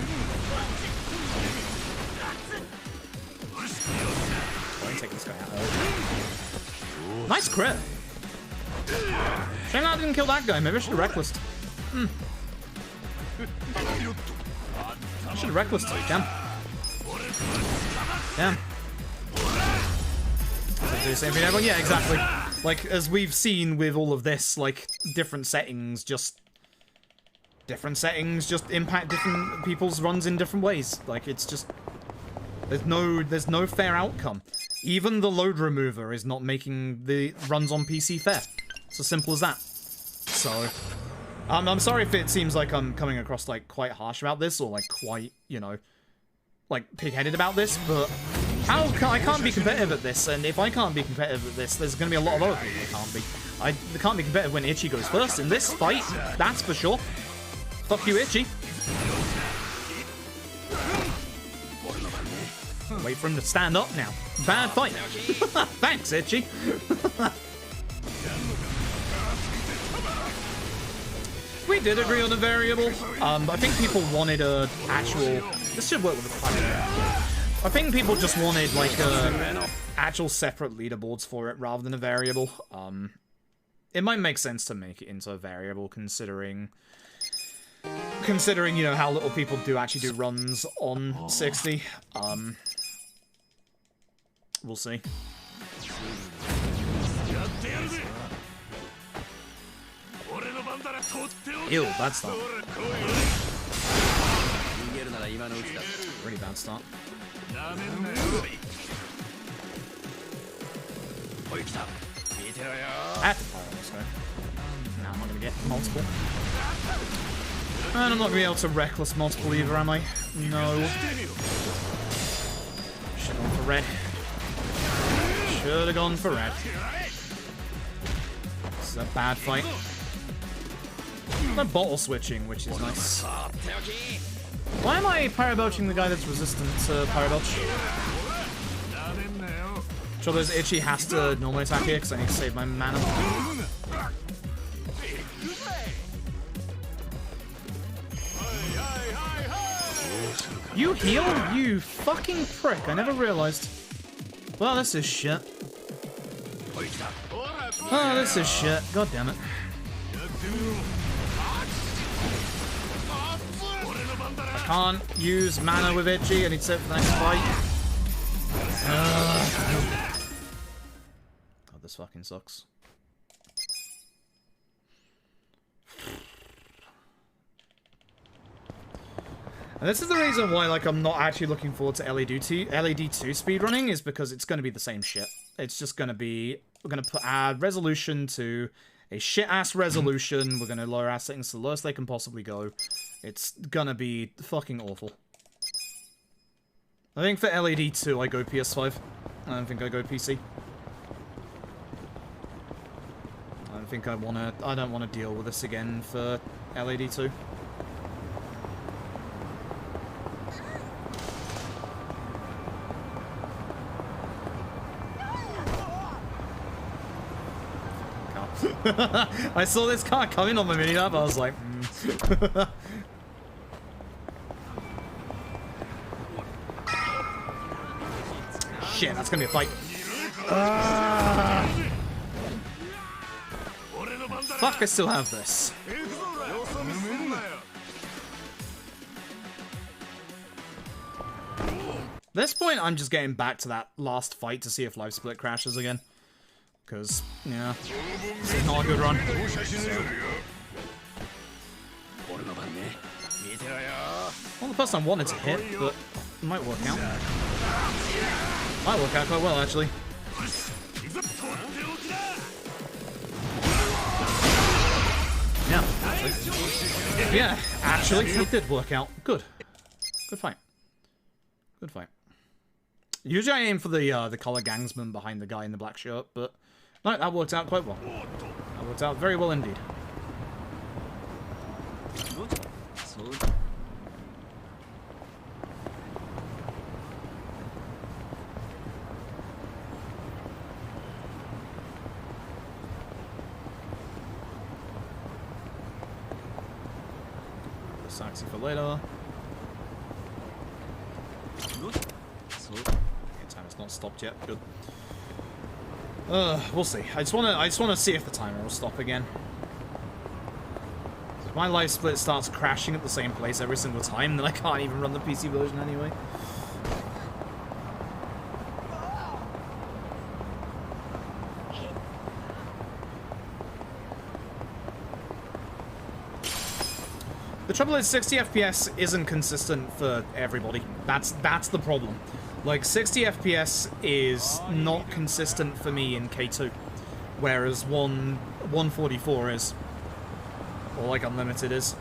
Take this guy out. Nice crit. Shame I didn't kill that guy. Maybe I should have reckless. I should have reckless too. Damn. Damn. Do the same thing, everyone? Yeah, exactly. Like, as we've seen with all of this, like, different settings just impact different people's runs in different ways. Like, it's just... There's no fair outcome. Even the load remover is not making the runs on PC fair. It's as simple as that. So... I'm sorry if it seems like I'm coming across, like, quite harsh about this, or, like, quite, you know, like, pig-headed about this, but I can't be competitive at this, and if I can't be competitive at this, there's gonna be a lot of other people that can't be. I can't be competitive when Ichi goes first in this fight, that's for sure. Fuck you, Ichi. Wait for him to stand up now. Bad fight. Thanks, Ichi. We did agree on a variable. I think people wanted a actual... This should work with the fight. I think people just wanted, like, actual separate leaderboards for it rather than a variable. It might make sense to make it into a variable, considering, you know, how little people do actually do runs on 60. We'll see. Ew, bad start. Really bad start. I have to fire on this guy. No, I'm not gonna get multiple. And I'm not gonna be able to reckless multiple either, am I? No. Should've gone for red. Should've gone for red. This is a bad fight. I'm bottle switching, which is nice. Why am I parabelching the guy that's resistant to parabelch? Trouble is, Ichi has to normally attack here because I need to save my mana. You heal? You fucking prick. I never realized. Well, this is shit. Oh, this is shit. God damn it. I can't use mana with Ichi. I need to save for the next fight. God, this fucking sucks. And this is the reason why, like, I'm not actually looking forward to LAD2 speedrunning, is because it's going to be the same shit. It's just going to be, we're going to add resolution to a shit-ass resolution. We're going to lower our settings to the lowest they can possibly go. It's going to be fucking awful. I think for LAD2, I go PS5. I don't think I go PC. I don't want to deal with this again for LAD2. I saw this car coming on my minimap, I was like, Shit, that's gonna be a fight. Fuck, I still have this. At this point, I'm just getting back to that last fight to see if Life Split crashes again. Because, yeah, this is not a good run. Well, the person I wanted to hit, but it might work out. Might work out quite well, actually. Yeah, actually. Yeah, actually, it did work out. Good. Good fight. Good fight. Usually I aim for the color gangsman behind the guy in the black shirt, but no, that worked out quite well. That worked out very well indeed. Saxy for later. Timer's not stopped yet. Good. We'll see. I just wanna see if the timer will stop again. If my life split starts crashing at the same place every single time, then I can't even run the PC version anyway. The trouble is 60 FPS isn't consistent for everybody. That's the problem. Like, 60 FPS is not consistent for me in K2, whereas 144 is. Or, like, Unlimited is.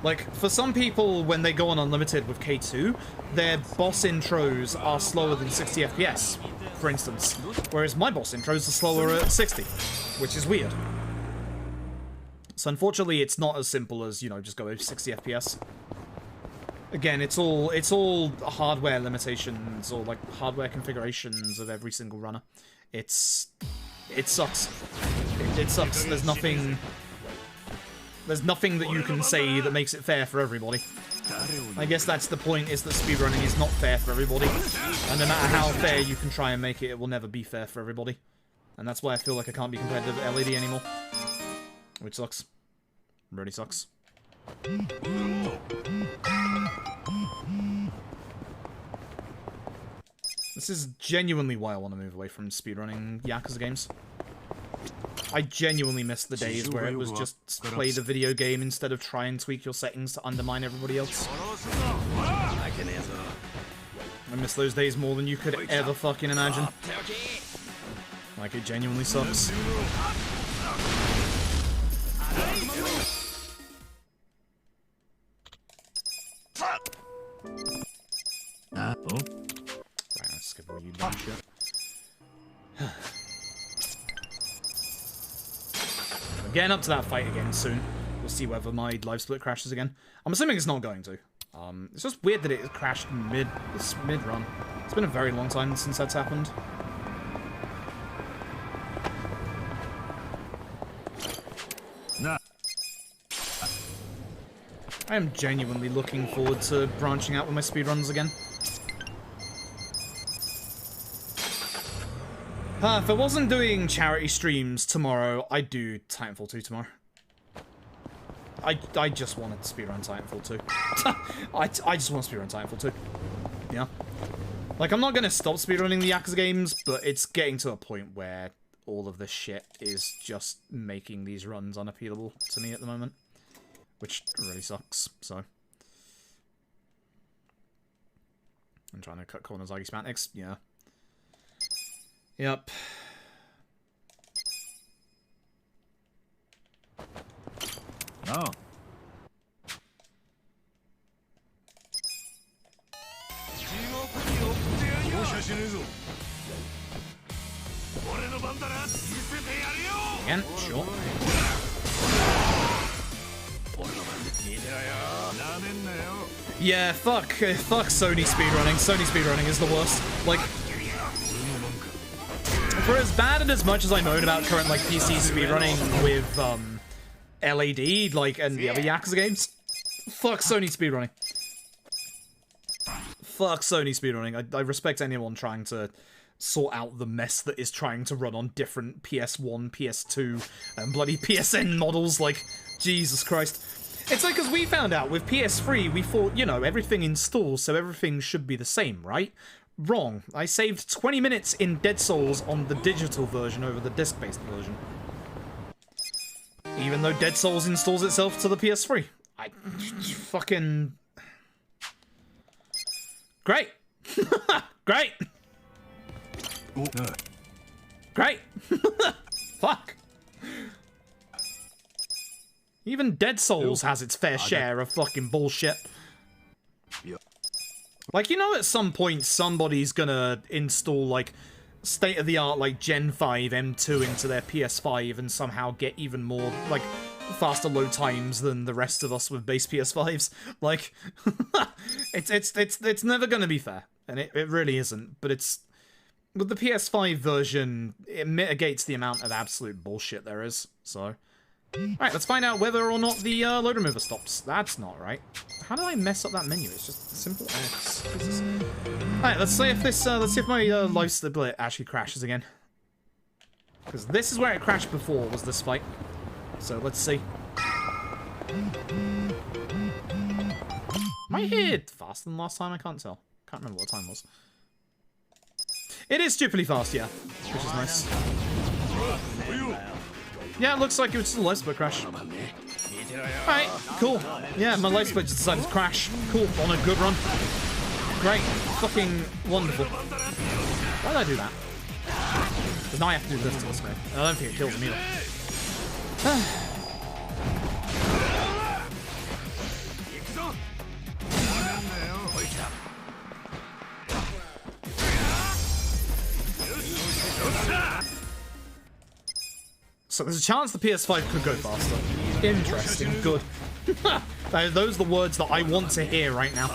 Like, for some people, when they go on Unlimited with K2, their boss intros are slower than 60 FPS, for instance. Whereas my boss intros are slower at 60, which is weird. So unfortunately, it's not as simple as, you know, just go with 60 FPS. Again, it's all hardware limitations or like hardware configurations of every single runner. It sucks. It sucks. There's nothing that you can say that makes it fair for everybody. I guess that's the point, is that speedrunning is not fair for everybody. And no matter how fair you can try and make it, it will never be fair for everybody. And that's why I feel like I can't be competitive at LAD anymore. Which sucks. Really sucks. This is genuinely why I want to move away from speedrunning Yakuza games. I genuinely miss the days where it was just play the video game instead of try and tweak your settings to undermine everybody else. I miss those days more than you could ever fucking imagine. Like, it genuinely sucks. Right, let's skip all you dumb shit. I'm getting up to that fight again soon. We'll see whether my live split crashes again. I'm assuming it's not going to. It's just weird that it crashed mid-run. It's been a very long time since that's happened. I am genuinely looking forward to branching out with my speedruns again. If I wasn't doing charity streams tomorrow, I'd do Titanfall 2 tomorrow. I just wanted to speedrun Titanfall 2. I just want to speedrun Titanfall 2. Yeah. Like, I'm not going to stop speedrunning the Yakuza games, but it's getting to a point where all of this shit is just making these runs unappealable to me at the moment. Which really sucks, so. I'm trying to cut corners like schematics. Yeah. Yep. Oh. Again, sure. Yeah, fuck Sony speedrunning. Sony speedrunning is the worst. Like, for as bad and as much as I moan about current, like, PC speedrunning with, LAD, like, and the other Yakuza games, fuck Sony speedrunning. Fuck Sony speedrunning. I respect anyone trying to sort out the mess that is trying to run on different PS1, PS2, and bloody PSN models. Like, Jesus Christ. It's like, because we found out with PS3, we thought, you know, everything installs, so everything should be the same, right? Wrong. I saved 20 minutes in Dead Souls on the digital version over the disc-based version. Even though Dead Souls installs itself to the PS3. I fucking... Great! Great! Great! Fuck! Even Dead Souls has its fair share of fucking bullshit. Like, you know, at some point somebody's gonna install, like, state-of-the-art, like, Gen 5 M2 into their PS5 and somehow get even more, like, faster load times than the rest of us with base PS5s. Like, it's never gonna be fair. And it really isn't. But it's... With the PS5 version, it mitigates the amount of absolute bullshit there is, so... Alright, let's find out whether or not the load remover stops. That's not right. How did I mess up that menu? It's just a simple X. Alright, let's see if this, let's see if my life split actually crashes again. Because this is where it crashed before, was this fight. So, let's see. Am I here faster than last time? I can't tell. Can't remember what the time was. It is stupidly fast, yeah. Which is nice. Yeah, it looks like it was just a life split crash. Alright, cool. Yeah, my life split just decided to crash. Cool, on a good run. Great. Fucking wonderful. Why did I do that? Because now I have to do this to this guy. I don't think it kills him either. So there's a chance the PS5 could go faster. Interesting. Good. Those are the words that I want to hear right now.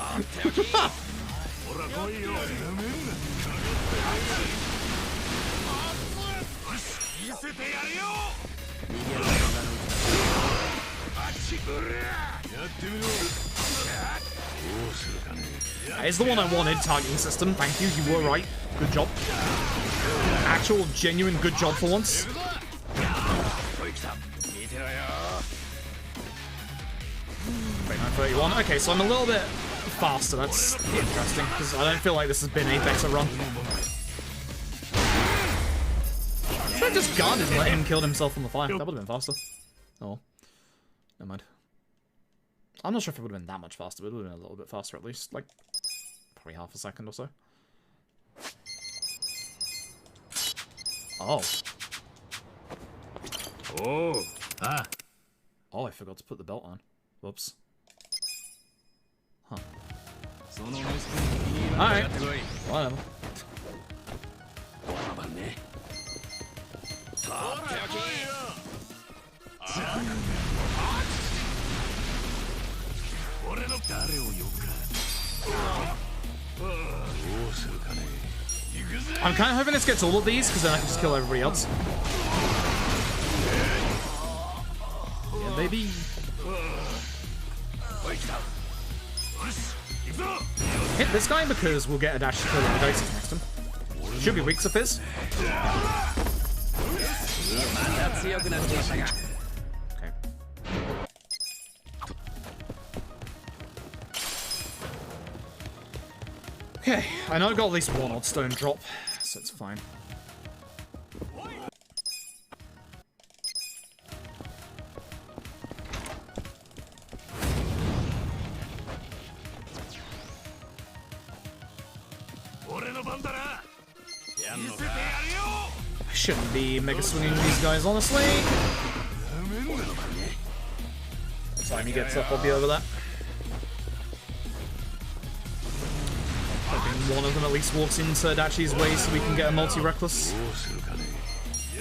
That is the one I wanted, targeting system. Thank you, you were right. Good job. Actual, genuine good job for once. 39.31. Okay, so I'm a little bit faster. That's interesting, because I don't feel like this has been a better run. Should I just guarded and let him kill himself on the fire? That would have been faster. Oh well. Never mind. I'm not sure if it would have been that much faster, but it would have been a little bit faster at least. Like, probably half a second or so. Oh. Oh. Ah. Oh, I forgot to put the belt on. Whoops. Huh. Alright. Whatever. I'm kind of hoping this gets all of these, because then I can just kill everybody else. Yeah, baby. Hit this guy because we'll get a dash to kill the dices next to him. Should be weeks of his. Okay. Okay, I know I got at least one odd stone drop, so it's fine. shouldn't be mega swinging these guys, honestly. By the time he gets up, I'll be over that. Hoping one of them at least walks into Dachi's way so we can get a multi-reckless.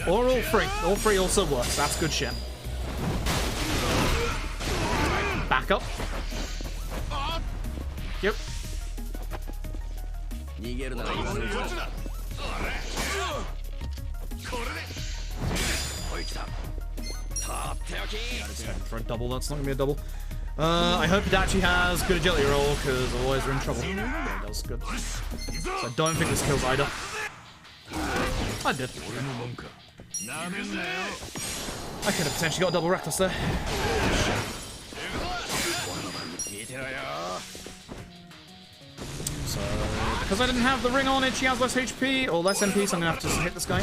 Or all three. All three also works. That's good shit. Back up. Yep. For a double, that's not gonna be a double. I hope Dachi has good agility roll, because otherwise we're in trouble. Yeah, it does, good. So I don't think this kills either. I did. I could have potentially got a double reckless there. So, because I didn't have the ring on it, she has less HP, or less MP, so I'm gonna have to just hit this guy.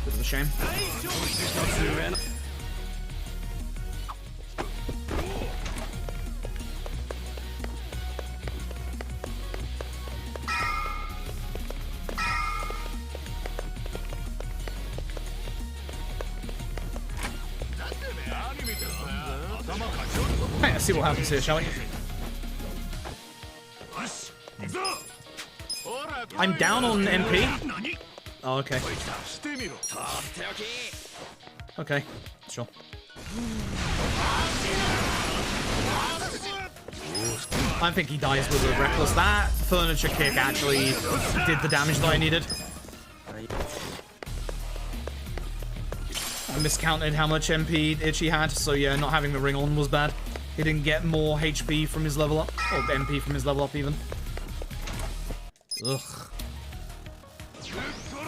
Bit of a shame. Hey, let's see what happens here, shall we? I'm down on MP. Oh, okay. Okay, sure. I think he dies with a reckless. That furniture kick actually did the damage that I needed. I miscounted how much MP Itchy had, so yeah, not having the ring on was bad. He didn't get more HP from his level up, or MP from his level up even. Ugh.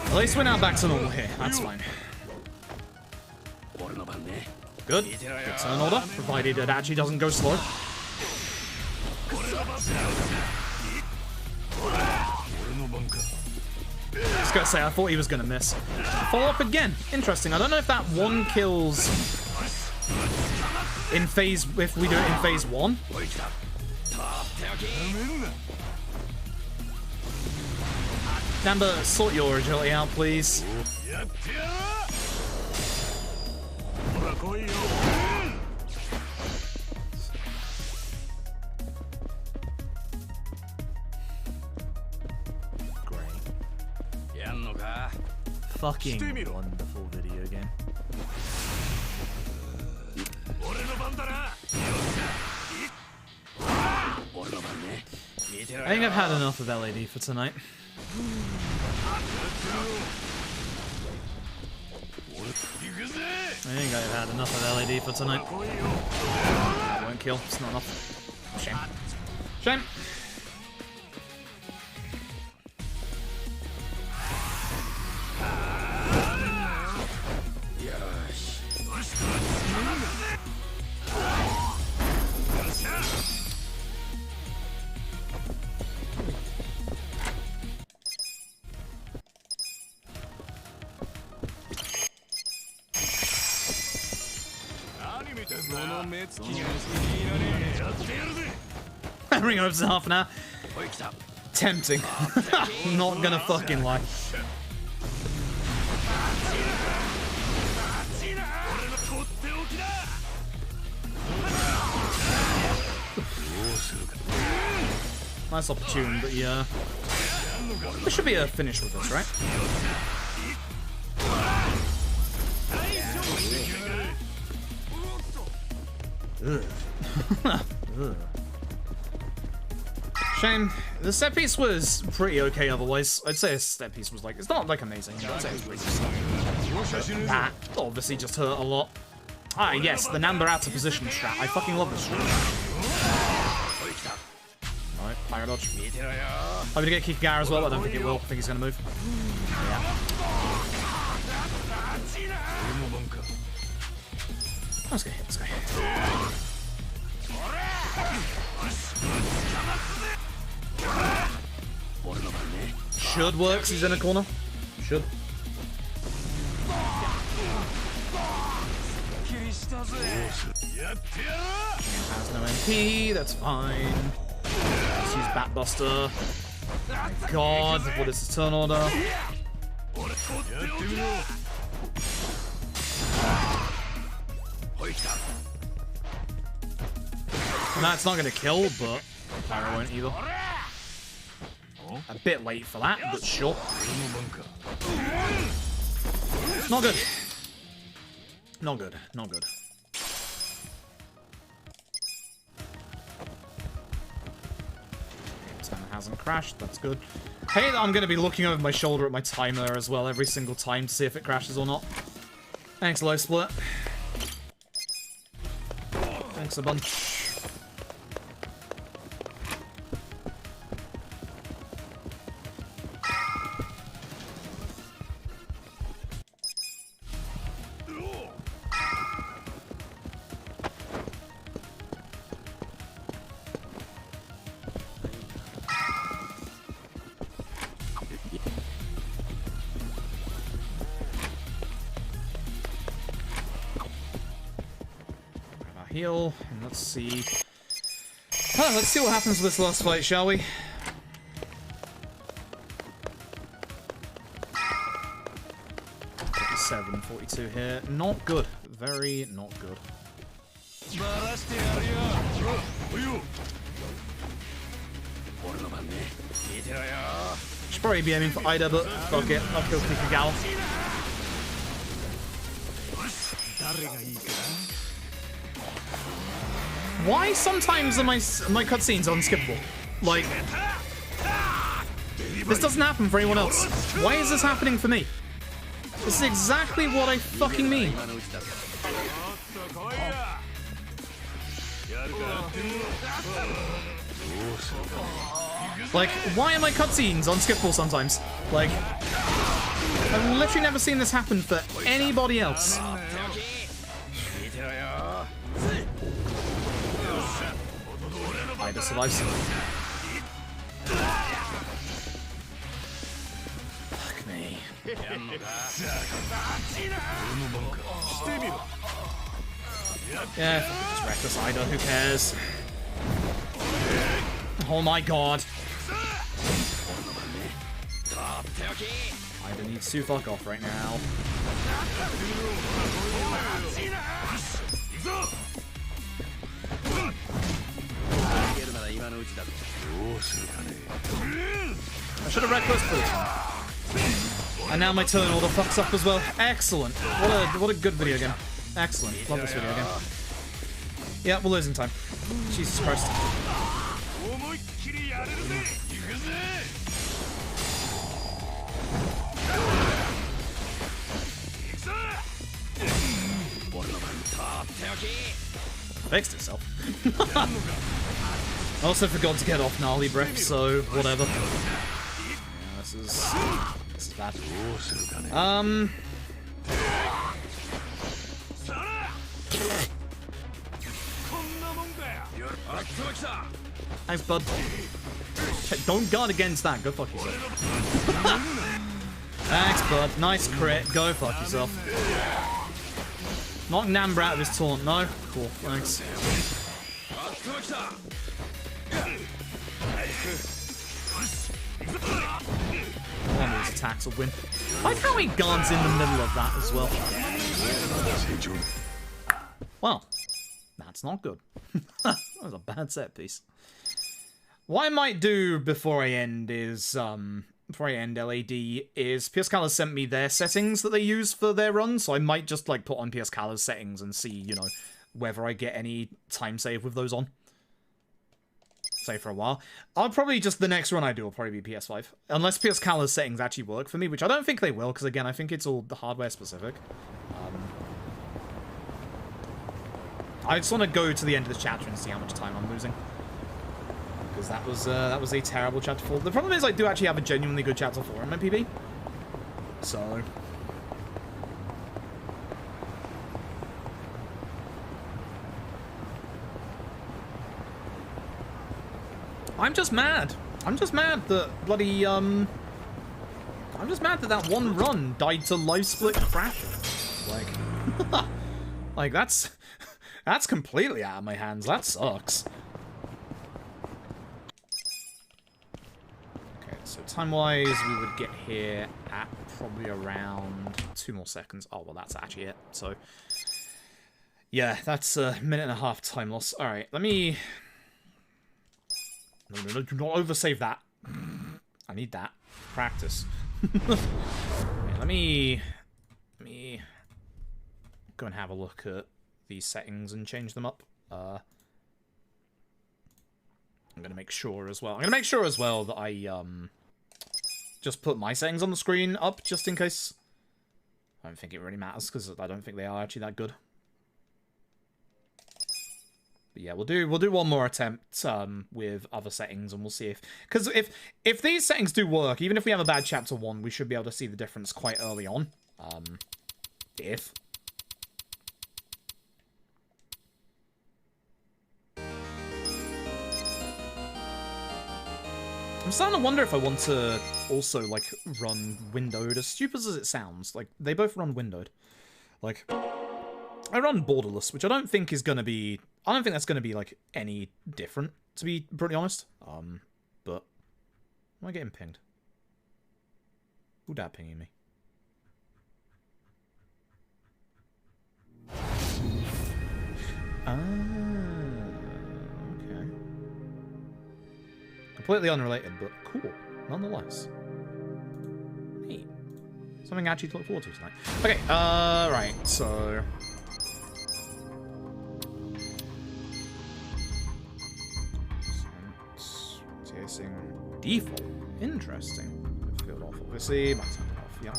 At least we're now back to normal here, that's fine. Good. Good turn order, provided it actually doesn't go slow. I was gonna say, I thought he was gonna miss. Follow up again. Interesting. I don't know if that one kills in phase, if we do it in phase 1. Namba, sort your agility out, please. Fucking wonderful video game. I think I've had enough of LAD for tonight. I think I've had enough of LAD for tonight. That won't kill, it's not enough. Shame. Shame. Ring opens in half an hour. Tempting. Not gonna fucking lie. Nice opportune, but yeah. There should be a finish with this, right? Ugh. Shame. The set piece was pretty okay otherwise. I'd say a set piece was like, it's not like amazing, but I'd say it's pretty good. That obviously just hurt a lot. Ah, yes, the Namba out of position strat. I fucking love this strat. Alright, fire dodge. Hoping to get Kikagara as well, but I don't think it will. I think he's gonna move. Yeah. I'm just gonna hit this guy. Should work, he's in a corner. Should. Has no MP, that's fine. Let's use Batbuster. My god, what is the turn order? That's not gonna kill, but Pyro won't either. A bit late for that, but sure. Not good. Not good. Not good. Timer hasn't crashed. That's good. Hey, I'm gonna be looking over my shoulder at my timer as well every single time to see if it crashes or not. Thanks, Low Split. Thanks a bunch. Heal, and let's see. Let's see what happens with this last fight, shall we? $47, 42 here. Not good. Very not good. Should probably be aiming for Ida, but fuck it. I'll kill Kikagawa. Why sometimes are my cutscenes unskippable? Like, this doesn't happen for anyone else. Why is this happening for me? This is exactly what I fucking mean. Like, why are my cutscenes unskippable sometimes? Like, I've literally never seen this happen for anybody else. Ida survives. Fuck me. Yeah, just reckless Ida, who cares? Oh my god. Ida needs to fuck off right now. I should have reckless boots. And now my turn order fucks up as well. Excellent. What a good video game. Excellent. Love this video game. Yeah, we're losing time. Jesus Christ. Fixed itself. I also forgot to get off gnarly breath, so whatever. Yeah, this is bad. Thanks, bud. Don't guard against that. Go fuck yourself. Thanks, bud. Nice crit. Go fuck yourself. Knock Nambra out of his taunt. No? Cool. Thanks. One of these attacks will win. I like how he guards in the middle of that as well. Well, that's not good. That was a bad set piece. What I might do before I end is, before I end LAD, is PS Cal's sent me their settings that they use for their run, so I might just, like, put on PS Cal's settings and see, you know, whether I get any time save with those on. Say for a while. I'll probably just, the next run I do will probably be PS5. Unless PS Cal's settings actually work for me, which I don't think they will, because again, I think it's all hardware specific. I just want to go to the end of this chapter and see how much time I'm losing. Because that was a terrible chapter 4. The problem is I do actually have a genuinely good chapter 4 in my PB. So... I'm just mad. I'm just mad that bloody, I'm just mad that that one run died to live split crash. Like... like, that's completely out of my hands. That sucks. Okay, so time-wise, we would get here at probably around 2 more seconds. Oh, well, that's actually it. So, yeah, that's a minute and a half time loss. All right, let me... No, do not oversave that. I need that. Practice. Okay, let me go and have a look at these settings and change them up. I'm going to make sure as well. That I just put my settings on the screen up just in case. I don't think it really matters because I don't think they are actually that good. But yeah, we'll do one more attempt with other settings, and we'll see because if these settings do work, even if we have a bad chapter 1, we should be able to see the difference quite early on. If. I'm starting to wonder if I want to also, like, run windowed, as stupid as it sounds. Like, they both run windowed. Like, I run borderless, which I don't think is going to be... I don't think that's going to be, like, any different, to be brutally honest. But... Am I getting pinged? Who dat pinging me? Okay. Completely unrelated, but cool, nonetheless. Neat. Something actually to look forward to tonight. Okay, right, so... Chasing default. Interesting. Field off, obviously. Max off, yeah.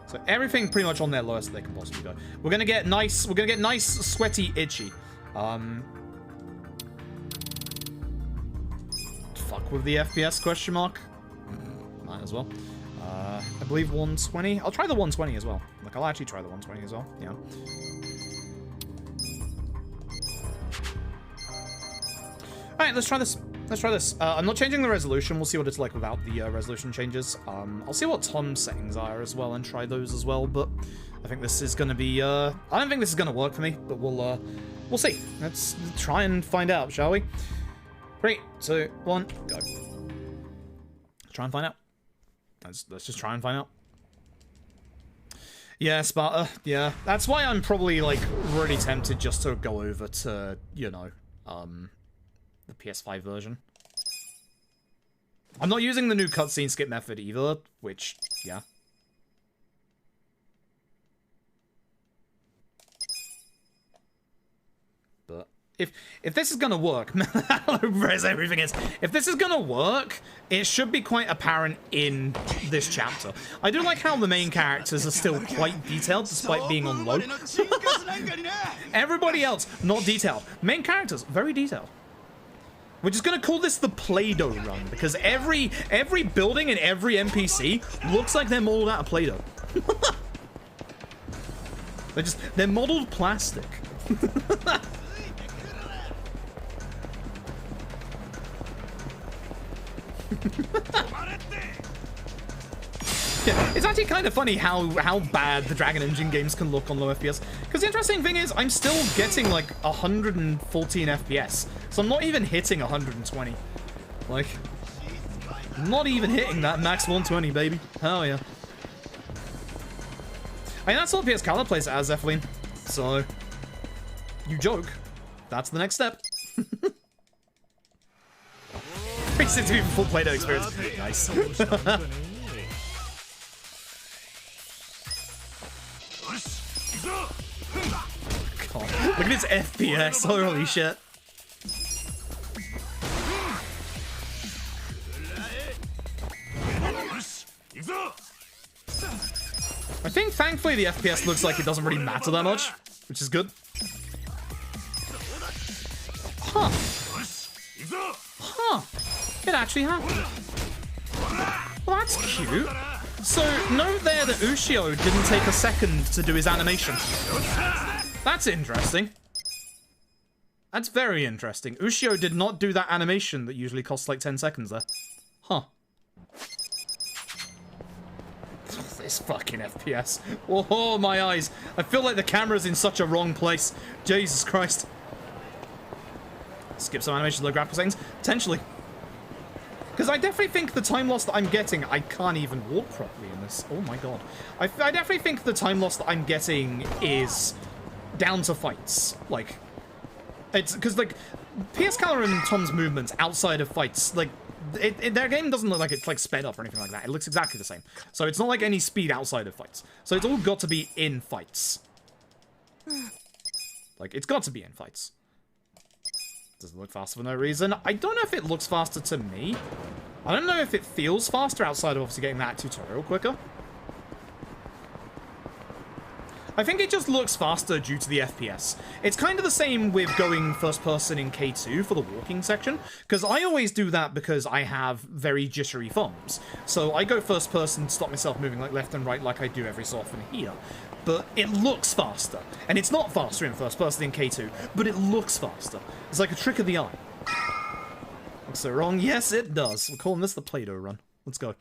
So everything pretty much on their lowest they can possibly go. We're gonna get nice, sweaty, itchy. Fuck with the FPS question mark. Might as well. I believe 120. I'll try the 120 as well. Like, I'll actually try the 120 as well. Yeah. Alright, let's try this. Let's try this. I'm not changing the resolution. We'll see what it's like without the resolution changes. I'll see what Tom's settings are as well and try those as well. But I think this is going to be... I don't think this is going to work for me, but we'll see. Let's try and find out, shall we? 3, 2, 1, go. Try and find out. Let's just try and find out. Yeah, Sparta. Yeah, that's why I'm probably, like, really tempted just to go over to, you know, the PS5 version. I'm not using the new cutscene skip method either, which, yeah. But if this is gonna work, everything is. If this is gonna work, it should be quite apparent in this chapter. I do like how the main characters are still quite detailed despite being on low. Everybody else, not detailed. Main characters, very detailed. We're just gonna call this the Play-Doh run because every building and every NPC looks like they're modeled out of Play-Doh. They're modeled plastic. Yeah, it's actually kind of funny how bad the Dragon Engine games can look on low FPS. Because the interesting thing is, I'm still getting like 114 FPS, so I'm not even hitting 120. Like, I'm not even hitting that max 120, baby. Hell yeah. I mean, that's what PS Color plays as, Eveline. So, you joke. That's the next step. 360 for full Play-Doh experience. Nice. God, look at its FPS, holy shit. I think thankfully the FPS looks like it doesn't really matter that much, which is good. Huh. Huh. It actually happened. Well, that's cute. So, note there that Ushio didn't take a second to do his animation. That's interesting. That's very interesting. Ushio did not do that animation that usually costs like 10 seconds there. Huh. This fucking FPS. Oh, my eyes. I feel like the camera's in such a wrong place. Jesus Christ. Skip some animations, low graphics settings? Potentially. Because I definitely think the time loss that I'm getting, I can't even walk properly in this. Oh my god. I definitely think the time loss that I'm getting is down to fights. Like, it's because, like, PS Color and Tom's movements outside of fights, like, their game doesn't look like it's, like, sped up or anything like that. It looks exactly the same. So it's not like any speed outside of fights. So it's all got to be in fights. Like, it's got to be in fights. Doesn't look faster for no reason. I don't know if it looks faster to me. I don't know if it feels faster outside of obviously getting that tutorial quicker. I think it just looks faster due to the FPS. It's kind of the same with going first person in K2 for the walking section, because I always do that because I have very jittery thumbs. So I go first person to stop myself moving like left and right like I do every so often here. But it looks faster. And it's not faster in first person in K2, but it looks faster. It's like a trick of the eye. Looks so wrong? Yes, it does. We're calling this the Play-Doh run. Let's go.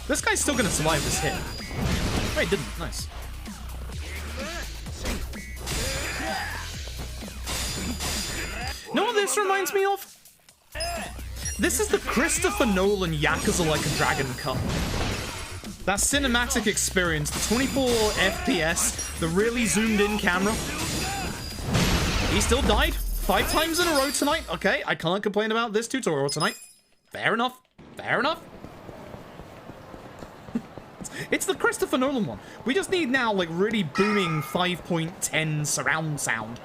This guy's still gonna survive this hit. Wait, didn't. Nice. You know what this reminds me of? This is the Christopher Nolan Yakuza Like a Dragon Cup. That cinematic experience, the 24 FPS, the really zoomed in camera. He still died 5 times in a row tonight. Okay, I can't complain about this tutorial tonight. Fair enough. Fair enough. It's the Christopher Nolan one. We just need now, like, really booming 5.10 surround sound.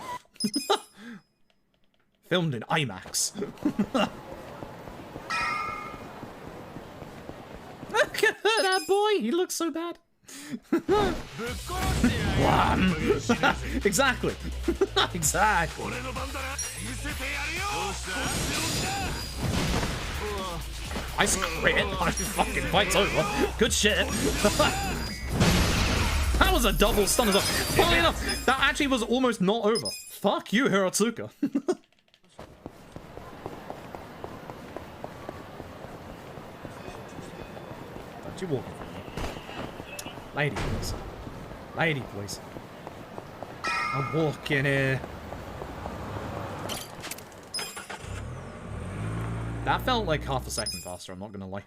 Filmed in IMAX. Look at that boy. He looks so bad. Exactly. Exactly. I crit. I fucking fight's over. Good shit. That was a double stun as well. Funny enough, that actually was almost not over. Fuck you, Hiratsuka. Don't you walk in front of me. Lady, please. Lady, please. I'm walking here. That felt like half a second faster, I'm not gonna lie.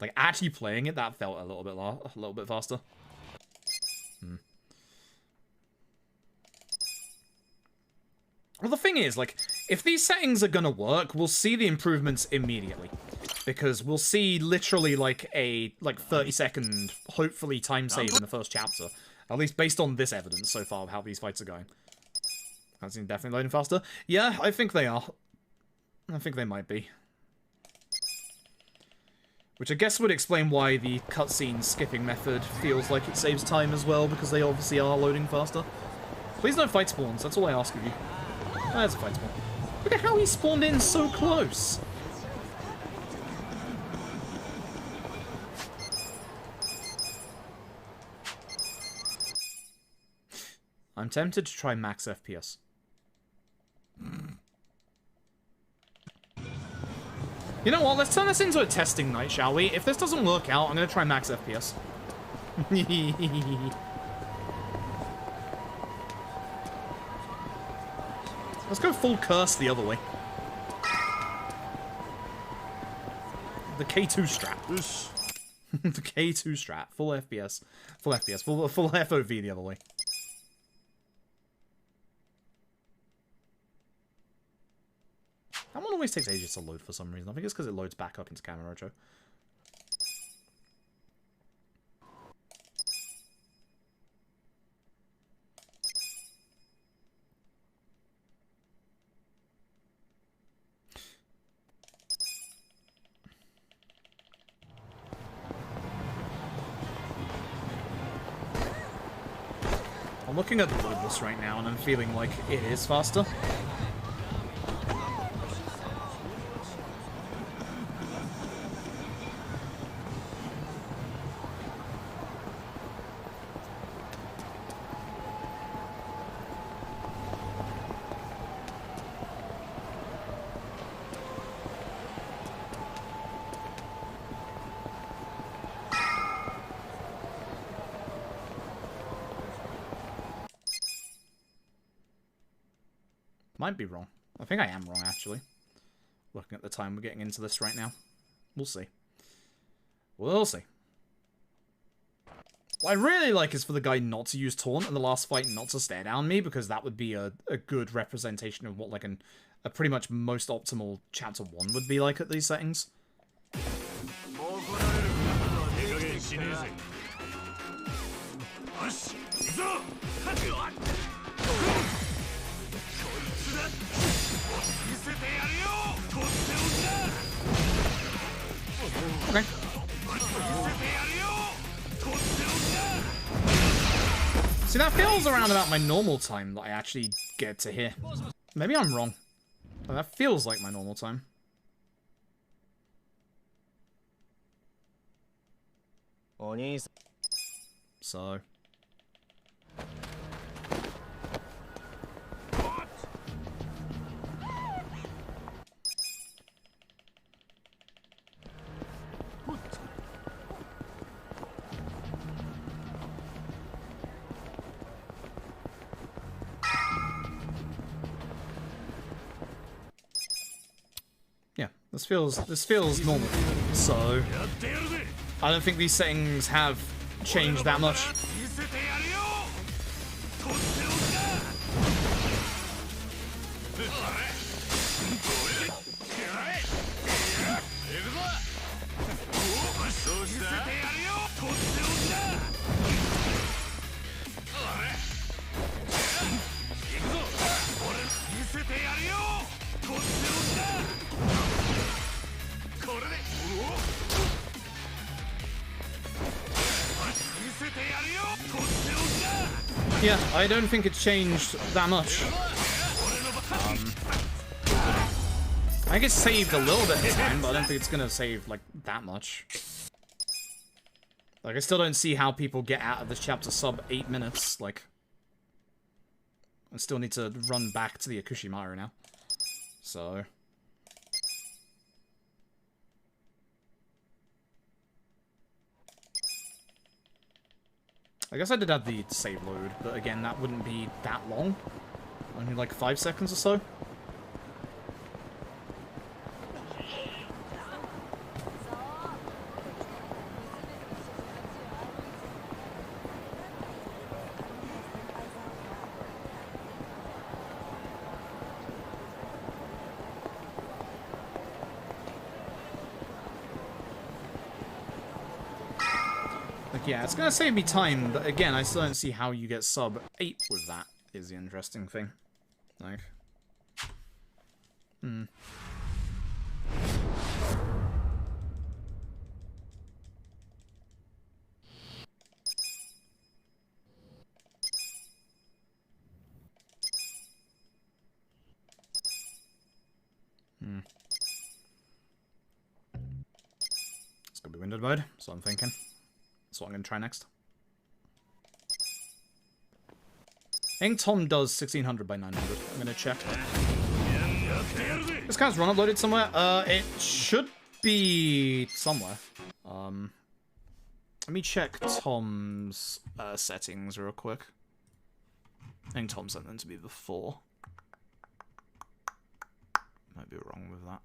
Like, actually playing it, that felt a little bit faster. Well, the thing is, like, if these settings are gonna work, we'll see the improvements immediately. Because we'll see literally, like, a, 30-second, hopefully, time save in the first chapter. At least based on this evidence so far of how these fights are going. That's definitely loading faster. Yeah, I think they are. I think they might be. Which I guess would explain why the cutscene skipping method feels like it saves time as well, because they obviously are loading faster. Please no fight spawns, that's all I ask of you. Oh, there's a fight spawn. Look at how he spawned in so close! I'm tempted to try max FPS. You know what, let's turn this into a testing night, shall we? If this doesn't work out, I'm gonna try max FPS. Let's go full curse the other way. The K2 strap. The K2 strat. Full FPS. Full FPS. Full FOV the other way. That one always takes ages to load for some reason. I think it's because it loads back up into Camera Rojo. I'm looking at the load list right now and I'm feeling like it is faster. Might be wrong. I think I am wrong, actually. Looking at the time we're getting into this right now. We'll see. We'll see. What I really like is for the guy not to use taunt in the last fight, not to stare down me, because that would be a good representation of what like a pretty much most optimal chapter 1 would be like at these settings. Okay. See, that feels around about my normal time that I actually get to here. Maybe I'm wrong. But that feels like my normal time. So... yeah, this feels normal. So I don't think these settings have changed that much. Yeah, I don't think it's changed that much. I think it's saved a little bit of time, but I don't think it's gonna save, like, that much. Like, I still don't see how people get out of this chapter sub 8 minutes, like... I still need to run back to the Akushimaru now. So... I guess I did have the save load, but again, that wouldn't be that long. Only like 5 seconds or so. Yeah, it's gonna save me time, but again, I still don't see how you get sub 8 with that, is the interesting thing. Like... It's gonna be windowed mode, so I'm thinking. That's what I'm going to try next. I think Tom does 1600 by 900. I'm going to check. This guy's run uploaded somewhere. It should be somewhere. Let me check Tom's settings real quick. I think Tom sent them to me before. Might be wrong with that.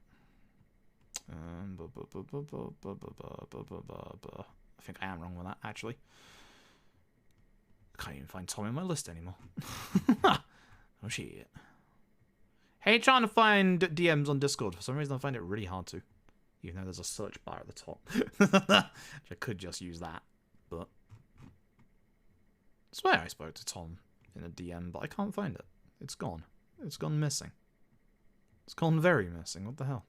I think I am wrong with that, actually. I can't even find Tom in my list anymore. Oh, shit. Hey, trying to find DMs on Discord. For some reason, I find it really hard to. Even though there's a search bar at the top. I could just use that, but... I swear I spoke to Tom in a DM, but I can't find it. It's gone. It's gone missing. It's gone very missing. What the hell?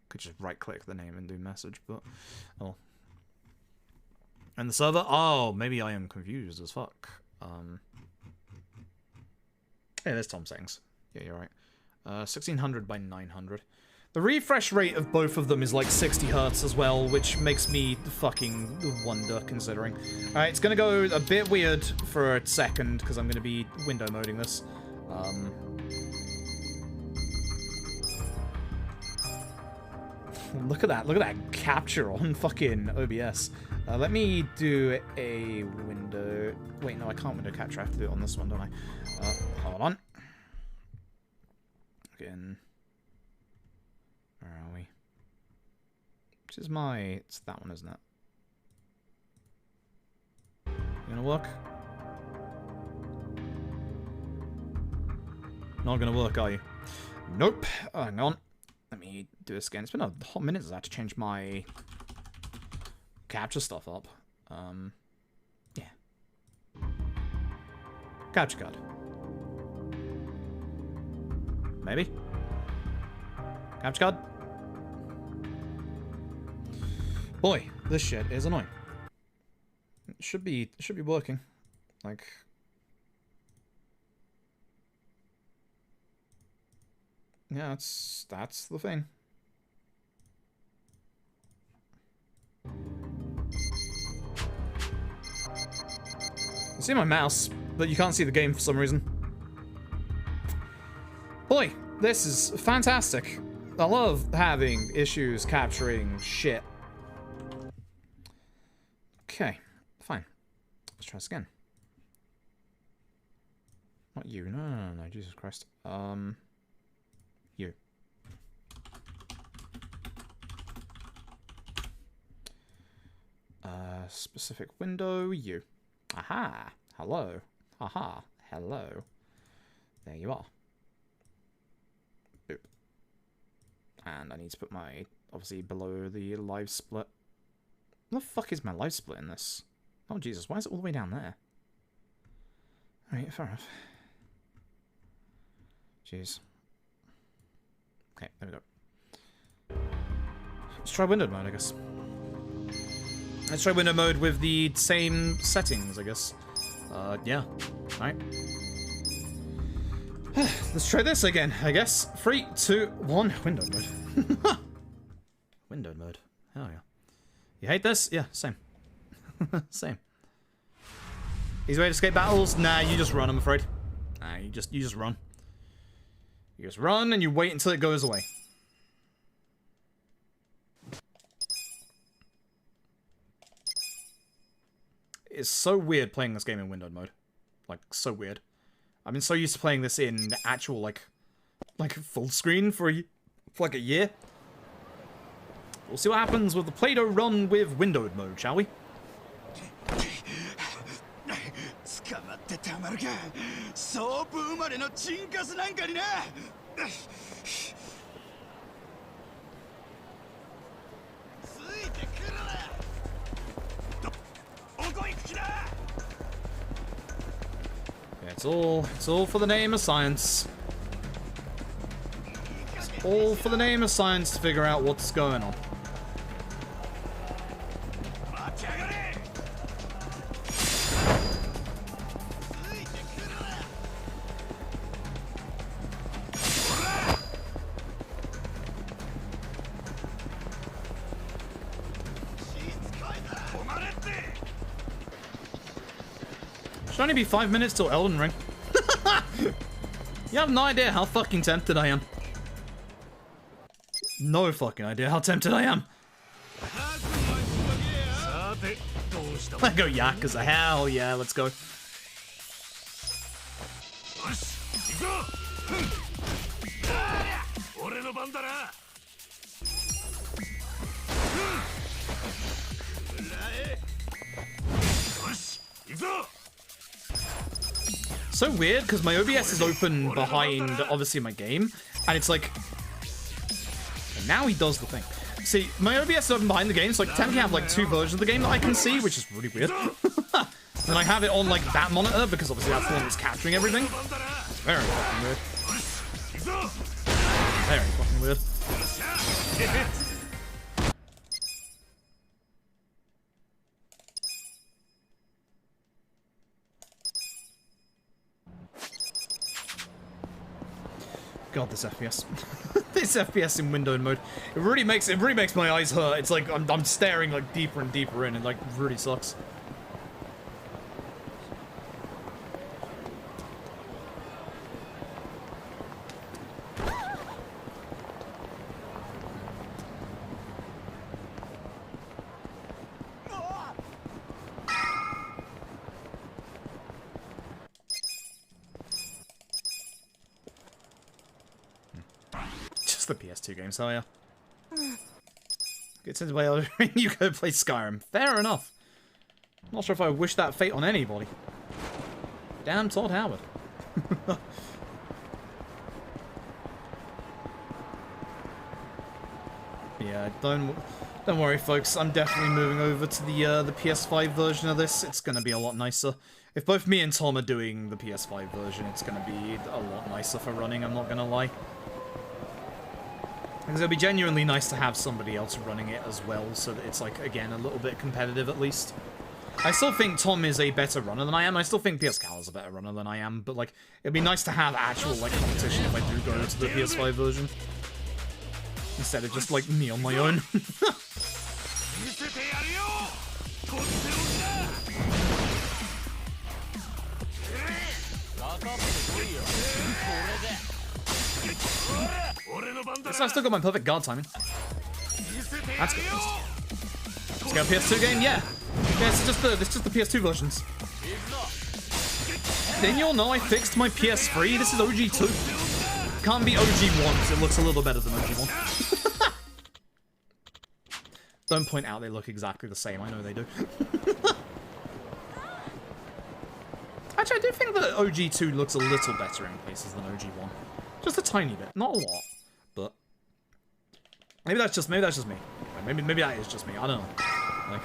Could just right-click the name and do message, but... Oh. And the server? Oh, maybe I am confused as fuck. Yeah, there's Tom settings. Yeah, you're right. 1600 by 900. The refresh rate of both of them is like 60 hertz as well, which makes me fucking wonder, considering. Alright, it's gonna go a bit weird for a second, because I'm gonna be window moding this. Look at that. Look at that capture on fucking OBS. Let me do a window... Wait, no, I can't window capture. I have to do it on this one, don't I? Hold on. Again. Where are we? Which is my... It's that one, isn't it? You gonna work? Not gonna work, are you? Nope. Oh, hang on. Let me do this again. It's been a hot minute since I had to change my capture stuff up. Yeah. Capture card. Maybe? Capture card? Boy, this shit is annoying. It should be working. Like... Yeah, that's the thing. You see my mouse, but you can't see the game for some reason. Boy, this is fantastic. I love having issues capturing shit. Okay, fine. Let's try this again. Not you. No, Jesus Christ. You. Specific window, you. Aha! Hello. Aha! Hello. There you are. Boop. And I need to put my, obviously, below the live split. What the fuck is my live split in this? Oh, Jesus, why is it all the way down there? Alright, fair enough. Jeez. Okay, there we go. Let's try window mode, I guess. Let's try window mode with the same settings, I guess. Yeah. Alright. Let's try this again, I guess. 3, 2, 1. Window mode. Window mode. Hell yeah. You hate this? Yeah, same. Same. Easy way to escape battles? Nah, you just run, I'm afraid. Nah, you just run. You just run and you wait until it goes away. It's so weird playing this game in windowed mode. Like, so weird. I've been so used to playing this in actual, like full screen for like a year. We'll see what happens with the Play-Doh run with windowed mode, shall we? It's all for the name of science. It's all for the name of science to figure out what's going on. Should only be 5 minutes till Elden Ring. You have no idea how fucking tempted I am. No fucking idea how tempted I am. Let go Yakuza, hell yeah, let's go. So weird, because my OBS is open behind, obviously, my game, and it's like... And now he does the thing. See, my OBS is open behind the game, so I technically have, like, 2 versions of the game that I can see, which is really weird. And I have it on, like, that monitor, because obviously that's the one that's capturing everything. It's very fucking weird. Very fucking weird. God, this FPS. This FPS in windowed mode. It really makes my eyes hurt. It's like I'm staring like deeper and deeper in, and like really sucks. Just the PS2 game, so yeah. Gets into way older and you go play Skyrim. Fair enough. Not sure if I wish that fate on anybody. Damn Todd Howard. Yeah, don't worry, folks. I'm definitely moving over to the PS5 version of this. It's gonna be a lot nicer. If both me and Tom are doing the PS5 version, it's gonna be a lot nicer for running. I'm not gonna lie. Because it'll be genuinely nice to have somebody else running it as well, so that it's like again a little bit competitive at least. I still think Tom is a better runner than I am. I still think PS Cal is a better runner than I am, but like it'd be nice to have actual like competition if I do go to the PS5 version. Instead of just, like, me on my own. So I still got my perfect guard timing. That's good. Let's go PS2 game? Yeah. Yeah, it's just the PS2 versions. Then you'll know I fixed my PS3. This is OG2. Can't be OG1 because it looks a little better than OG1. Don't point out they look exactly the same. I know they do. Actually, I do think that OG2 looks a little better in places than OG1. Just a tiny bit. Not a lot. But maybe that's just me. Maybe that is just me. I don't know. Like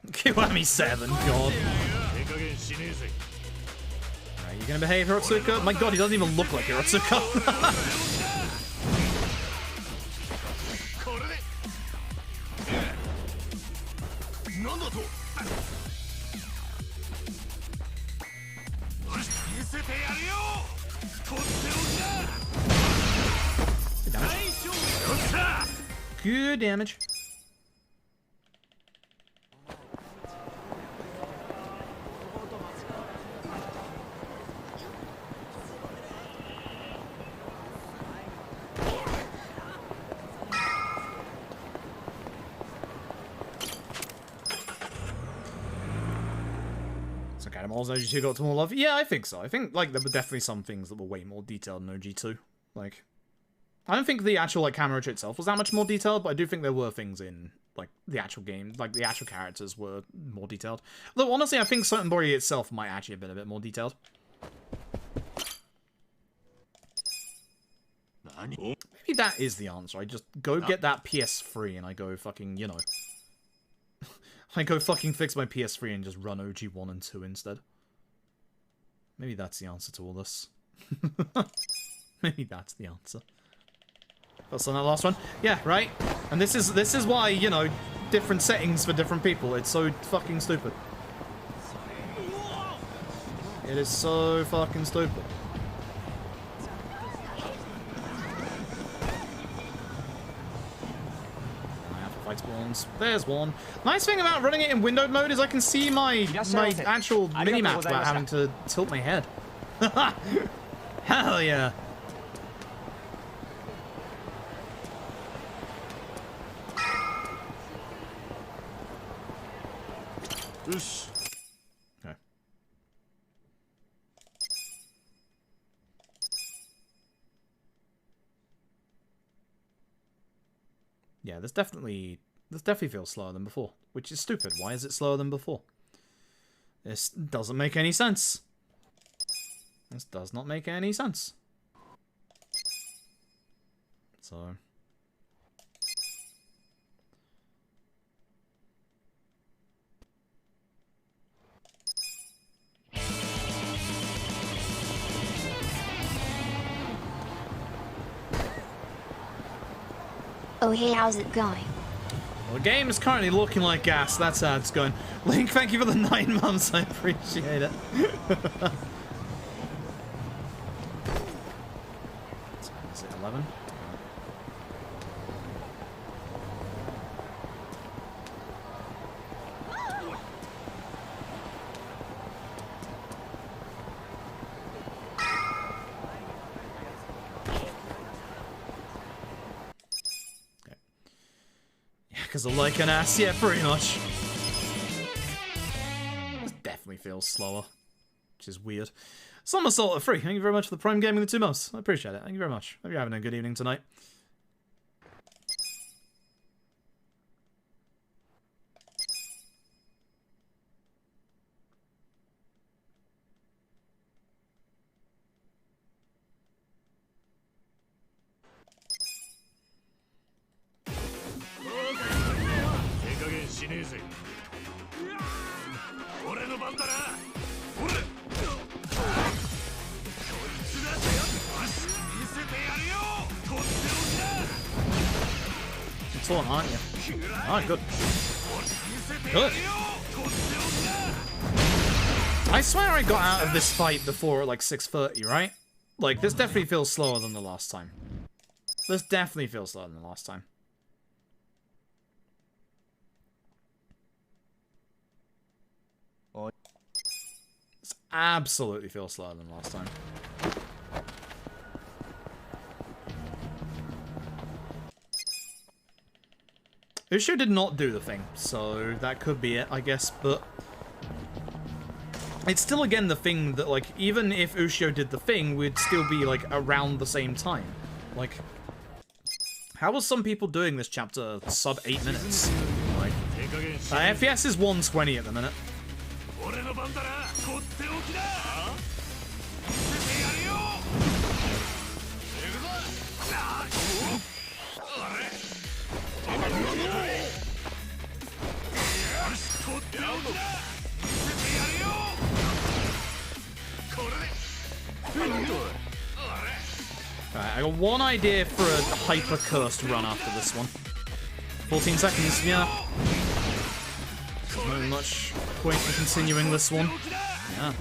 Kiwami 7, God. You gonna behave, Hirotsuka? My god, he doesn't even look like Hirotsuka. Good damage. OG2 got to more love? Yeah, I think so. I think, like, there were definitely some things that were way more detailed in OG2. Like, I don't think the actual, like, camera itself was that much more detailed, but I do think there were things in, like, the actual game. Like, the actual characters were more detailed. Though, honestly, I think Certain Body itself might actually have been a bit more detailed. Maybe that is the answer. I just go get that PS3 and I go fucking, you know... I go fucking fix my PS3 and just run OG 1 and 2 instead. Maybe that's the answer to all this. Maybe that's the answer. That's on that last one. Yeah, right? And this is why, you know, different settings for different people. It's so fucking stupid. It is so fucking stupid. Spawns. There's one. Nice thing about running it in windowed mode is I can see my actual minimap without having to tilt my head. Hell yeah. Okay. Yeah, this definitely feels slower than before, which is stupid. Why is it slower than before? This doesn't make any sense. This does not make any sense. So... Oh hey, how's it going? Well, the game is currently looking like gas. That's how it's going. Link, thank you for the 9 months. I appreciate it. Is it 11? Because I like an ass, yeah, pretty much. This definitely feels slower, which is weird. Somersault at 3. Thank you very much for the Prime Gaming the 2 months. I appreciate it. Thank you very much. Hope you're having a good evening tonight. Aren't you? Oh, good. Good. I swear I got out of this fight before at like 6:30, right? Like, this definitely feels slower than the last time. This definitely feels slower than the last time. This absolutely feels slower than last time. Ushio did not do the thing, so that could be it, I guess, but it's still, again, the thing that, like, even if Ushio did the thing, we'd still be, like, around the same time. Like, how are some people doing this chapter sub 8 minutes? Like, FPS is 120 at the minute. Alright, I got one idea for a hyper-cursed run after this one. 14 seconds, yeah. Not much point in continuing this one. Yeah.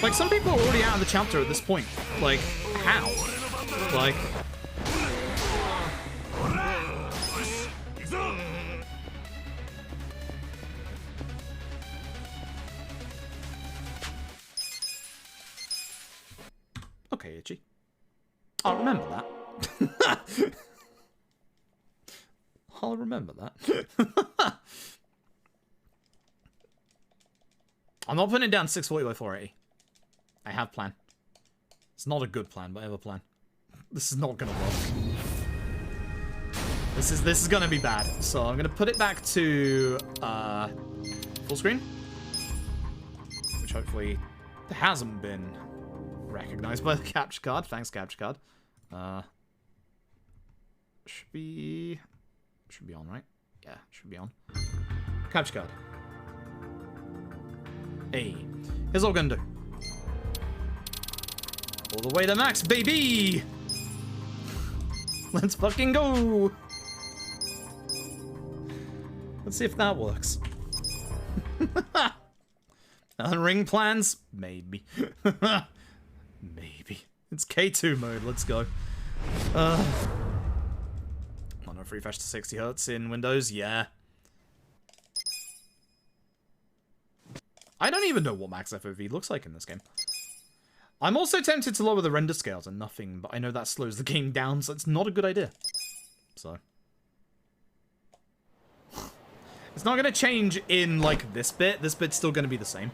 Like, some people are already out of the chapter at this point. Like, how? Like... Okay, Itchy. I'll remember that. I'll remember that. I'm not putting it down 640 by 480. I have plan. It's not a good plan, but I have a plan. This is not gonna work. This is gonna be bad. So I'm gonna put it back to full screen, which hopefully hasn't been recognized by the capture card. Thanks, capture card. Should be on, right? Yeah, should be on. Capture card. Hey, here's what we're gonna do. All the way to max, baby! Let's fucking go! Let's see if that works. Ring plans? Maybe. Maybe. It's K2 mode, let's go. Mono refresh to 60 Hz in Windows, yeah. I don't even know what max FOV looks like in this game. I'm also tempted to lower the render scale to nothing, but I know that slows the game down, so it's not a good idea. So. It's not going to change in, like, this bit. This bit's still going to be the same.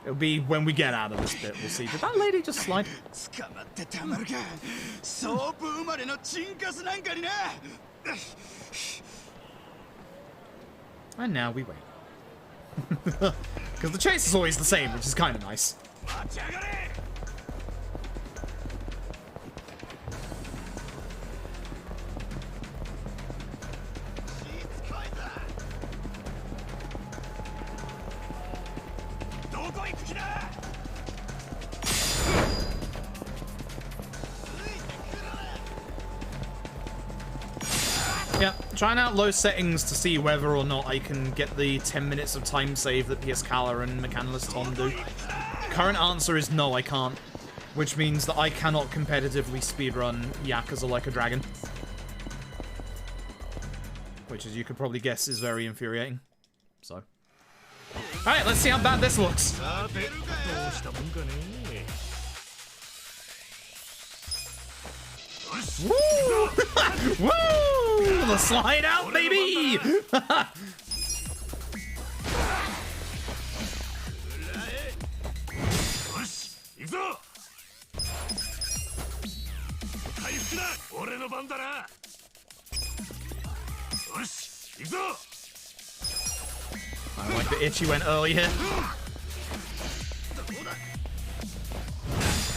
It'll be when we get out of this bit, we'll see. Did that lady just slide? And now we wait. Because the chase is always the same, which is kind of nice. Yeah, trying out low settings to see whether or not I can get the 10 minutes of time save that PS Kala and Mechanalist Tom do. Current answer is no, I can't. Which means that I cannot competitively speedrun Yakuza Like a Dragon. Which, as you could probably guess, is very infuriating. So. Alright, let's see how bad this looks. Woo! Woo! The slide out, baby! I like the itchy went early here.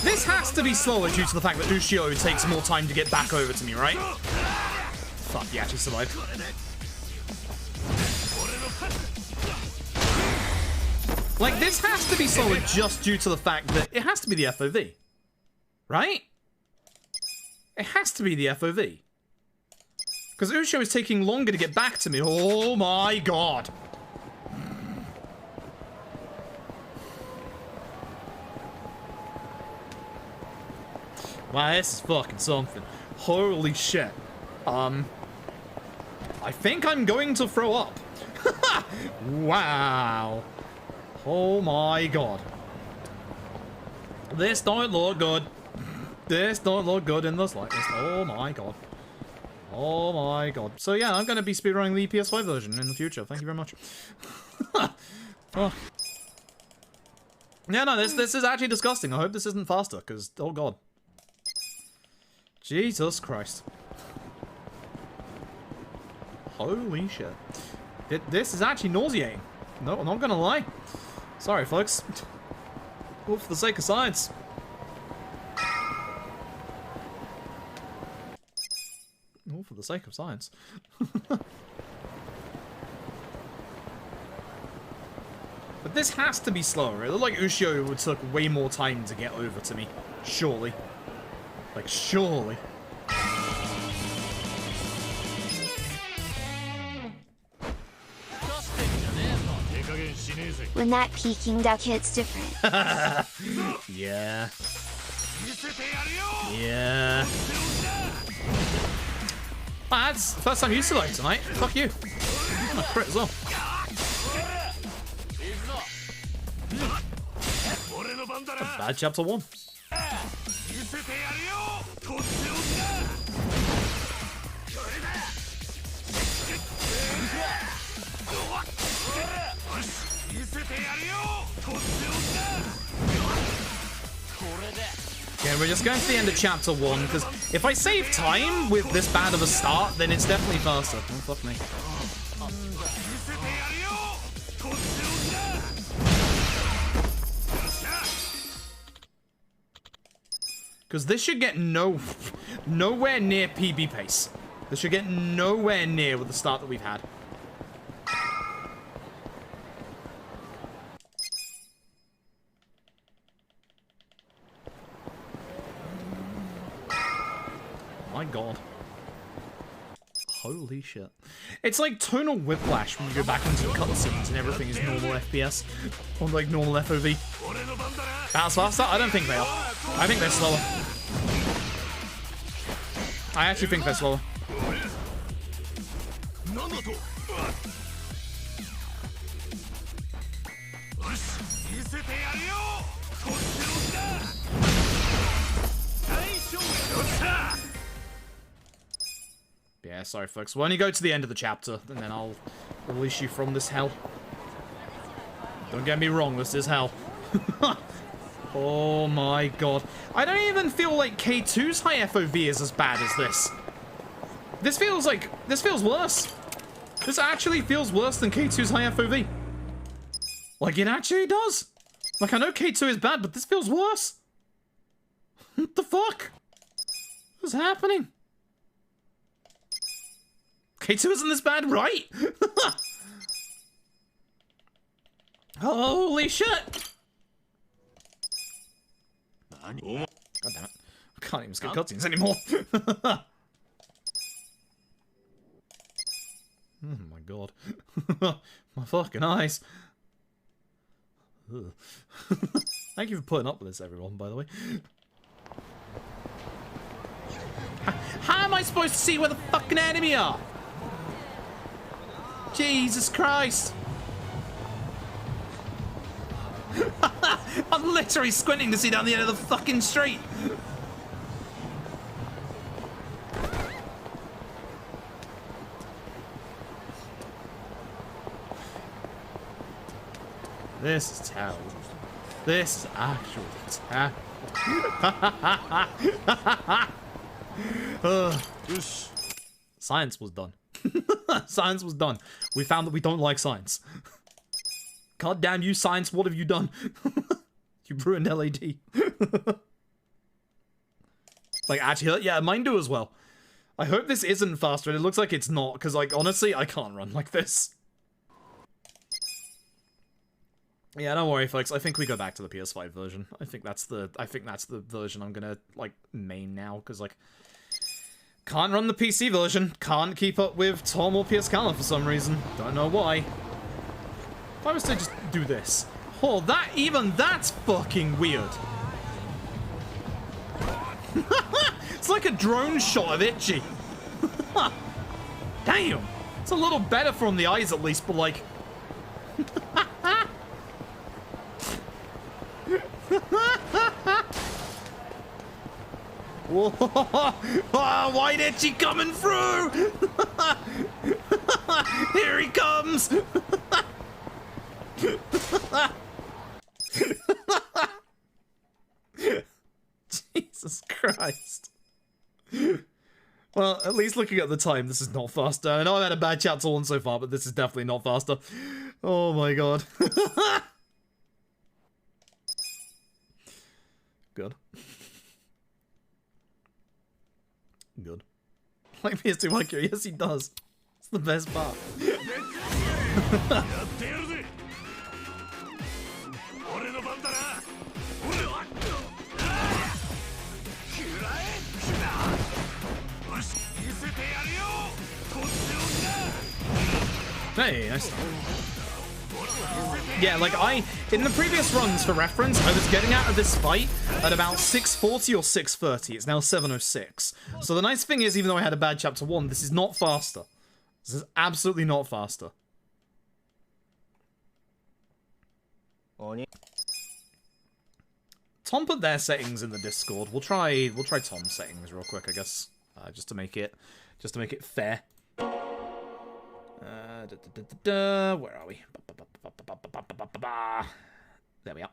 This has to be slower due to the fact that Ushio takes more time to get back over to me, right? Fuck, he actually survived. Like, this has to be slower just due to the fact that it has to be the FOV. Right? It has to be the FOV. Because Ushio is taking longer to get back to me. Oh my god. Wow, this is fucking something. Holy shit. I think I'm going to throw up. Wow. Oh my god. This don't look good. This don't look good in the slightest. Oh my god. Oh my god. So yeah, I'm going to be speedrunning the PS5 version in the future. Thank you very much. Oh. Yeah, no, this is actually disgusting. I hope this isn't faster, because, oh god. Jesus Christ. Holy shit. This is actually nauseating. No, I'm not gonna lie. Sorry, folks. All for the sake of science. All for the sake of science. But this has to be slower. It looked like Ushio would take way more time to get over to me. Surely. Like, surely. When that peeking duck hits different. Yeah. Yeah. Wow, that's the first time you select tonight. Fuck you. Oh, crit as well. Bad chapter 1. Yeah, we're just going to the end of chapter 1, because if I save time with this bad of a start, then it's definitely faster. Oh, fuck me. Because this should get nowhere near PB pace. This should get nowhere near with the start that we've had. My god. Holy shit. It's like tonal whiplash when you go back into the cutscenes and everything is normal FPS. Or like normal FOV. That's faster? I don't think they are. I think they're slower. I actually think they're slower. Yeah, sorry folks. We'll only go to the end of the chapter, and then I'll release you from this hell. Don't get me wrong, this is hell. Oh my god. I don't even feel like K2's high FOV is as bad as this. This feels worse. This actually feels worse than K2's high FOV. Like, it actually does. Like, I know K2 is bad, but this feels worse. What the fuck? What's happening? K2 isn't this bad, right? Holy shit! God damn it. I can't even skip cutscenes anymore. Oh my god. My fucking eyes. Thank you for putting up with this, everyone, by the way. How am I supposed to see where the fucking enemy are? Jesus Christ. I'm literally squinting to see down the end of the fucking street. This is terrible. This is actually terrible. Science was done. Science was done. We found that we don't like science. God damn you, science, what have you done? You ruined LAD. Like, actually, yeah, mine do as well. I hope this isn't faster, and it looks like it's not, because, like, honestly, I can't run like this. Yeah, don't worry, folks. I think we go back to the PS5 version. I think that's the version I'm gonna, like, main now, because, like, can't run the PC version. Can't keep up with Tom or PS Calma for some reason. Don't know why. If I was to just do this. Oh, that's fucking weird. It's like a drone shot of Itchy. Damn. It's a little better from the eyes at least, but like... Whoa! Oh, White Itchy coming through! Here he comes! Jesus Christ. Well, at least looking at the time, this is not faster. I know I've had a bad chapter 1 so far, but this is definitely not faster. Oh my god. Good. Good. Like PS2 Akira, yes he does. It's the best part. Hey, nice. Yeah, like in the previous runs, for reference, I was getting out of this fight at about 640 or 630. It's now 706. So the nice thing is, even though I had a bad chapter 1, this is not faster. This is absolutely not faster. Tom put their settings in the Discord. We'll try Tom's settings real quick, I guess, just to make it fair. Where are we? There we are.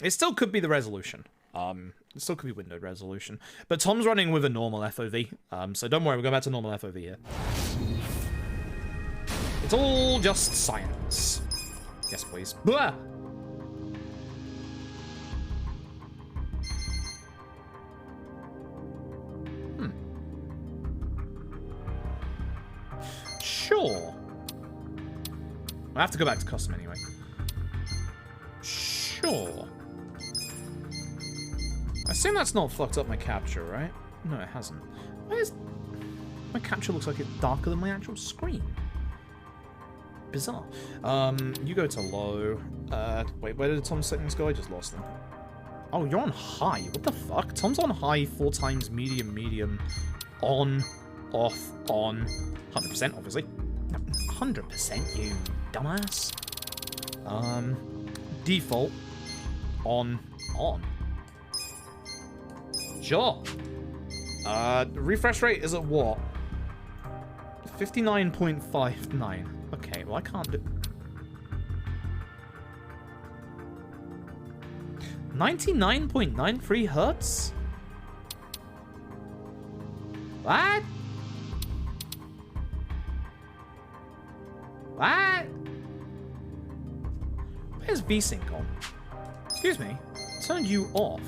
It still could be the resolution. It still could be windowed resolution. But Tom's running with a normal FOV. So don't worry, we'll go back to normal FOV here. It's all just science. Yes, please. Blah! Sure. I have to go back to custom anyway. Sure. I assume that's not fucked up my capture, right? No, it hasn't. Why is... My capture looks like it's darker than my actual screen. Bizarre. You go to low. Wait, where did Tom's settings go? I just lost them. Oh, you're on high. What the fuck? Tom's on high 4 times medium, medium, on, off, on. 100%, obviously. 100%, you dumbass. Default. On. Sure. Refresh rate is at what? 59.59. Okay, well I can't do... 99.93 hertz? What? What? Where's VSync on? Excuse me. Turned you off.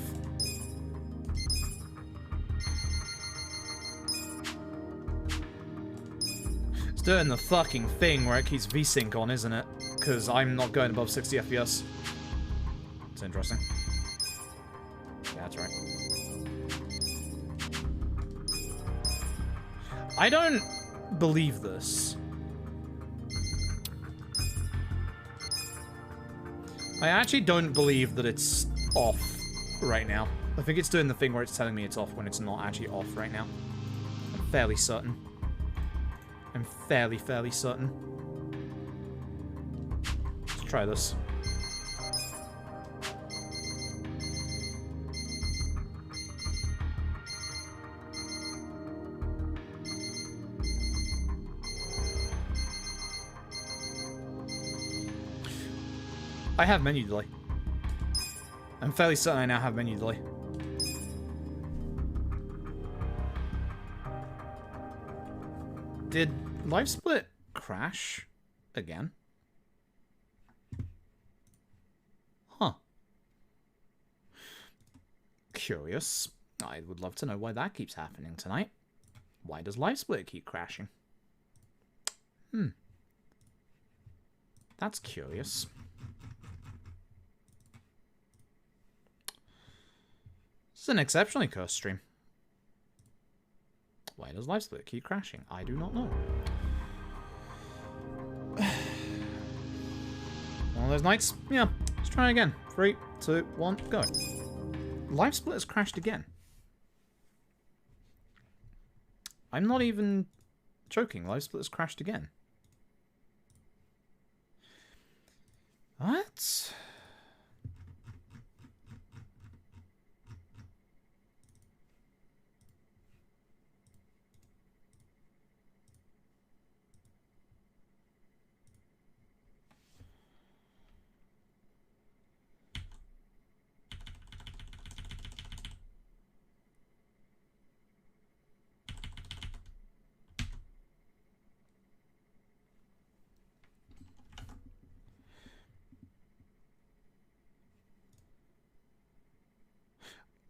It's doing the fucking thing where it keeps VSync on, isn't it? Because I'm not going above 60 FPS. It's interesting. Yeah, that's right. I don't believe this. I actually don't believe that it's off right now. I think it's doing the thing where it's telling me it's off when it's not actually off right now. I'm fairly certain. I'm fairly certain. Let's try this. I have menu delay. I'm fairly certain I now have menu delay. Did live split crash again? Huh. Curious. I would love to know why that keeps happening tonight. Why does live split keep crashing? That's curious. This is an exceptionally cursed stream. Why does live split keep crashing? I do not know. One of those nights? Yeah. Let's try again. 3, 2, 1, go. Live split has crashed again. I'm not even joking. Live split has crashed again. What?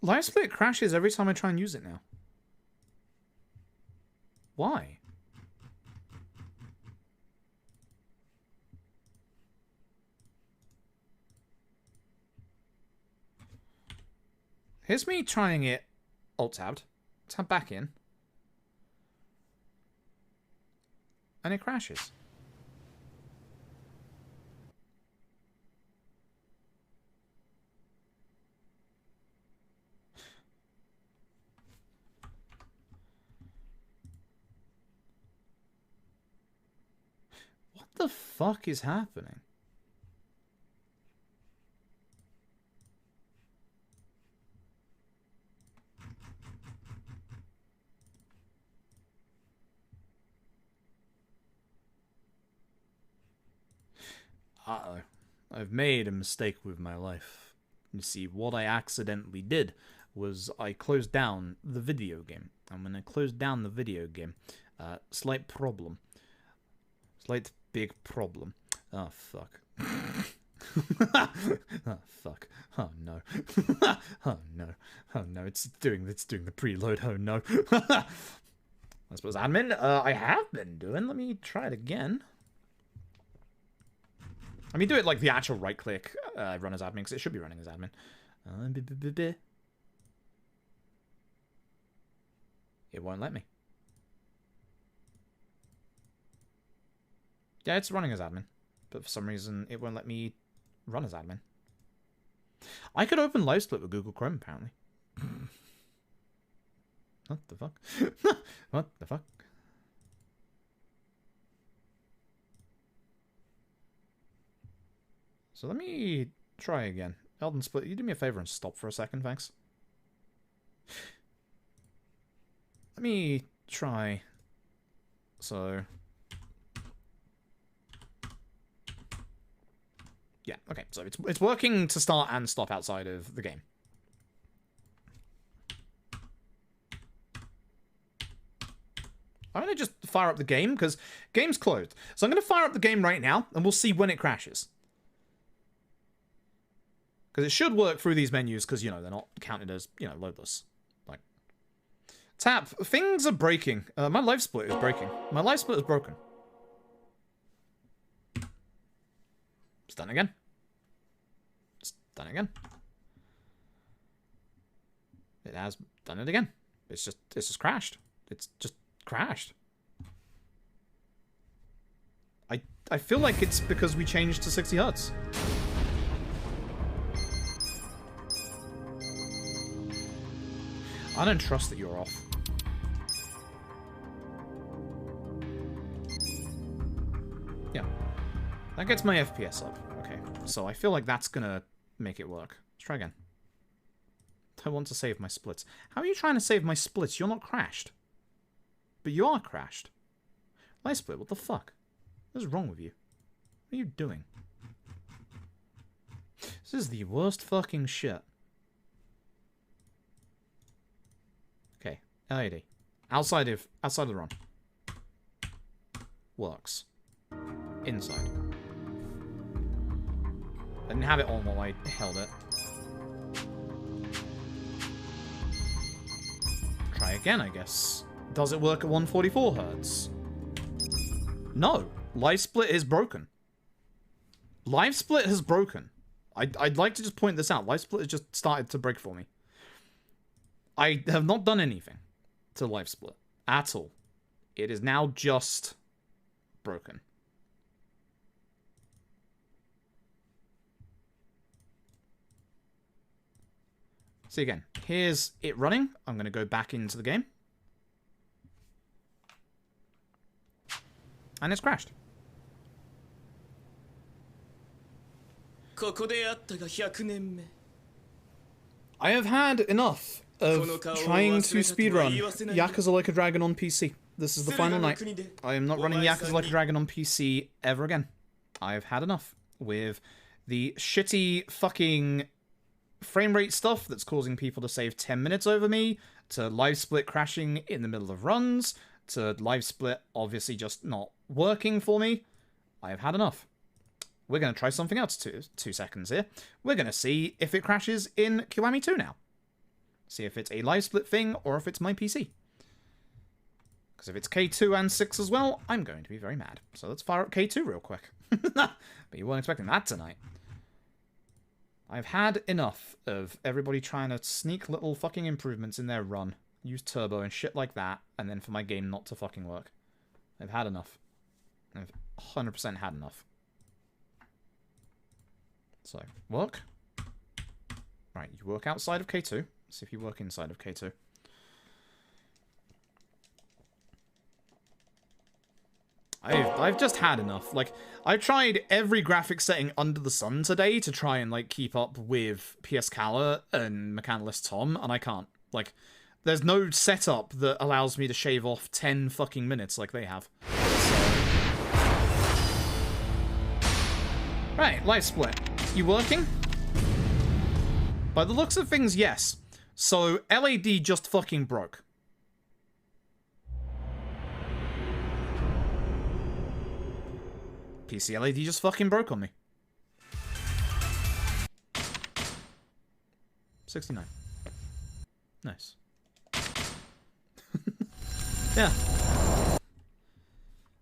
Live split crashes every time I try and use it now. Why? Here's me trying it. Alt-tabbed. Tab back in. And it crashes. What the fuck is happening? Uh-oh. I've made a mistake with my life. You see, what I accidentally did was I closed down the video game. And when I closed down the video game, slight problem. Slight big problem. Oh, fuck. Oh, fuck. Oh, no. Oh, no. Oh, no. It's doing the preload. Oh, no. I suppose admin, I have been doing. Let me try it again. I mean, do it like the actual right-click run as admin, because it should be running as admin. It won't let me. Yeah, it's running as admin, but for some reason it won't let me run as admin. I could open live split with Google Chrome, apparently. What the fuck? What the fuck? So let me try again. Elden Split, you do me a favor and stop for a second, thanks. Let me try. So. Yeah, okay. So it's working to start and stop outside of the game. I'm going to just fire up the game because game's closed. So I'm going to fire up the game right now and we'll see when it crashes. Because it should work through these menus, because, you know, they're not counted as, you know, loadless. Like, tap. Things are breaking. My live split is breaking. My live split is broken. It's done again. It's done again. It has done it again. It's just crashed. It's just crashed. I feel like it's because we changed to 60 Hz. I don't trust that you're off. Yeah. That gets my FPS up. Okay. So I feel like that's gonna make it work. Let's try again. I want to save my splits. How are you trying to save my splits? You're not crashed. But you are crashed. Live split, what the fuck? What is wrong with you? What are you doing? This is the worst fucking shit. Okay, LAD. Outside of the run. works. Inside. I didn't have it on while I held it. Try again, I guess. Does it work at 144 Hz? No. Live split is broken. Live split has broken. I'd like to just point this out. Live split has just started to break for me. I have not done anything to live split at all. It is now just broken. See again, here's it running. I'm going to go back into the game. And it's crashed. I have had enough of trying to speedrun Yakuza Like a Dragon on PC. This is the final night. I am not running Yakuza Like a Dragon on PC ever again. I have had enough with the shitty fucking frame rate stuff that's causing people to save 10 minutes over me, to live split crashing in the middle of runs, to live split obviously just not working for me. I have had enough. We're going to try something else. Two seconds here. We're going to see if it crashes in Kiwami 2 now. See if it's a live split thing or if it's my PC. Because if it's K2 and 6 as well, I'm going to be very mad. So let's fire up K2 real quick. But you weren't expecting that tonight. I've had enough of everybody trying to sneak little fucking improvements in their run, use turbo and shit like that, and then for my game not to fucking work. I've had enough. I've 100% had enough. So, work. Right, you work outside of K2. See if you work inside of K2. I've just had enough. Like, I've tried every graphic setting under the sun today to try and, like, keep up with PS Cala and Mechanalist Tom, and I can't. Like, there's no setup that allows me to shave off 10 fucking minutes like they have. So... Right, live split. You working? By the looks of things, yes. So, LAD just fucking broke. PC LAD just fucking broke on me. 69. Nice. Yeah.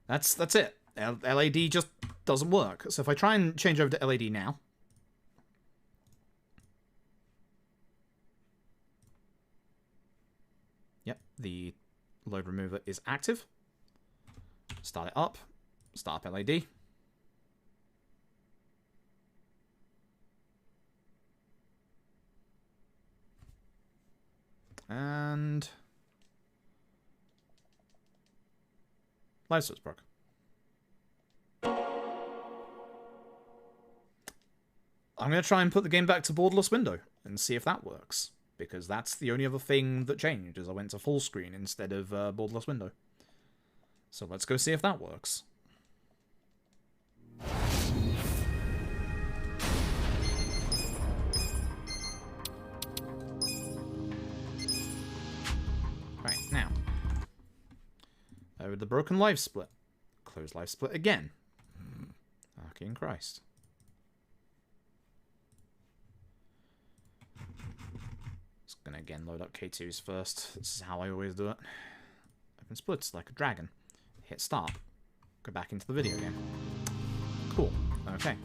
That's it. LAD just doesn't work. So if I try and change over to LAD now. Yep, the load remover is active. Start it up. Start up LAD. And live switch broke. I'm going to try and put the game back to borderless window and see if that works, because that's the only other thing that changed, is I went to full screen instead of borderless window. So let's go see if that works. Right, now. With the broken live split. Close live split again. Fucking Christ. Just gonna again load up K2s first. This is how I always do it. Open splits like a dragon. Hit start. Go back into the video game. Cool. Okay.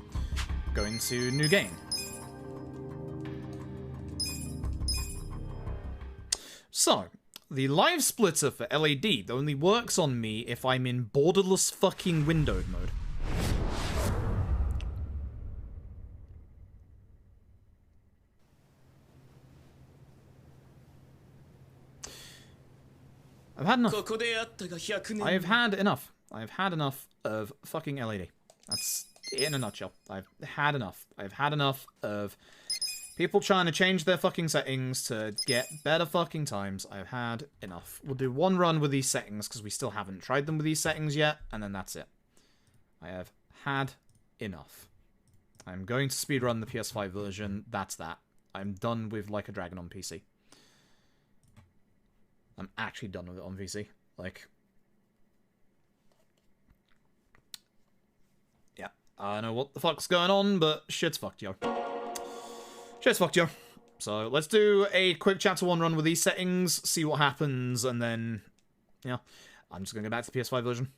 Go into new game. So, the live splitter for LAD only works on me if I'm in borderless fucking windowed mode. I've had enough. I have had enough. I've had enough of fucking LAD. That's it in a nutshell. I've had enough. I've had enough of people trying to change their fucking settings to get better fucking times. I've had enough. We'll do one run with these settings because we still haven't tried them with these settings yet, and then that's it. I have had enough. I'm going to speedrun the PS5 version. That's that. I'm done with Like a Dragon on PC. I'm actually done with it on PC. Like, I know what the fuck's going on, but shit's fucked, yo. Shit's fucked, yo. So let's do a quick chapter 1 run with these settings, see what happens, and then, yeah, I'm just gonna go back to the PS5 version.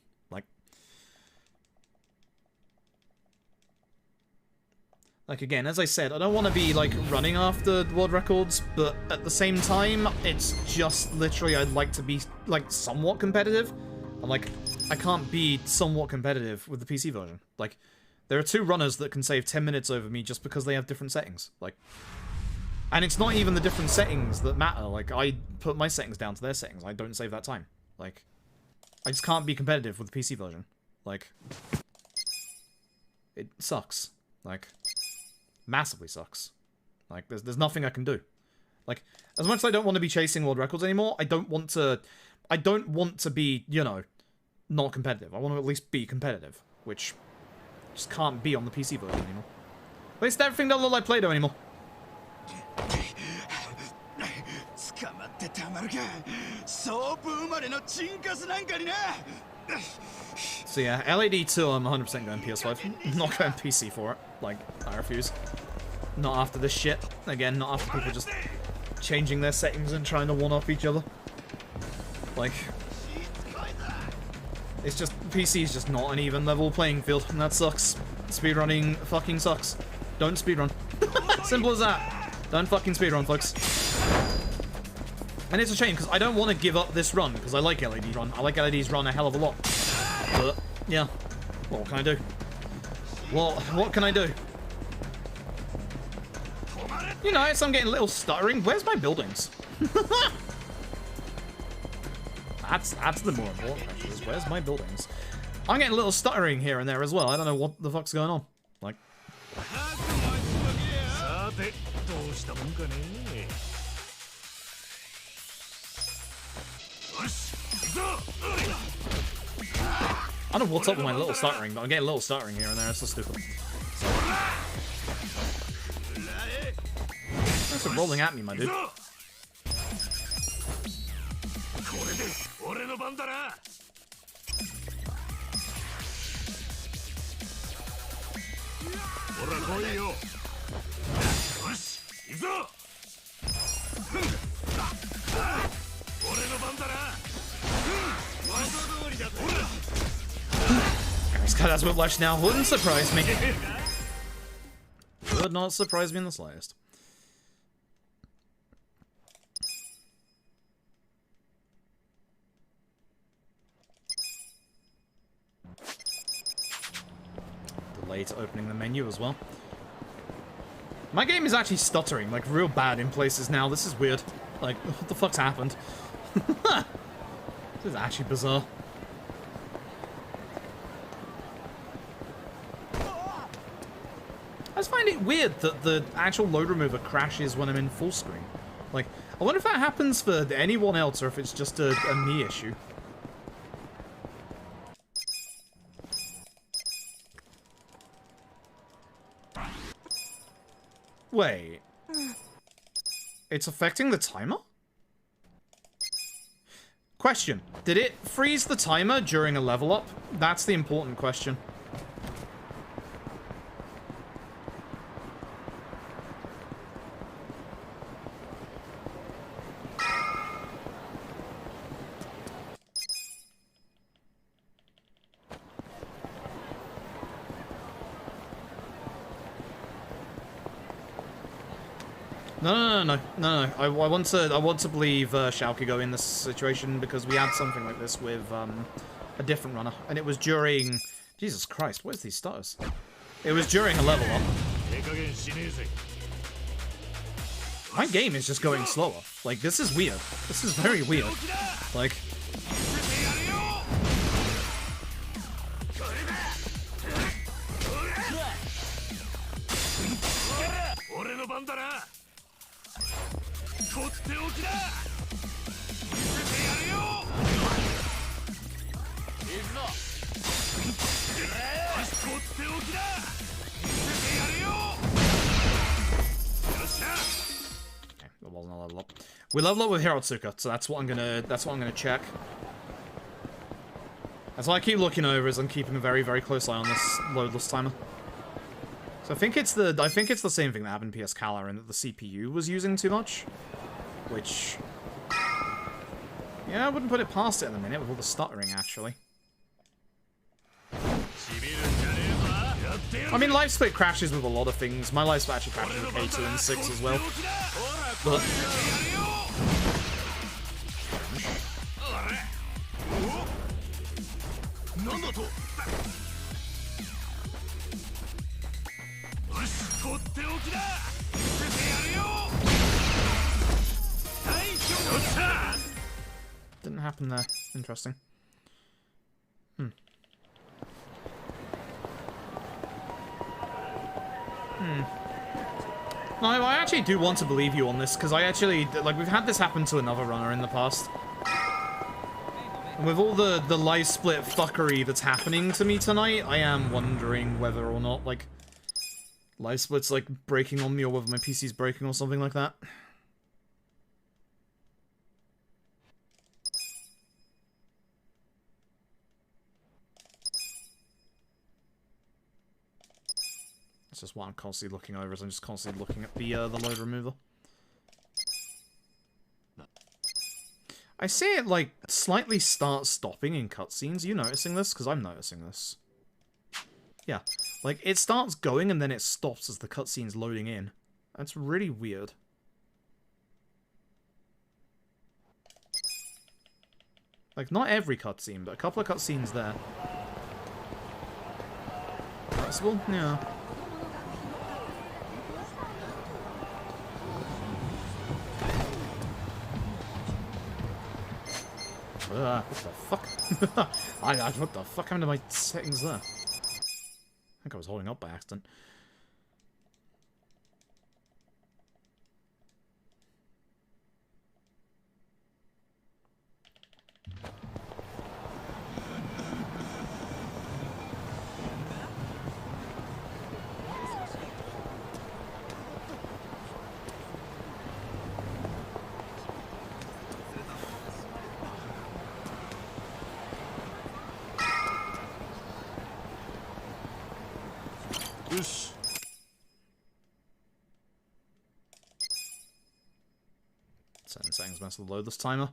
Like, again, as I said, I don't want to be, like, running after world records, but at the same time, it's just literally I'd like to be, like, somewhat competitive. And, like, I can't be somewhat competitive with the PC version. Like, there are 2 runners that can save 10 minutes over me just because they have different settings. Like, and it's not even the different settings that matter. Like, I put my settings down to their settings. I don't save that time. Like, I just can't be competitive with the PC version. Like, it sucks. Like, massively sucks. Like, there's nothing I can do. Like, as much as I don't want to be chasing world records anymore, I don't want to be, you know, not competitive. I want to at least be competitive, which just can't be on the PC version anymore. At least everything doesn't look like Play-Doh anymore. So yeah, LAD 2 I'm 100% going PS5. I'm not going PC for it. Like, I refuse. Not after this shit. Again, not after people just changing their settings and trying to one-up each other. Like, it's just, PC is just not an even level playing field, and that sucks. Speedrunning fucking sucks. Don't speedrun. Simple as that. Don't fucking speedrun, folks. And it's a shame, because I don't want to give up this run, because I like LAD's run. I like LAD's run a hell of a lot. But, yeah. What can I do? Well, what can I do? You know, so I'm getting a little stuttering. Where's my buildings? That's the more important thing, is where's my buildings? I'm getting a little stuttering here and there as well. I don't know what the fuck's going on. Like... I don't know what's up with my little stuttering, but I'm getting a little stuttering here and there. It's so stupid. Thanks for rolling at me, my dude. This guy has whiplash now. Wouldn't surprise me. Would not surprise me in the slightest. Delayed opening the menu as well. My game is actually stuttering, like, real bad in places now. This is weird. Like, what the fuck's happened? This is actually bizarre. I just find it weird that the actual load remover crashes when I'm in full screen. Like, I wonder if that happens for anyone else or if it's just a me issue. Wait. It's affecting the timer? Question. Did it freeze the timer during a level up? That's the important question. No. I want to believe Xiaokigo in this situation because we had something like this with a different runner, and it was during. Jesus Christ, where's these stars? It was during a level up. My game is just going slower. Like, this is weird. This is very weird. Like. Okay, that wasn't a level up. We level up with Hirotsuka, so that's what I'm gonna check. That's why I keep looking over, as I'm keeping a very, very close eye on this loadless timer. So I think it's the same thing that happened in PS Cala, and that the CPU was using too much. Which, yeah, I wouldn't put it past it in a minute with all the stuttering, actually. I mean, live split crashes with a lot of things. My live split actually crashes with K2 and 6 as well. But didn't happen there. Interesting. No, I actually do want to believe you on this, because I actually, like, we've had this happen to another runner in the past. And with all the live split fuckery that's happening to me tonight, I am wondering whether or not, like, live split's, like, breaking on me, or whether my PC's breaking or something like that. That's just what I'm constantly looking over, is I'm just constantly looking at the load remover. I see it, like, slightly start stopping in cutscenes. Are you noticing this? Because I'm noticing this. Yeah. Like, it starts going and then it stops as the cutscene's loading in. That's really weird. Like, not every cutscene, but a couple of cutscenes there. Possible? Yeah. What the fuck? What the fuck happened to my settings there? I think I was holding up by accident. Certain settings mess with the loadless timer.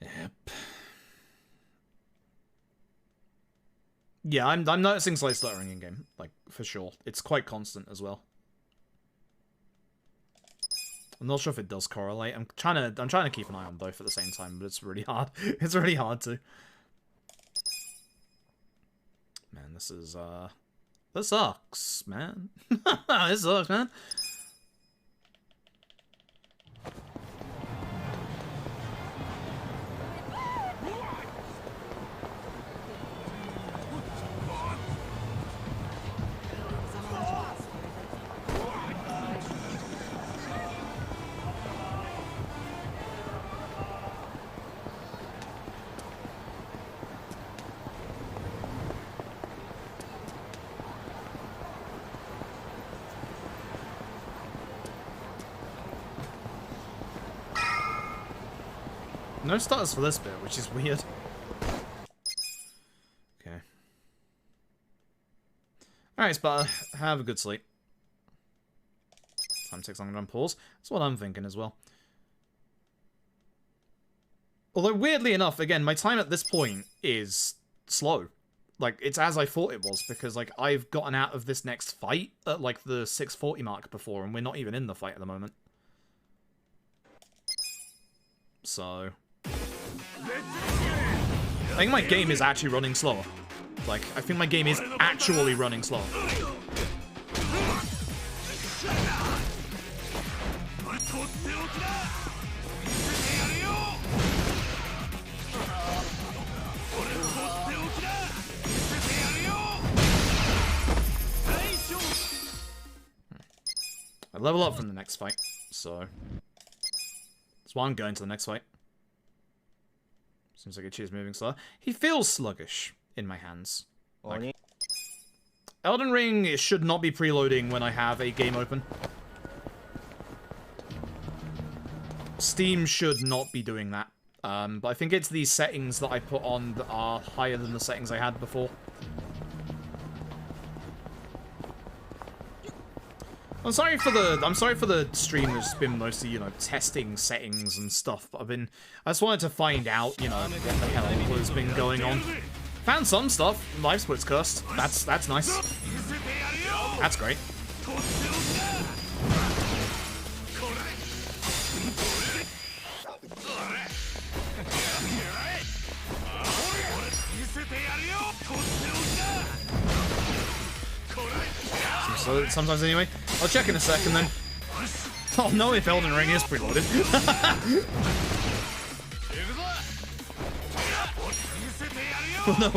Yep. Yeah, I'm noticing slight stuttering in game, like, for sure. It's quite constant as well. I'm not sure if it does correlate. I'm trying to keep an eye on both at the same time, but it's really hard. It's really hard to. Man, this sucks, man. This sucks, man. No stutters for this bit, which is weird. Okay. Alright, Sparta. Have a good sleep. Time takes longer than pause. That's what I'm thinking as well. Although, weirdly enough, again, my time at this point is slow. Like, it's as I thought it was, because, like, I've gotten out of this next fight at, like, the 6:40 mark before, and we're not even in the fight at the moment. So I think my game is actually running slower. Like, I think my game is actually running slower. I level up from the next fight, so that's why I'm going to the next fight. Seems like Ichi's moving slow. He feels sluggish in my hands. Like, Elden Ring should not be preloading when I have a game open. Steam should not be doing that. But I think it's these settings that I put on that are higher than the settings I had before. I'm sorry for the stream that's been mostly, you know, testing settings and stuff, but I just wanted to find out, you know, what the hell has been going on. Found some stuff. Life split's cursed. That's nice. That's great. So sometimes anyway. I'll check in a second then. I'll know if Elden Ring is preloaded.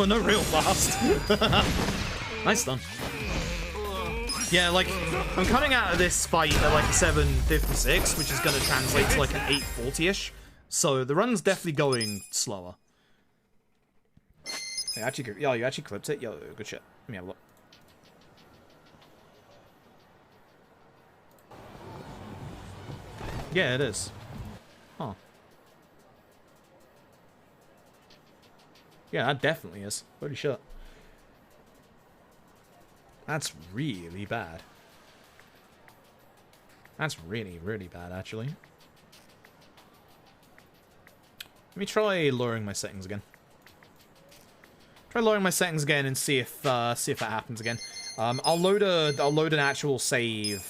no, real fast. Nice done. Yeah, like, I'm coming out of this fight at like a 7:56, which is going to translate to like an 8:40-ish. So the run's definitely going slower. You actually clipped it? Yo, good shit. Let me have a look. Yeah, it is. Huh. Yeah, that definitely is. Holy shit. That's really bad. That's really, really bad, actually. Let me try lowering my settings again. Try lowering my settings again and see if that happens again. I'll load an actual save.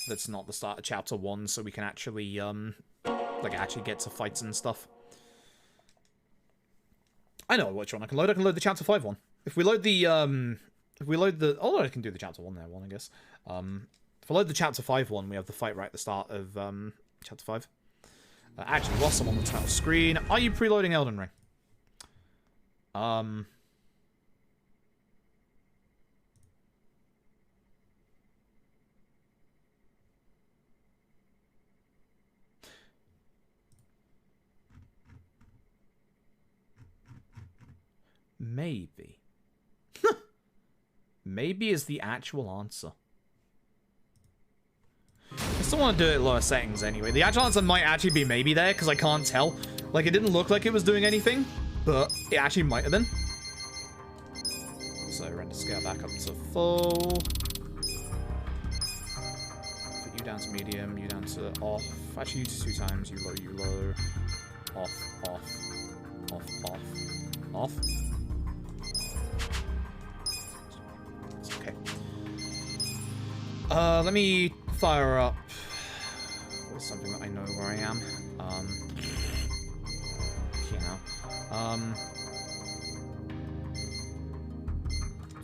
That's not the start of chapter 1, so we can actually like actually get to fights and stuff. I know which one I can load. I can load the chapter 5 one. If we load the oh, I can do the chapter 1 there one, I guess. If I load the chapter 5 one, we have the fight right at the start of chapter 5. Actually, whilst I'm on the title screen, are you preloading Elden Ring? Maybe. Maybe is the actual answer. I still want to do it lower settings anyway. The actual answer might actually be maybe there, because I can't tell. Like, it didn't look like it was doing anything, but it actually might have been. So, render scale back up to full. Put you down to medium, you down to off. Actually, use 2 times. You low. Off, off, off, off, off. Okay. Let me fire up something that I know where I am. Here now.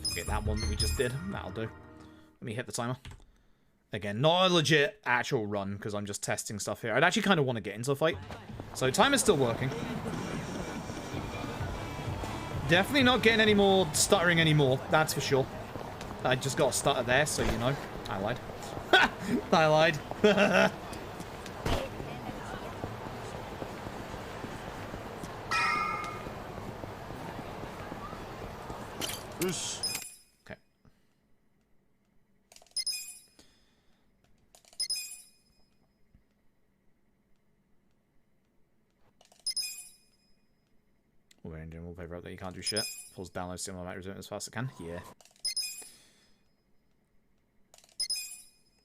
Forget that one that we just did. That'll do. Let me hit the timer. Again, not a legit actual run, because I'm just testing stuff here. I'd actually kind of want to get into a fight. So, timer's still working. Definitely not getting any more stuttering anymore, that's for sure. I just got a stutter there, so you know. I lied. I lied. Okay. We're in doing wallpaper update, you can't do shit. Pause download, similar might resume as fast as I can. Yeah.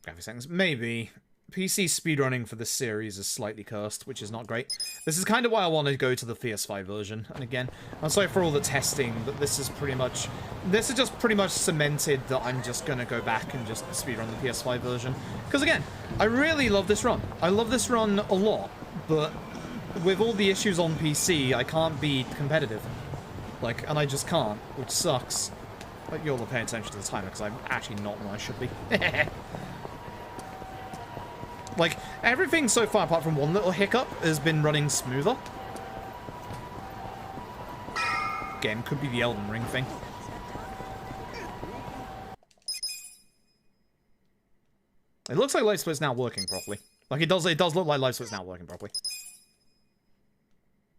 Graphic settings, maybe. PC speedrunning for this series is slightly cursed, which is not great. This is kind of why I want to go to the PS5 version. And again, I'm sorry for all the testing, but this is just pretty much cemented that I'm just going to go back and just speedrun the PS5 version. Because again, I really love this run. I love this run a lot, but with all the issues on PC, I can't be competitive. Like, and I just can't, which sucks. But you're all paying attention to the timer, because I'm actually not where I should be. Like, everything so far, apart from one little hiccup, has been running smoother. Again, could be the Elden Ring thing. It looks like Light Split's now working properly. Like, it does look like Light Split's now working properly.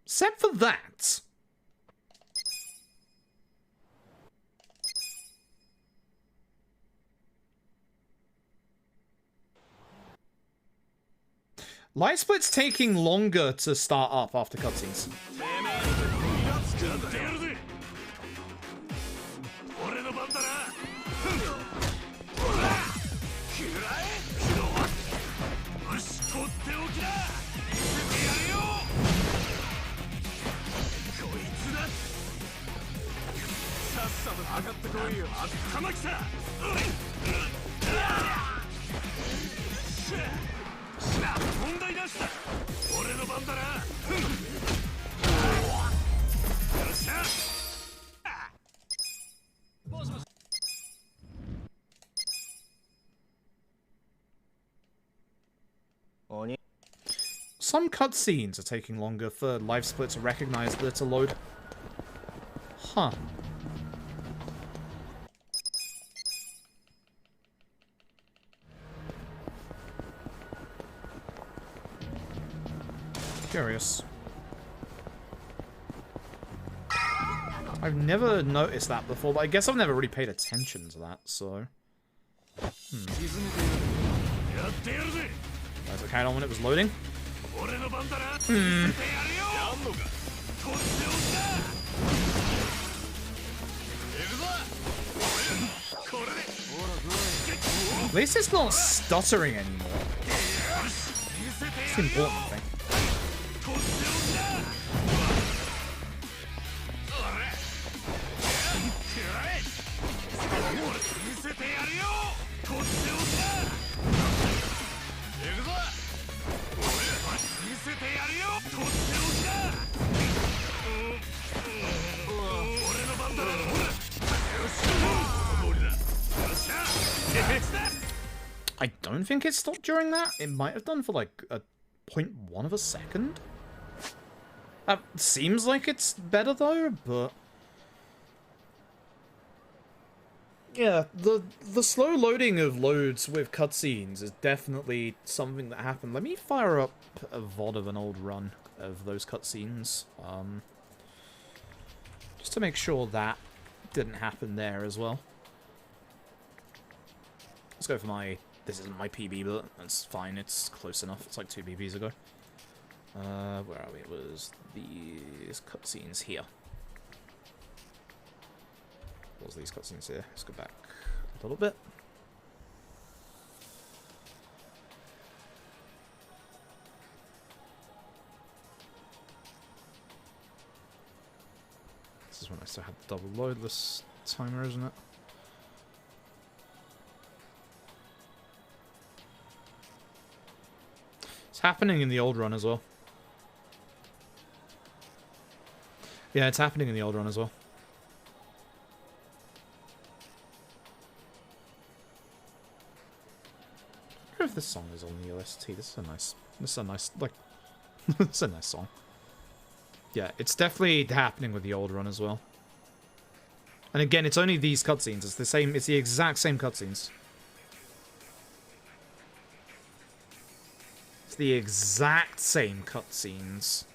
Except for that. Light split's taking longer to start up after cutscenes. Some cutscenes are taking longer for live split to recognize that it's a load. Huh. Curious. I've never noticed that before, but I guess I've never really paid attention to that, so... There's a count on when it was loading. At least it's not stuttering anymore. It's the important thing. I don't think it stopped during that. It might have done for like a 0.1 of a second. That seems like it's better though, but... Yeah, the slow loading of loads with cutscenes is definitely something that happened. Let me fire up a VOD of an old run of those cutscenes. Just to make sure that didn't happen there as well. Let's go for my... This isn't my PB, but that's fine. It's close enough. It's like 2 BBs ago. Where are we? It was these cutscenes here. What was these cutscenes here? Let's go back a little bit. This is when I still had the double loadless timer, isn't it? It's happening in the old run as well. Yeah, it's happening in the old run as well. I wonder if this song is on the OST. This is a nice, like, it's a nice song. Yeah, it's definitely happening with the old run as well. And again, it's only these cutscenes. It's the same. It's the exact same cutscenes. It's the exact same cutscenes.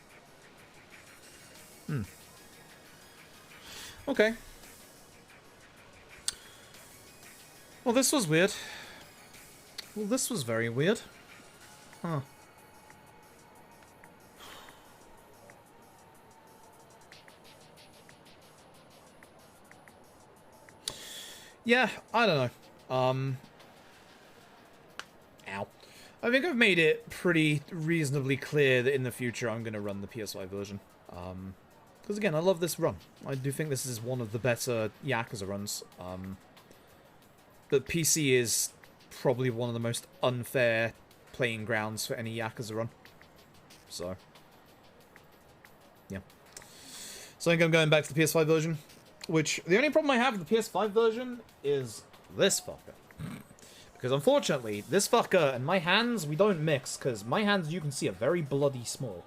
Okay. Well, this was weird. Well, this was very weird. Huh. Yeah, I don't know. Ow. I think I've made it pretty reasonably clear that in the future I'm going to run the PS5 version. Because again, I love this run. I do think this is one of the better Yakuza runs. But PC is probably one of the most unfair playing grounds for any Yakuza run. So, yeah. So I think I'm going back to the PS5 version. Which, the only problem I have with the PS5 version is this fucker. Because unfortunately, this fucker and my hands, we don't mix. Because my hands, you can see, are very bloody small.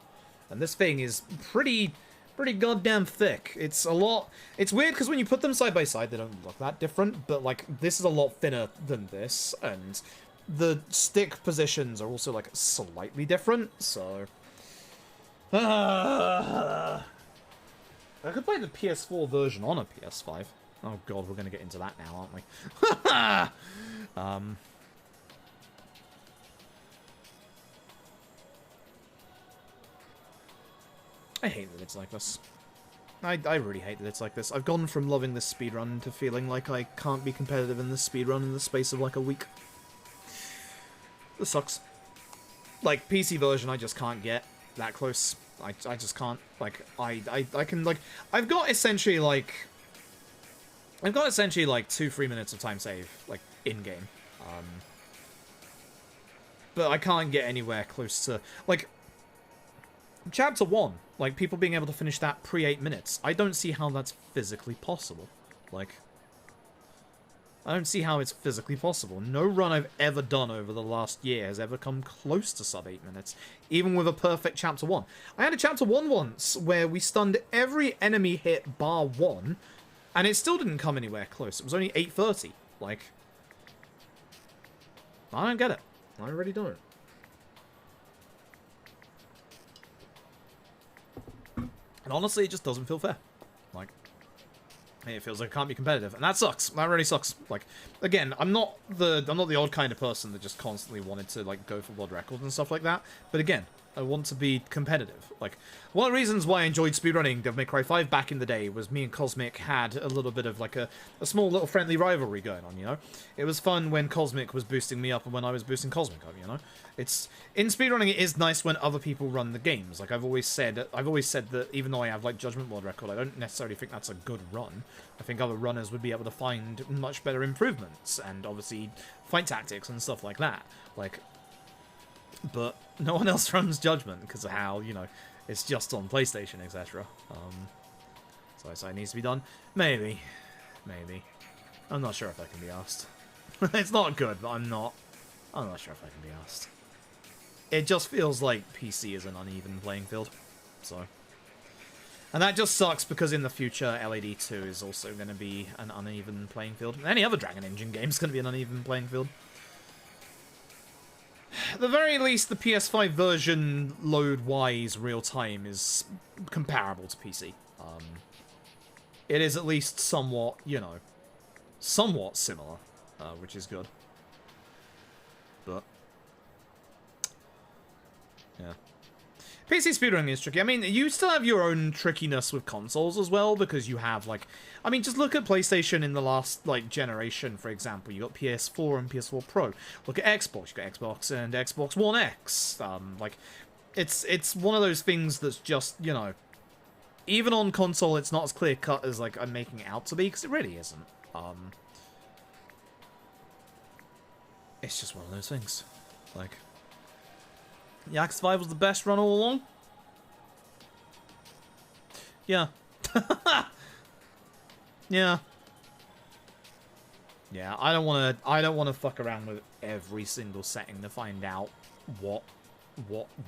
And this thing is pretty goddamn thick. It's a lot... It's weird because when you put them side by side, they don't look that different. But, like, this is a lot thinner than this. And the stick positions are also, like, slightly different. So... I could play the PS4 version on a PS5. Oh god, we're going to get into that now, aren't we? I hate that it's like this. I really hate that it's like this. I've gone from loving this speedrun to feeling like I can't be competitive in this speedrun in the space of like a week. This sucks. Like, PC version, I just can't get that close. I just can't. Like, I can, like, I've got essentially, like 2-3 minutes of time save, like, in-game. But I can't get anywhere close to, like, Chapter 1, like, people being able to finish that pre-8 minutes. I don't see how that's physically possible. Like, I don't see how it's physically possible. No run I've ever done over the last year has ever come close to sub 8 minutes, even with a perfect Chapter 1. I had a Chapter 1 once where we stunned every enemy hit bar 1, and it still didn't come anywhere close. It was only 8:30. Like, I don't get it. I really don't. And honestly, it just doesn't feel fair. Like, it feels like it can't be competitive, and that sucks. That really sucks. Like, again, I'm not the odd kind of person that just constantly wanted to like go for world records and stuff like that. But again, I want to be competitive. Like, one of the reasons why I enjoyed speedrunning Devil May Cry 5 back in the day was me and Cosmic had a little bit of like a small little friendly rivalry going on, you know? It was fun when Cosmic was boosting me up and when I was boosting Cosmic up, you know? It's, in speedrunning it is nice when other people run the games. Like, I've always said that even though I have like Judgment World Record, I don't necessarily think that's a good run. I think other runners would be able to find much better improvements and obviously fight tactics and stuff like that. Like, but no one else runs Judgment because of how, you know, it's just on PlayStation, etc. So it needs to be done. Maybe. I'm not sure if I can be asked. It's not good, but I'm not sure if I can be asked. It just feels like PC is an uneven playing field. So. And that just sucks because in the future, LAD 2 is also going to be an uneven playing field. Any other Dragon Engine game is going to be an uneven playing field. At the very least, the PS5 version, load-wise, real-time, is comparable to PC. It is at least somewhat, you know, somewhat similar, which is good. But, yeah. PC speedrunning is tricky. I mean, you still have your own trickiness with consoles as well, because you have, like... I mean, just look at PlayStation in the last, like, generation, for example. You got PS4 and PS4 Pro. Look at Xbox. You got Xbox and Xbox One X. Like, it's one of those things that's just, you know... Even on console, it's not as clear-cut as, like, I'm making it out to be, because it really isn't. It's just one of those things. Like... Yakuza 5 was the best run all along? Yeah. Yeah. Yeah, I don't wanna fuck around with every single setting to find out what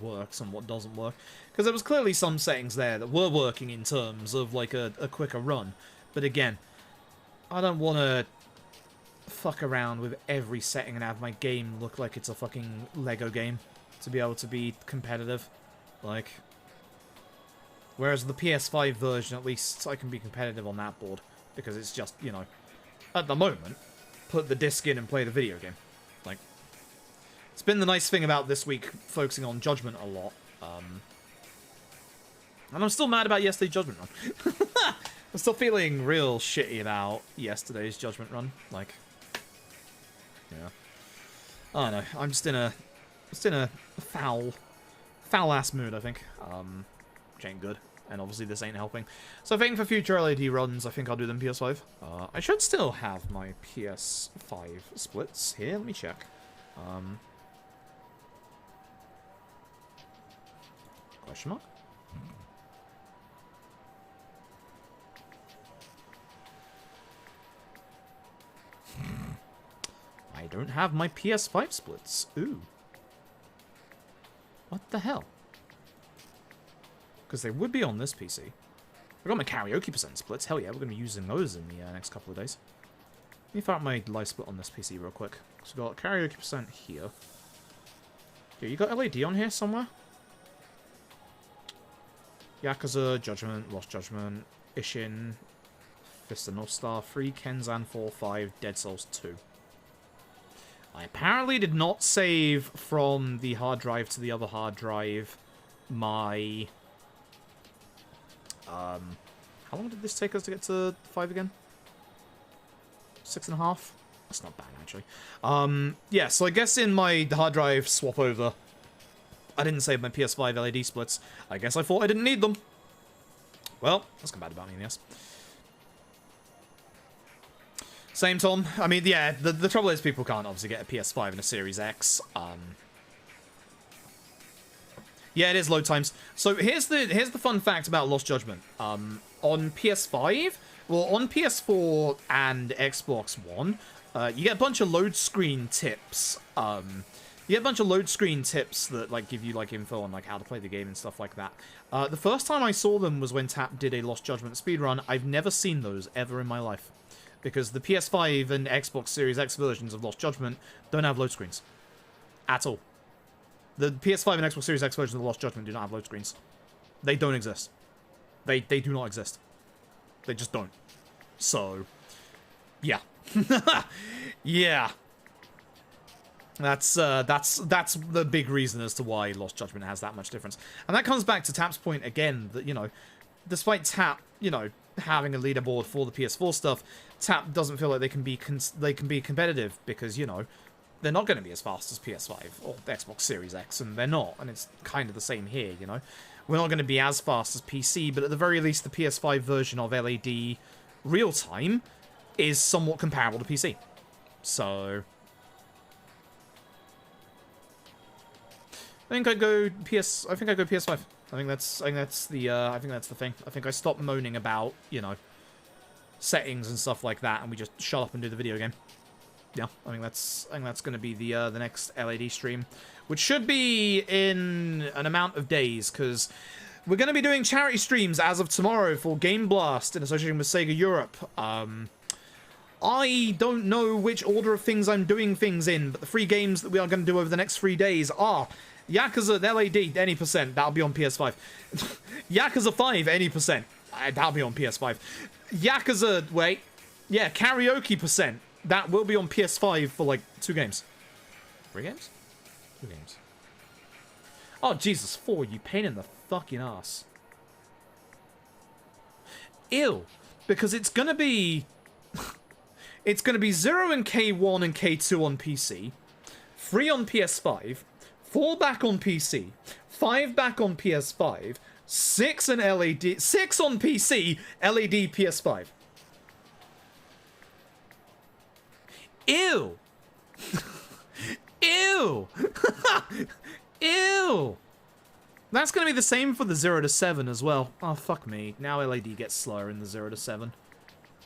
works and what doesn't work. Because there was clearly some settings there that were working in terms of like a quicker run. But again, I don't wanna fuck around with every setting and have my game look like it's a fucking Lego game to be able to be competitive. Like, whereas the PS5 version, at least I can be competitive on that board, because it's just, you know, at the moment, put the disc in and play the video game. Like, it's been the nice thing about this week, focusing on Judgment a lot. And I'm still mad about yesterday's Judgment run. I'm still feeling real shitty about yesterday's Judgment run. Like, yeah. I don't know, I'm just in a foul-ass mood, I think. Which ain't good. And obviously this ain't helping. So I think for future LAD runs, I think I'll do them PS5. I should still have my PS5 splits here. Let me check. Question mark? I don't have my PS5 splits. Ooh. What the hell? Because they would be on this PC. I've got my karaoke percent splits. Hell yeah, we're going to be using those in the next couple of days. Let me find my live split on this PC real quick. So we've got karaoke percent here. Yeah, you got LAD on here somewhere? Yakuza, Judgment, Lost Judgment, Ishin, Fist of North Star 3, Kenzan 4, 5, Dead Cells 2. I apparently did not save from the hard drive to the other hard drive my How long did this take us to get to 5 again? 6.5? That's not bad, actually. Yeah, so I guess in my hard drive swap over, I didn't save my PS5 LED splits. I guess I thought I didn't need them. Well, that's bad about me, yes. Same, Tom. I mean, yeah, the trouble is people can't obviously get a PS5 and a Series X. Yeah, it is load times. So here's the fun fact about Lost Judgment. On PS5, well, on PS4 and Xbox One, you get a bunch of load screen tips. You get a bunch of load screen tips that like give you like info on like how to play the game and stuff like that. The first time I saw them was when Tap did a Lost Judgment speedrun. I've never seen those ever in my life. Because the PS5 and Xbox Series X versions of Lost Judgment don't have load screens. At all. The PS5 and Xbox Series X versions of Lost Judgment do not have load screens. They don't exist. They do not exist. They just don't. So, yeah. Yeah. That's the big reason as to why Lost Judgment has that much difference. And that comes back to Tap's point again, that, you know, despite Tap, you know, having a leaderboard for the PS4 stuff, Tap doesn't feel like they can be competitive because, you know, they're not going to be as fast as PS5 or Xbox Series X, and they're not, and it's kind of the same here, you know. We're not going to be as fast as PC, but at the very least, the PS5 version of LAD real-time is somewhat comparable to PC. So I think I go PS5. I think that's the thing. I think I stop moaning about, you know, settings and stuff like that, and we just shut up and do the video game. Yeah, I think that's going to be the next LAD stream, which should be in an amount of days, because we're going to be doing charity streams as of tomorrow for Game Blast in association with Sega Europe. I don't know which order of things I'm doing things in, but the 3 games that we are going to do over the next 3 days are Yakuza LAD, any percent, that'll be on PS5. Yakuza 5, any percent, that'll be on PS5. Yakuza, wait, yeah, Karaoke percent, that will be on PS5 for like 2 games. 3 games? 2 games. Oh, Jesus, 4, you pain in the fucking ass. Ew, because it's gonna be... it's gonna be 0 and K1 and K2 on PC, 3 on PS5, 4 back on PC, 5 back on PS5, 6 and LAD, 6 on PC, LAD PS5. Ew! Ew! Ew! That's gonna be the same for the 0 to 7 as well. Oh, fuck me. Now LAD gets slower in the 0 to 7.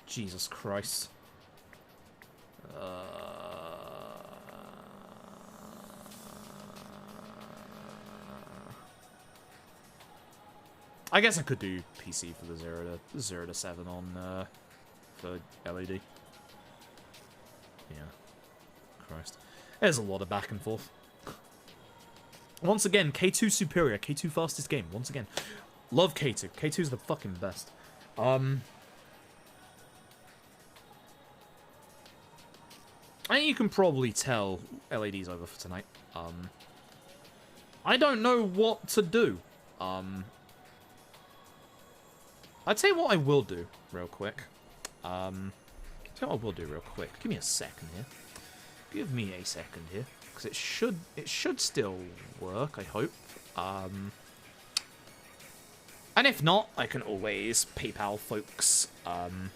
Jesus Christ. I guess I could do PC for the 0 to 7 on for LAD. Yeah. Christ. There's a lot of back and forth. Once again, K2 superior. K2 fastest game. Once again. Love K2. K2's the fucking best. I think you can probably tell LAD's over for tonight. I don't know what to do. I'd say what I will do real quick. Give me a second here. Give me a second here, because it should still work, I hope. And if not, I can always PayPal folks. Always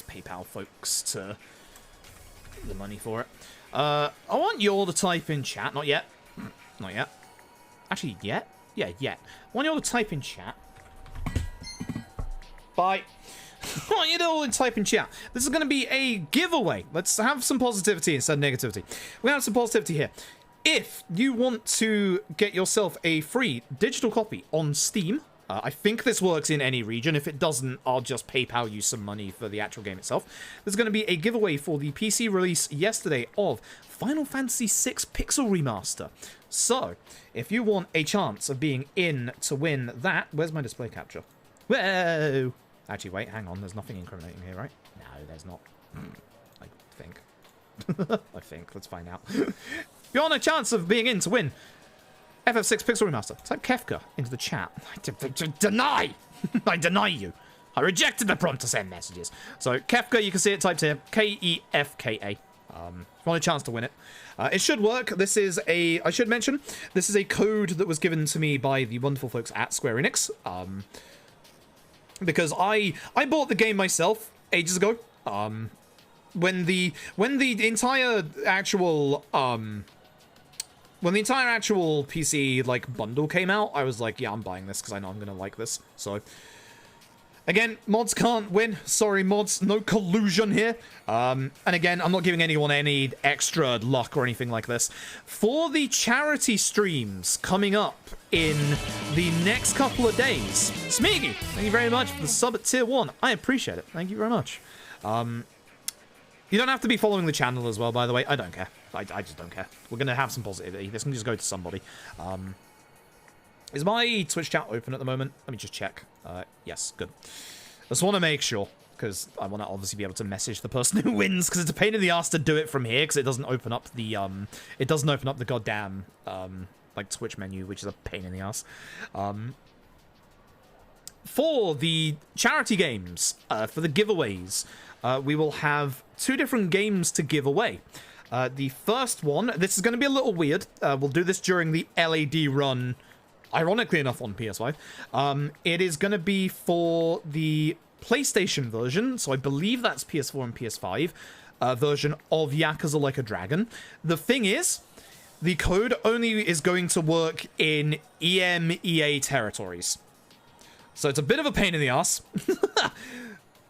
PayPal folks to the money for it. I want you all to type in chat. Not yet. Not yet. Actually, yet? Yeah, yet. I want you all to type in chat. Bye. I want you to all type in chat. This is going to be a giveaway. Let's have some positivity instead of negativity. We have some positivity here. If you want to get yourself a free digital copy on Steam, I think this works in any region. If it doesn't, I'll just PayPal you some money for the actual game itself. There's going to be a giveaway for the PC release yesterday of Final Fantasy VI Pixel Remaster. So, if you want a chance of being in to win that... Where's my display capture? Whoa! Actually, wait, hang on. There's nothing incriminating here, right? No, there's not. I think. I think. Let's find out. If you want a chance of being in to win FF6 Pixel Remaster. Type Kefka into the chat. Deny! I deny you. I rejected the prompt to send messages. So, Kefka, you can see it typed here. Kefka. If you want a chance to win it. It should work. This is a... I should mention, this is a code that was given to me by the wonderful folks at Square Enix. Because I bought the game myself ages ago. When the entire actual PC like bundle came out, I was like, yeah, I'm buying this because I know I'm gonna like this. So again, mods can't win. Sorry, mods, no collusion here. And again, I'm not giving anyone any extra luck or anything like this. For the charity streams coming up in the next couple of days, Smeaggy, thank you very much for the sub at tier 1. I appreciate it. Thank you very much. You don't have to be following the channel as well, by the way. I don't care. I just don't care. We're going to have some positivity. This can just go to somebody. Is my Twitch chat open at the moment? Let me just check. Yes, good. I just want to make sure, because I want to obviously be able to message the person who wins, because it's a pain in the ass to do it from here, because it doesn't open up the, goddamn, like, Twitch menu, which is a pain in the ass. For the charity games, for the giveaways, we will have 2 different games to give away. The first one, this is going to be a little weird. We'll do this during the LAD run, ironically enough, on PS5. It is going to be for the PlayStation version, so I believe that's PS4 and PS5 version of Yakuza Like a Dragon. The thing is, the code only is going to work in EMEA territories. So it's a bit of a pain in the ass.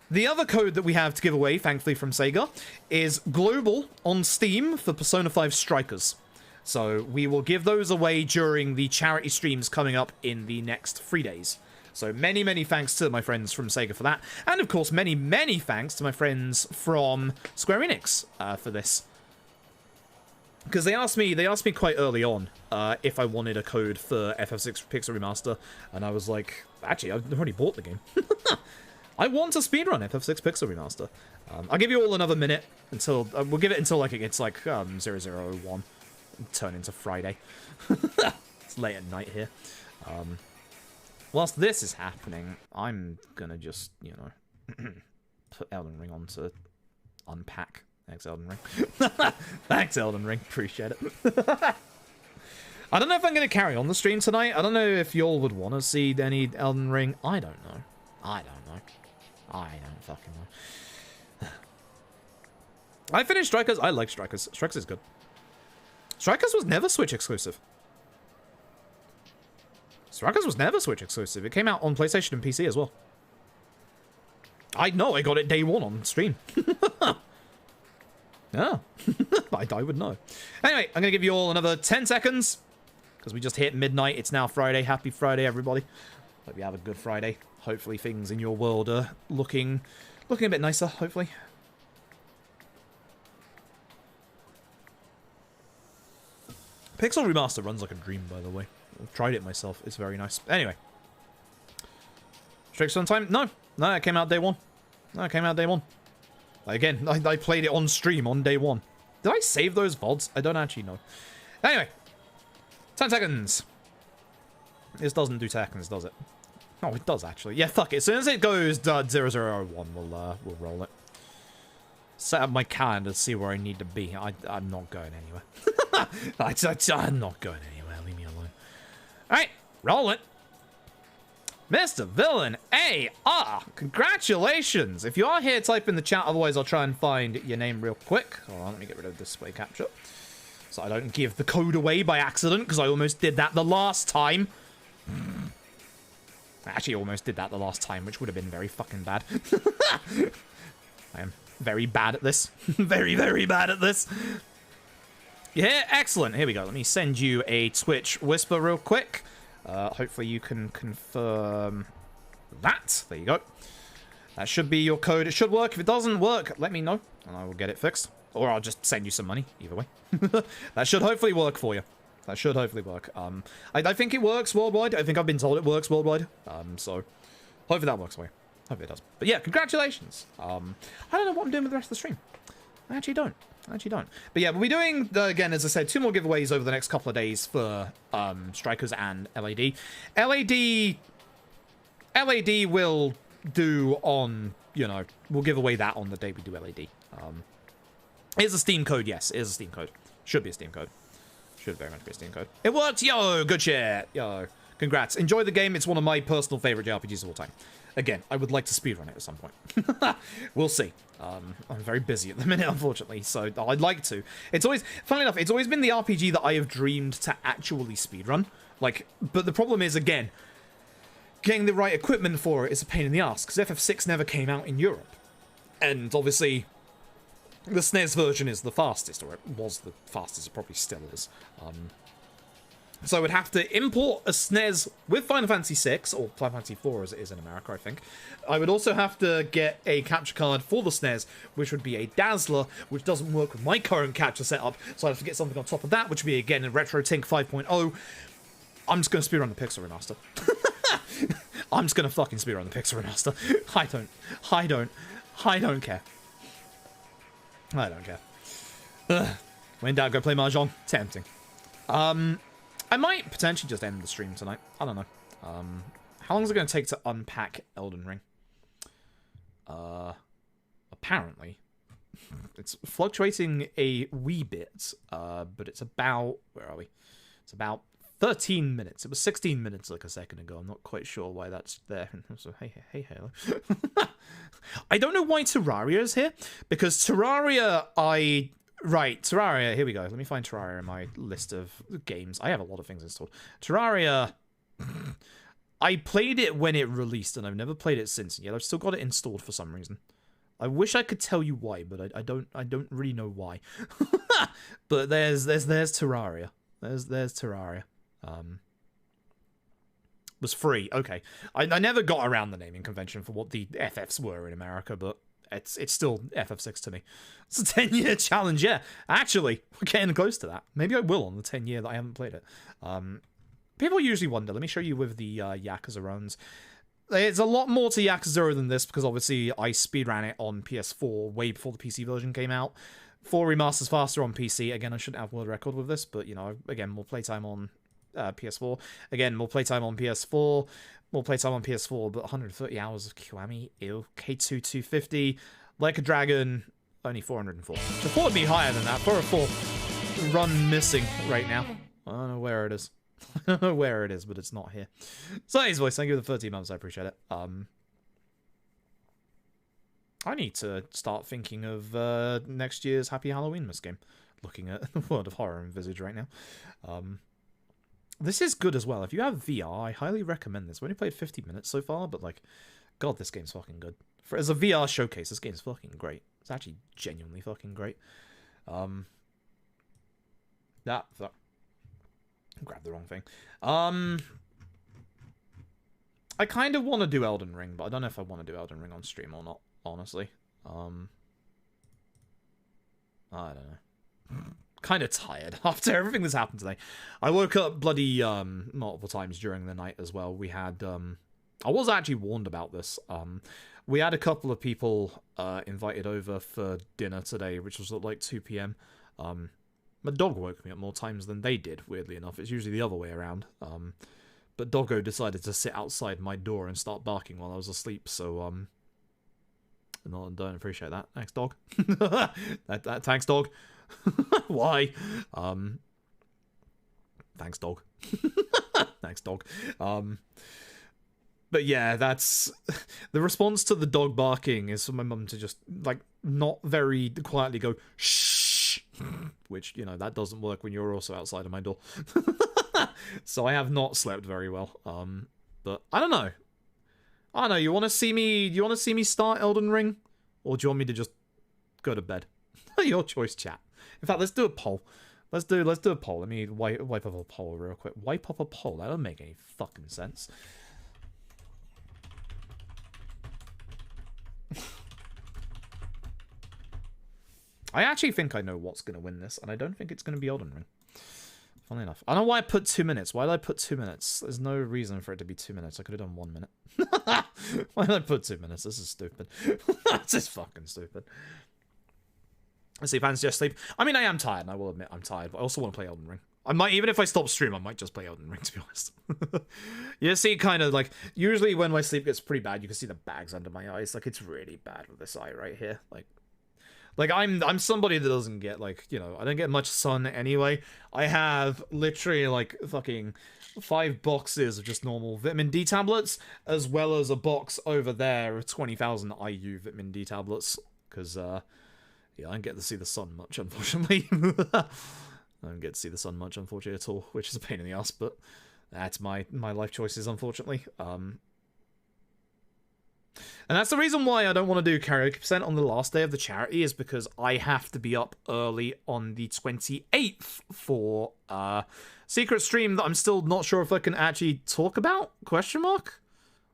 The other code that we have to give away, thankfully from Sega, is global on Steam for Persona 5 Strikers. So we will give those away during the charity streams coming up in the next 3 days. So many, many thanks to my friends from Sega for that. And of course, many, many thanks to my friends from Square Enix for this. Because they asked me quite early on if I wanted a code for FF6 Pixel Remaster. And I was like, actually, I've already bought the game. I want to speedrun FF6 Pixel Remaster. I'll give you all another minute until... we'll give it until like it gets like 0001. Turn into Friday. It's late at night here. Whilst this is happening, I'm gonna just, you know, put Elden Ring on to unpack. Thanks, Elden Ring. Thanks, Elden Ring. Appreciate it. I don't know if I'm gonna carry on the stream tonight. I don't know if y'all would want to see any Elden Ring. I don't know. I don't fucking know. I finished Strikers. I like Strikers. Strikers is good. Strikers was never Switch exclusive. Strikers was never Switch exclusive. It came out on PlayStation and PC as well. I know. I got it day 1 on stream. Yeah. I would know. Anyway, I'm going to give you all another 10 seconds. Because we just hit midnight. It's now Friday. Happy Friday, everybody. Hope you have a good Friday. Hopefully things in your world are looking a bit nicer, hopefully. Pixel Remaster runs like a dream, by the way. I've tried it myself. It's very nice. Anyway. Strikes on time? No. No, it came out day 1. No, it came out day 1. Again, I played it on stream on day 1. Did I save those VODs? I don't actually know. Anyway. 10 seconds. This doesn't do seconds, does it? Oh, it does, actually. Yeah, fuck it. As soon as it goes 0001, we'll roll it. Set up my calendar to see where I need to be. I'm not going anywhere. I'm not going anywhere. Leave me alone. Alright, roll it. Mr. Villain AR, congratulations. If you are here, type in the chat. Otherwise, I'll try and find your name real quick. Hold on, let me get rid of display capture. So I don't give the code away by accident, because I almost did that the last time. I actually almost did that the last time, which would have been very fucking bad. I am very bad at this. Very, very bad at this. Yeah, excellent. Here we go. Let me send you a Twitch whisper real quick. Hopefully you can confirm that. There you go. That should be your code. It should work. If it doesn't work, let me know, and I will get it fixed. Or I'll just send you some money. Either way. That should hopefully work for you. That should hopefully work. I think it works worldwide. I think I've been told it works worldwide. So hopefully that works for you. Hope it does. But yeah, congratulations. I don't know what I'm doing with the rest of the stream. I actually don't. But yeah, we'll be doing, again, as I said, 2 more giveaways over the next couple of days for Strikers and LAD. LAD will do on, you know, we'll give away that on the day we do LAD. It's a Steam code, yes. It is a Steam code. Should be a Steam code. Should very much be a Steam code. It worked! Yo! Good shit! Yo. Congrats. Enjoy the game. It's one of my personal favorite JRPGs of all time. Again, I would like to speedrun it at some point. We'll see. I'm very busy at the minute, unfortunately, so I'd like to. It's always, funnily enough, it's always been the RPG that I have dreamed to actually speedrun. Like, but the problem is, again, getting the right equipment for it is a pain in the ass, because FF6 never came out in Europe. And obviously, the SNES version is the fastest, or it was the fastest, it probably still is. So I would have to import a SNES with Final Fantasy VI, or Final Fantasy IV as it is in America, I think. I would also have to get a capture card for the SNES, which would be a Dazzler, which doesn't work with my current capture setup, so I'd have to get something on top of that, which would be, again, a RetroTink 5.0. I'm just going to speedrun the Pixel Remaster. I'm just going to fucking speedrun the Pixel Remaster. I don't care. I don't care. When in doubt, go play Mahjong. Tempting. I might potentially just end the stream tonight. I don't know. How long is it going to take to unpack Elden Ring? Apparently. It's fluctuating a wee bit, but it's about... Where are we? It's about 13 minutes. It was 16 minutes like a second ago. I'm not quite sure why that's there. So, hey, Halo. I don't know why Terraria is here, because Terraria, Right, Terraria, here we go. Let me find Terraria in my list of games. I have a lot of things installed. Terraria, I played it when it released, and I've never played it since. Yet I've still got it installed for some reason. I wish I could tell you why, but I don't really know why. But there's Terraria. There's Terraria. Was free. Okay. I never got around the naming convention for what the FFs were in America, but it's still FF6 to me. It's a 10-year challenge, yeah. Actually, we're getting close to that. Maybe I will on the 10 year that I haven't played it. People usually wonder. Let me show you with the Yakuza runs. There's a lot more to Yakuza than this, because obviously I speedran it on PS4 way before the PC version came out. 4 remasters faster on PC. Again, I shouldn't have world record with this, but, you know, again, more playtime on PS4. Again, more playtime on PS4. More playtime on PS4, but 130 hours of Kiwami. Ew. K2 250. Like a Dragon, only 404. So I thought it'd be higher than that. 404 run missing right now. I don't know where it is. I don't know where it is, but it's not here. So anyways, voice, thank you for the 13 months. I appreciate it. I need to start thinking of next year's Happy Halloween Miss game. Looking at the World of Horror and Visage right now. This is good as well. If you have VR, I highly recommend this. I've only played 50 minutes so far, but, like, God, this game's fucking good. As a VR showcase, this game's fucking great. It's actually genuinely fucking great. Fuck. Grabbed the wrong thing. I kind of want to do Elden Ring, but I don't know if I want to do Elden Ring on stream or not, honestly. I don't know. Kind of tired after everything that's happened today. I woke up bloody multiple times during the night as well. We had I was actually warned about this. We had a couple of people invited over for dinner today, which was at like 2 p.m. My dog woke me up more times than they did, weirdly enough. It's usually the other way around. But Doggo decided to sit outside my door and start barking while I was asleep, so no, don't appreciate that. Thanks, dog. Thanks, dog. Why? Thanks, dog. Thanks, dog. But yeah, that's the response to the dog barking is for my mum to just like not very quietly go shh, which, you know, that doesn't work when you're also outside of my door. So I have not slept very well. But I don't know. You want to see me? Do you want to see me start Elden Ring, or do you want me to just go to bed? Your choice, chat. In fact, let's do a poll. Let's do a poll. Let me wipe up a poll real quick. Wipe up a poll. That doesn't make any fucking sense. I actually think I know what's going to win this, and I don't think it's going to be Elden Ring. Funnily enough. I don't know why I put 2 minutes. Why did I put 2 minutes? There's no reason for it to be 2 minutes. I could have done 1 minute. Why did I put 2 minutes? This is stupid. This is fucking stupid. Let's see, fans just sleep. I mean, I am tired, and I will admit I'm tired, but I also want to play Elden Ring. I might, even if I stop stream, I might just play Elden Ring, to be honest. You see, kind of like, usually when my sleep gets pretty bad, you can see the bags under my eyes. Like, it's really bad with this eye right here. Like I'm somebody that doesn't get, like, you know, I don't get much sun anyway. I have literally, like, fucking 5 boxes of just normal vitamin D tablets, as well as a box over there of 20,000 IU vitamin D tablets, because, yeah, I don't get to see the sun much, unfortunately. I don't get to see the sun much, unfortunately, at all, which is a pain in the ass, but that's my life choices, unfortunately. And that's the reason why I don't want to do karaoke percent on the last day of the charity, is because I have to be up early on the 28th for secret stream that I'm still not sure if I can actually talk about, question mark?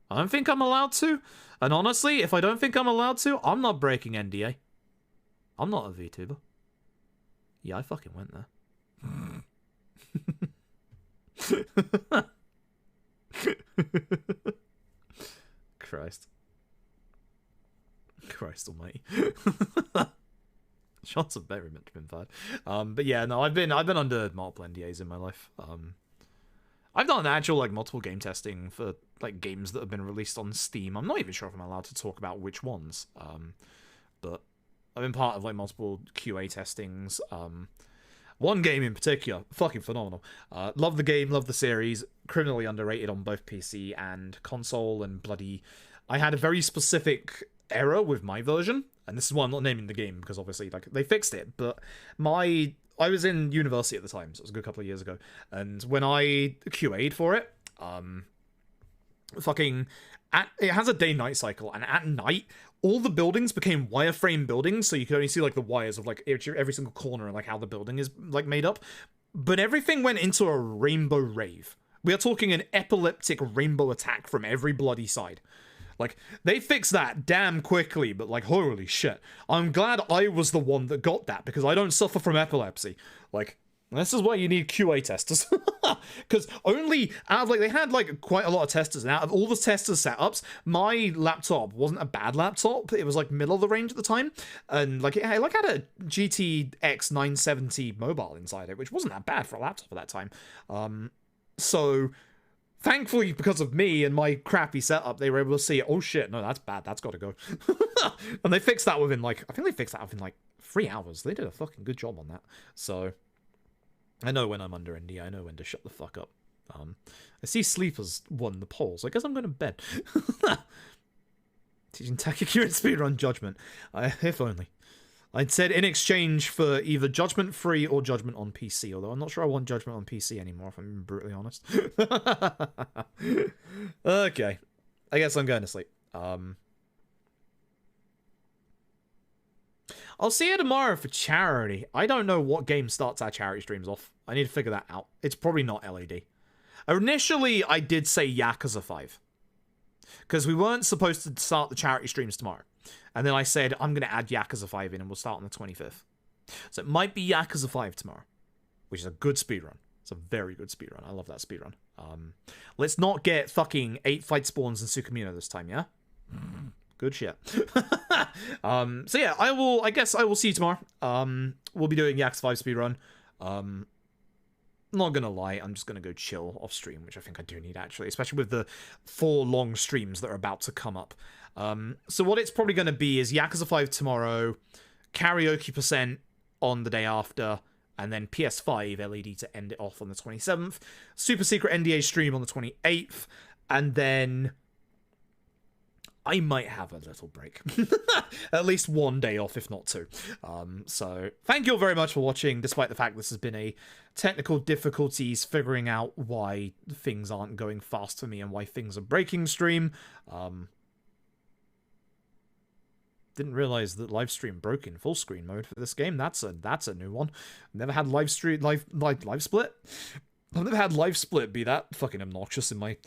I don't think I'm allowed to. And honestly, if I don't think I'm allowed to, I'm not breaking NDA. I'm not a VTuber. Yeah, I fucking went there. Christ almighty. Shots have very much been fired. But yeah, no, I've been under multiple NDAs in my life. I've done actual, like, multiple game testing for, like, games that have been released on Steam. I'm not even sure if I'm allowed to talk about which ones. But I've been part of, like, multiple QA testings. One game in particular, fucking phenomenal. Love the game, love the series. Criminally underrated on both PC and console, and bloody... I had a very specific error with my version, and this is why I'm not naming the game, because obviously, like, they fixed it, but I was in university at the time, so it was a good couple of years ago, and when I QA'd for it, it has a day-night cycle, and at night, all the buildings became wireframe buildings, so you could only see, like, the wires of, like, every single corner and, like, how the building is, like, made up. But everything went into a rainbow rave. We are talking an epileptic rainbow attack from every bloody side. Like, they fixed that damn quickly, but, like, holy shit. I'm glad I was the one that got that, because I don't suffer from epilepsy. Like, this is why you need QA testers. Because only out of, like, they had, like, quite a lot of testers, and out of all the testers setups, my laptop wasn't a bad laptop. It was, like, middle of the range at the time, and, like, it had a GTX 970 mobile inside it, which wasn't that bad for a laptop at that time. So thankfully, because of me and my crappy setup, they were able to see, oh shit, no, that's bad, that's gotta go. And they fixed that within, like, I think they fixed that within, like, 3 hours. They did a fucking good job on that. So I know when I'm under ND, I know when to shut the fuck up. I see Sleepers won the polls. I guess I'm going to bed. Teaching Takakura speedrun Judgment. If only. I'd said in exchange for either Judgment free or Judgment on PC, although I'm not sure I want Judgment on PC anymore, if I'm brutally honest. Okay. I guess I'm going to sleep. I'll see you tomorrow for charity. I don't know what game starts our charity streams off. I need to figure that out. It's probably not LAD. Initially, I did say Yakuza 5. Because we weren't supposed to start the charity streams tomorrow. And then I said, I'm going to add Yakuza 5 in and we'll start on the 25th. So it might be Yakuza 5 tomorrow. Which is a good speedrun. It's a very good speedrun. I love that speedrun. Let's not get fucking 8 fight spawns in Sukamino this time, yeah? Good shit. So yeah, I guess I will see you tomorrow. We'll be doing Yakuza 5 speedrun. Not gonna lie, I'm just gonna go chill off stream, which I think I do need actually, especially with the 4 long streams that are about to come up. So what it's probably gonna be is Yakuza 5 tomorrow, karaoke percent on the day after, and then PS5 LED to end it off on the 27th, super secret NDA stream on the 28th, and then I might have a little break. At least 1 day off, if not 2. So, thank you all very much for watching, despite the fact this has been a technical difficulties figuring out why things aren't going fast for me and why things are breaking stream. Didn't realize that live stream broke in full screen mode for this game. That's a new one. Never had live split. I've never had live split be that fucking obnoxious in my